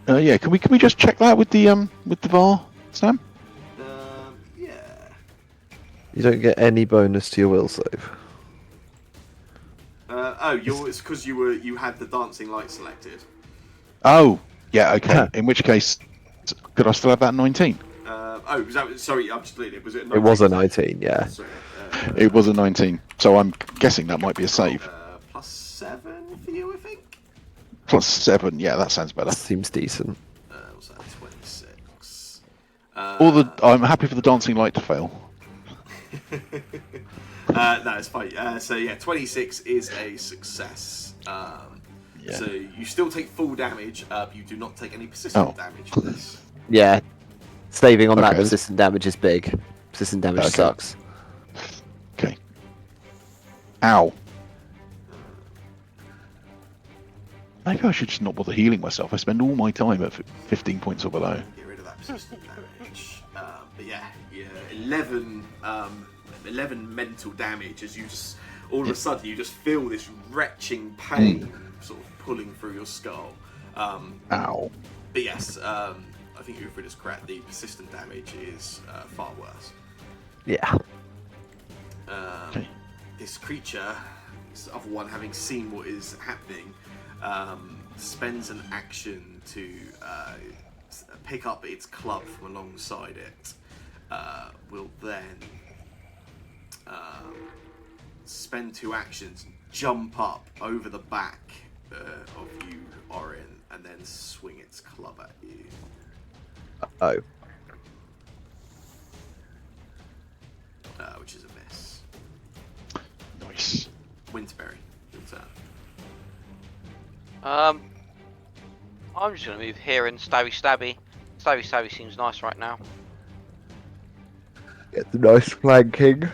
Yeah, can we just check that with the VAR, Sam? Yeah. You don't get any bonus to your will save. It's because you had the dancing light selected. Oh, yeah. Okay. In which case, could I still have that 19? Sorry, I'm just leading. Was it? 19? It was a 19, yeah. Sorry, It was a 19, so I'm guessing that might be a save. +7 for you, I think. +7, yeah, that sounds better. Seems decent. What's that? 26. I'm happy for the dancing light to fail. No, it's fine. So yeah, 26 is a success. Yeah. So you still take full damage, but you do not take any persistent damage for this. Yeah, saving on that Okay. persistent damage is big. Persistent damage Okay. sucks. Okay. Ow. Maybe I should just not bother healing myself. I spend all my time at 15 points or below. Get rid of that persistent damage. But yeah, 11 mental damage as you just all of a sudden you just feel this retching pain sort of pulling through your skull. Ow. But yes, I think Ufrid is correct. The persistent damage is far worse. Yeah. Okay. This creature, this other one, having seen what is happening, spends an action to pick up its club from alongside it. Will then spend 2 actions, jump up over the back of you, Orin, and then swing its club at you. Oh. Which is a miss. Nice. Winterberry, your turn. I'm just gonna move here and stabby stabby. Stabby stabby seems nice right now. Get the nice flanking.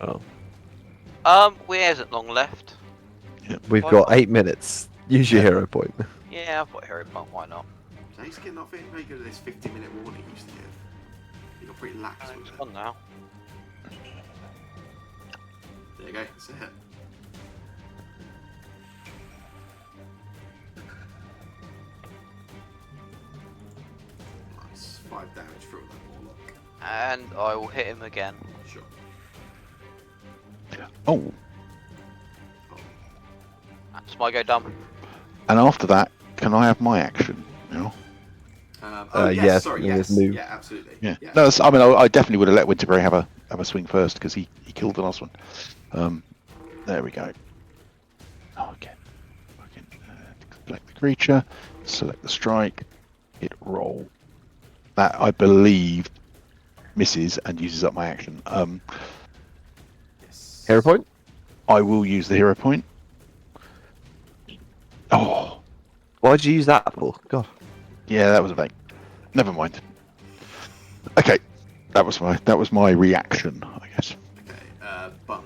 Oh. We hasn't long left. We've Why got not? 8 minutes. Use your hero point. Yeah, I've got hero point. Why not? So he's getting off it very good at this 50-minute warning he used to give. He got pretty lax with It's it. gone now. There you go, that's it. Nice. 5 damage through that warlock. And I will hit him again. Sure. Oh, That's my go done. and after that, can I have my action? You know? Yes, yes, sorry, it yes. was move. Yeah, absolutely. Yeah. No, I mean, I definitely would have let Winterberry have a swing first because he killed the last one. There we go. Oh, again. Select the creature, select the strike, hit roll. That I believe misses and uses up my action. Yes. Hero point? I will use the hero point. Oh, Why'd you use that for? God. yeah, that was a vague. Never mind. Okay, that was my reaction, I guess. Okay, Bunk.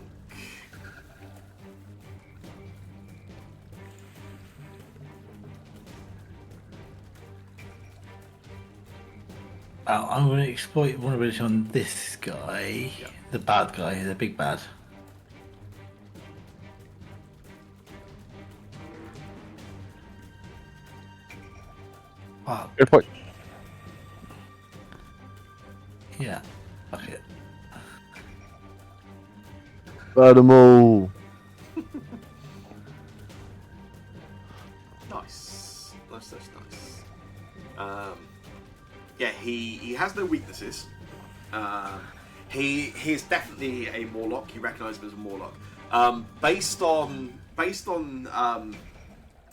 I'm going to exploit vulnerability on this guy, Yep. the bad guy, the big bad. Wow. Hero point. Yeah. Okay. Burn them all. Nice. Nice. Yeah, he has no weaknesses. He is definitely a Morlock. You recognise him as a Morlock. Based on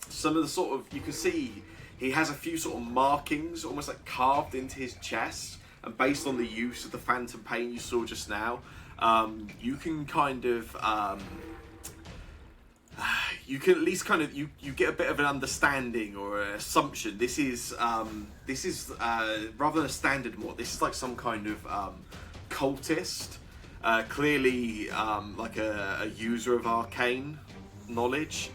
some of the sort of, you can see he has a few sort of markings almost like carved into his chest, and based on the use of the phantom pain you saw just now, you can kind of you can at least kind of you get a bit of an understanding or an assumption. This is rather than a standard Morlock, this is like some kind of cultist, clearly like a user of arcane knowledge.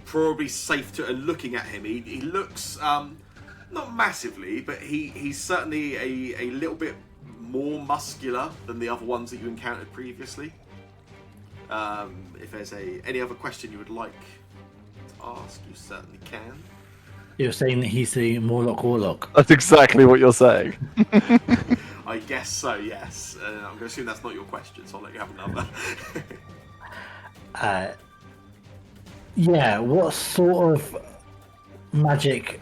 Probably safe to, and looking at him, he looks not massively, but he's certainly a little bit more muscular than the other ones that you encountered previously. If there's any other question you would like to ask, you certainly can. You're saying that he's the Morlock Warlock. That's exactly what you're saying. I guess so, yes. I'm going to assume that's not your question, so I'll let you have another. Yeah, what sort of magic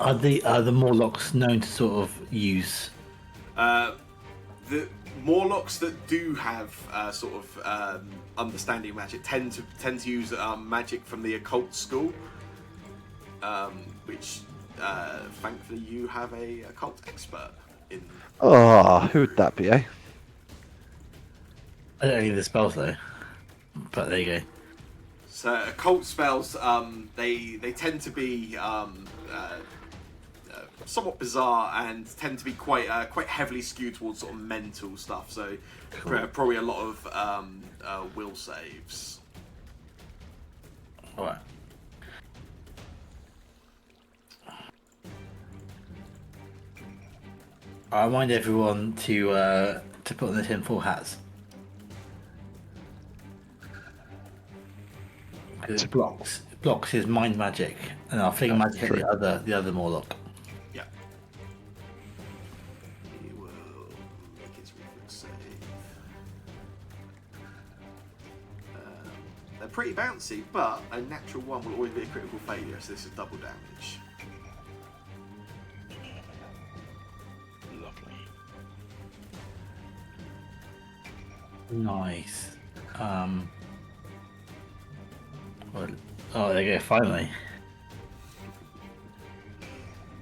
are the Morlocks known to sort of use? The Morlocks that do have sort of understanding of magic tend to use magic from the occult school, which thankfully, you have a occult expert in. Oh, who would that be, eh? I don't need the spells though. But there you go. So occult spells, they tend to be somewhat bizarre and tend to be quite heavily skewed towards sort of mental stuff. So probably a lot of will saves. Alright. I remind everyone to put on the tinfoil hats. Because it blocks his mind magic, and I'll fling magic at true. the other Morlock. Yeah. He will make his reflex save. They're pretty bouncy, but a natural one will always be a critical failure, so this is double damage. Lovely. Nice. Oh, there you go. Finally.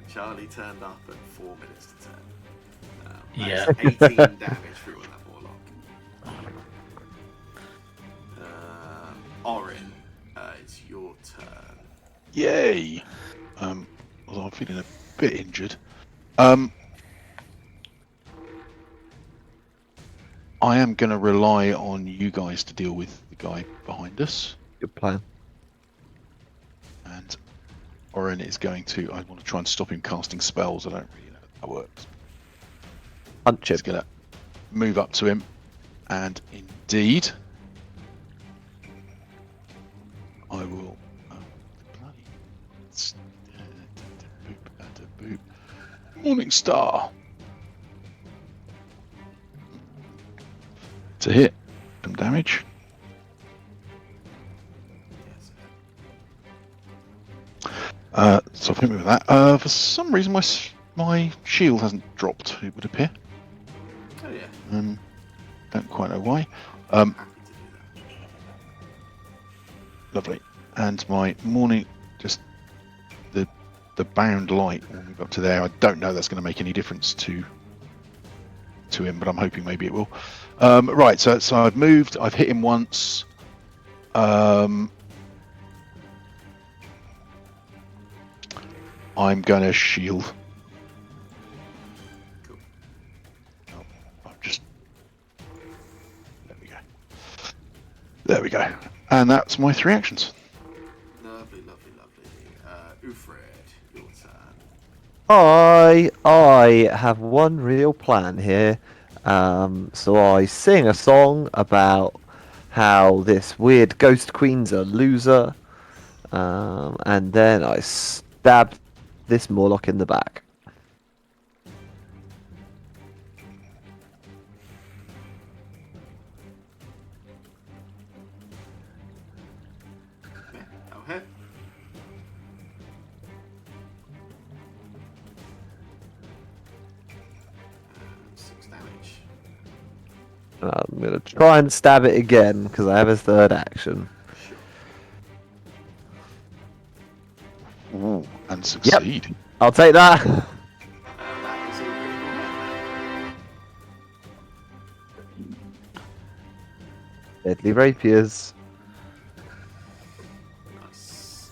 Charlie turned up at 4 minutes to 10. Yeah. That's 18 damage through on that Warlock. Orin, it's your turn. Yay! Although I'm feeling a bit injured. I am going to rely on you guys to deal with the guy behind us. Good plan. And Oren is going to... I want to try and stop him casting spells. I don't really know how that works. Punch He's it. going to move up to him. And indeed... I will... bloody... boop. Morning Star! To hit. Some damage. So I'll hit me with that. For some reason, my shield hasn't dropped. It would appear. Oh yeah. Don't quite know why. Happy to do that. Lovely. And my morning, just the bound light will move up to there. I don't know that's going to make any difference to him, but I'm hoping maybe it will. Right. So I've moved. I've hit him once. I'm going to shield. Cool. Oh, I'm just. There we go. And that's my 3 actions. Lovely. Ufred, your turn. I have one real plan here. So I sing a song about how this weird ghost queen's a loser, and then I stab this Morlock in the back. Yeah, that'll hit. And 6 damage. I'm gonna try and stab it again because I have a third action. Sure. Ooh, and succeed. I'll take that. That is a critical hit. Deadly rapiers. Nice.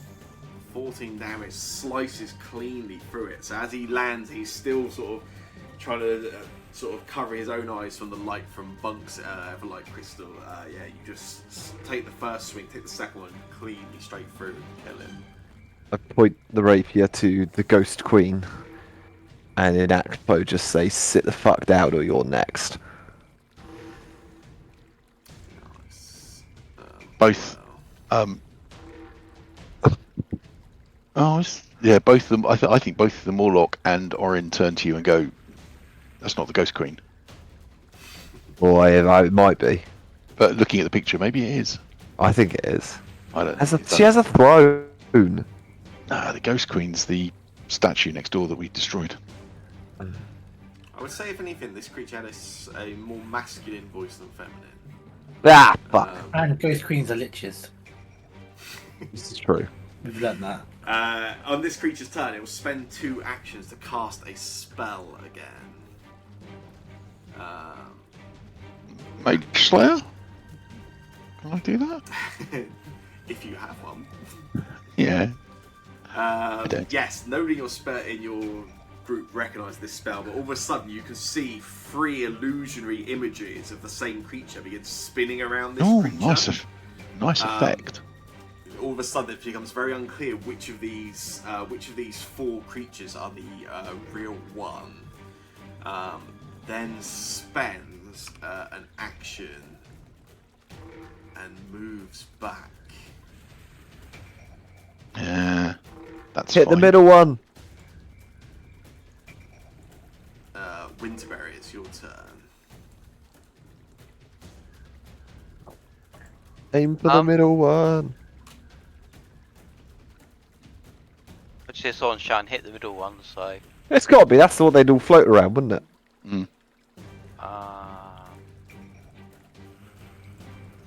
14 damage, slices cleanly through it. So as he lands, he's still sort of trying to sort of cover his own eyes from the light from Bunk's Everlight Crystal. Yeah, you just take the first swing, take the second one cleanly straight through and kill him. I point the rapier to the ghost queen, and in Actpo just say, "Sit the fuck down, or you're next." Nice. Both. Well, Yeah, both of them. I think both of the Morlock and Orin turn to you and go, "That's not the Ghost Queen." Or it might be. But looking at the picture, maybe it is. I think it is. I don't. She has a throne. Nah, the Ghost Queen's the statue next door that we destroyed. I would say, if anything, this creature had a more masculine voice than feminine. Ah, fuck. And ghost queens are liches. This is true. We've done that. On this creature's turn, it will spend 2 actions to cast a spell again. Mage Slayer? Can I do that? If you have one. Yeah. don't. Yes, nobody in your group recognises this spell, but all of a sudden you can see 3 illusionary images of the same creature begin spinning around this Oh, creature. nice effect. All of a sudden it becomes very unclear which of these 4 creatures are the real one. Then spends an action and moves back. Yeah, that's Hit the fine. middle one. Winterberry, it's your turn. Aim for the middle one. I just hear someone shout and hit the middle one, so. It's got to be. That's what they'd all float around, wouldn't it? Mm.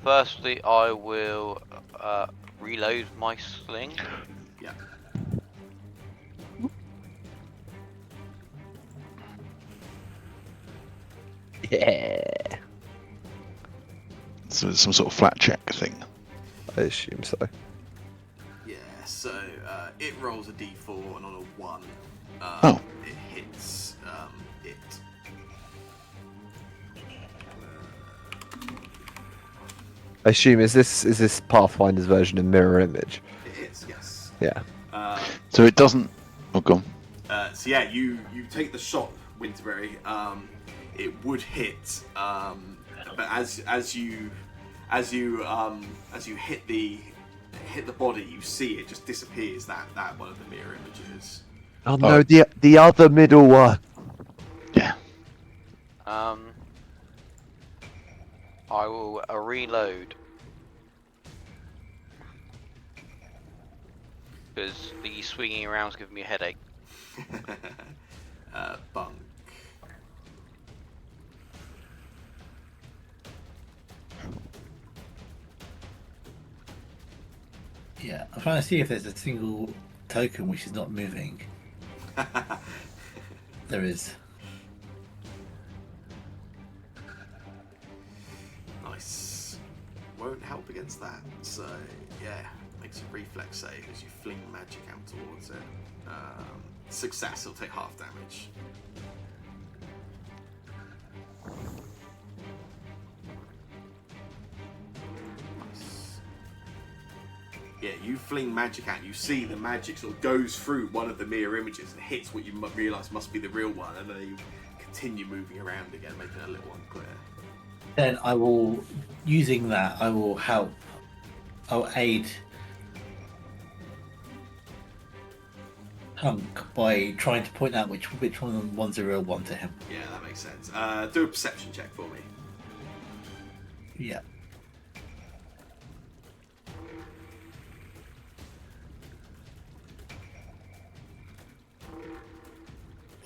Firstly, I will reload my sling. Yeah. Yeah. So it's some sort of flat check thing. I assume so. Yeah, so it rolls a d4 and on a 1, it hits it. I assume is this Pathfinder's version of mirror image? It is, yes. Yeah. So it doesn't. Oh, gone. So yeah, you take the shot, Winterberry. It would hit, but as you hit the body, you see it just disappears. That one of the mirror images. Oh no, the other middle one. Yeah. I will reload. Because the swinging around's giving me a headache. Bunk. Yeah, I'm trying to see if there's a single token which is not moving. There is. Nice. Won't help against that. So yeah, makes a reflex save as you fling magic out towards it. Success, it'll take half damage. Nice. Yeah, you fling magic out. You see the magic sort of goes through one of the mirror images and hits what you realise must be the real one, and then you continue moving around again, making it a little unclear. Then I will, using that, I will help. I'll aid Hunk by trying to point out which one of them one's a real one to him. Yeah, that makes sense. Do a perception check for me. Yeah.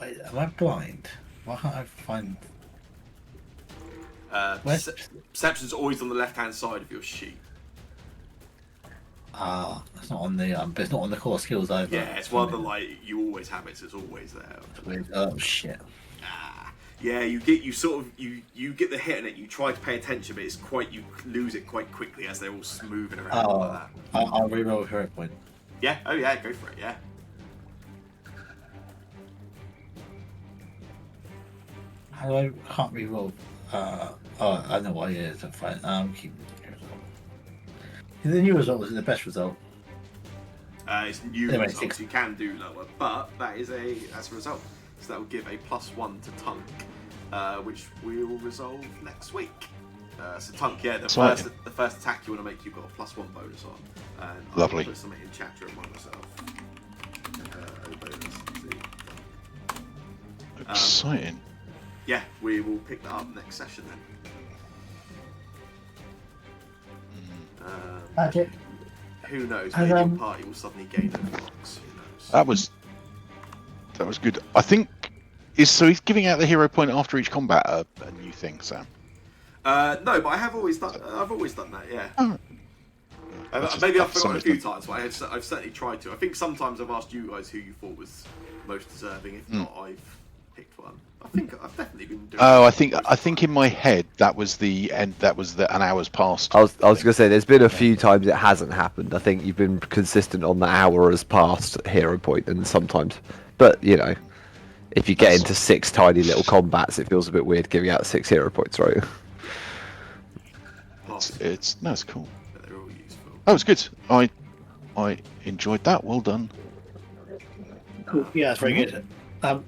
Wait, am I blind? Why can't I find? Where's- Perception's always on the left-hand side of your sheet. Ah, it's not on the but it's not on the core skills either. Yeah, it's one of the you always have it, so it's always there. Oh shit! Yeah, you get the hit on it. You try to pay attention, but you lose it quite quickly as they're all moving around like that. I'll reroll a hero point. Yeah. Oh yeah, go for it. Yeah. How do I can't reroll? I know what it is. I'm fine. Keep the new result was the best result. It's new Anyway, results. 6. You can do lower, but that's a result. So that will give a +1 to Tunk, which we will resolve next week. So Tunk, yeah, the first attack you want to make, you've got a +1 bonus on. And Lovely. I'll put something in chat to remind myself. Bonus. Exciting. Yeah, we will pick that up next session then. Magic. Who knows? And, Maybe your party will suddenly gain a box. Who knows? That was good. I think so. He's giving out the hero point after each combat. A new thing, Sam. No, but I've always done that. Yeah. Oh. Maybe I've for some forgotten a few reason. times, but I've certainly tried to. I think sometimes I've asked you guys who you thought was most deserving. If not, I've picked one. I think I've definitely been doing. Oh, most I think in my head that was the end. That was the an hour's past. I was gonna say there's been a few times it hasn't happened. I think you've been consistent on the hour as past hero point, and sometimes, but you know, if you get That's- into 6 tiny little combats, it feels a bit weird giving out 6 hero points, right? past, It's cool. but they're all useful. That was good. I enjoyed that. Well done. Yeah, that's very good.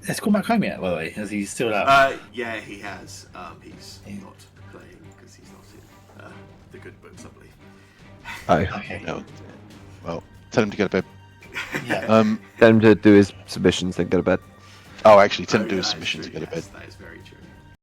Has come back home yet, by the way? Is he still out? Yeah, he has. He's not playing because he's not in the good books, I believe. Oh, Okay. No. Well, tell him to go to bed. Yeah. tell him to do his submissions, then go to bed. Oh, actually, tell him to do yeah, his that is submissions true, and go to bed. yes, that is very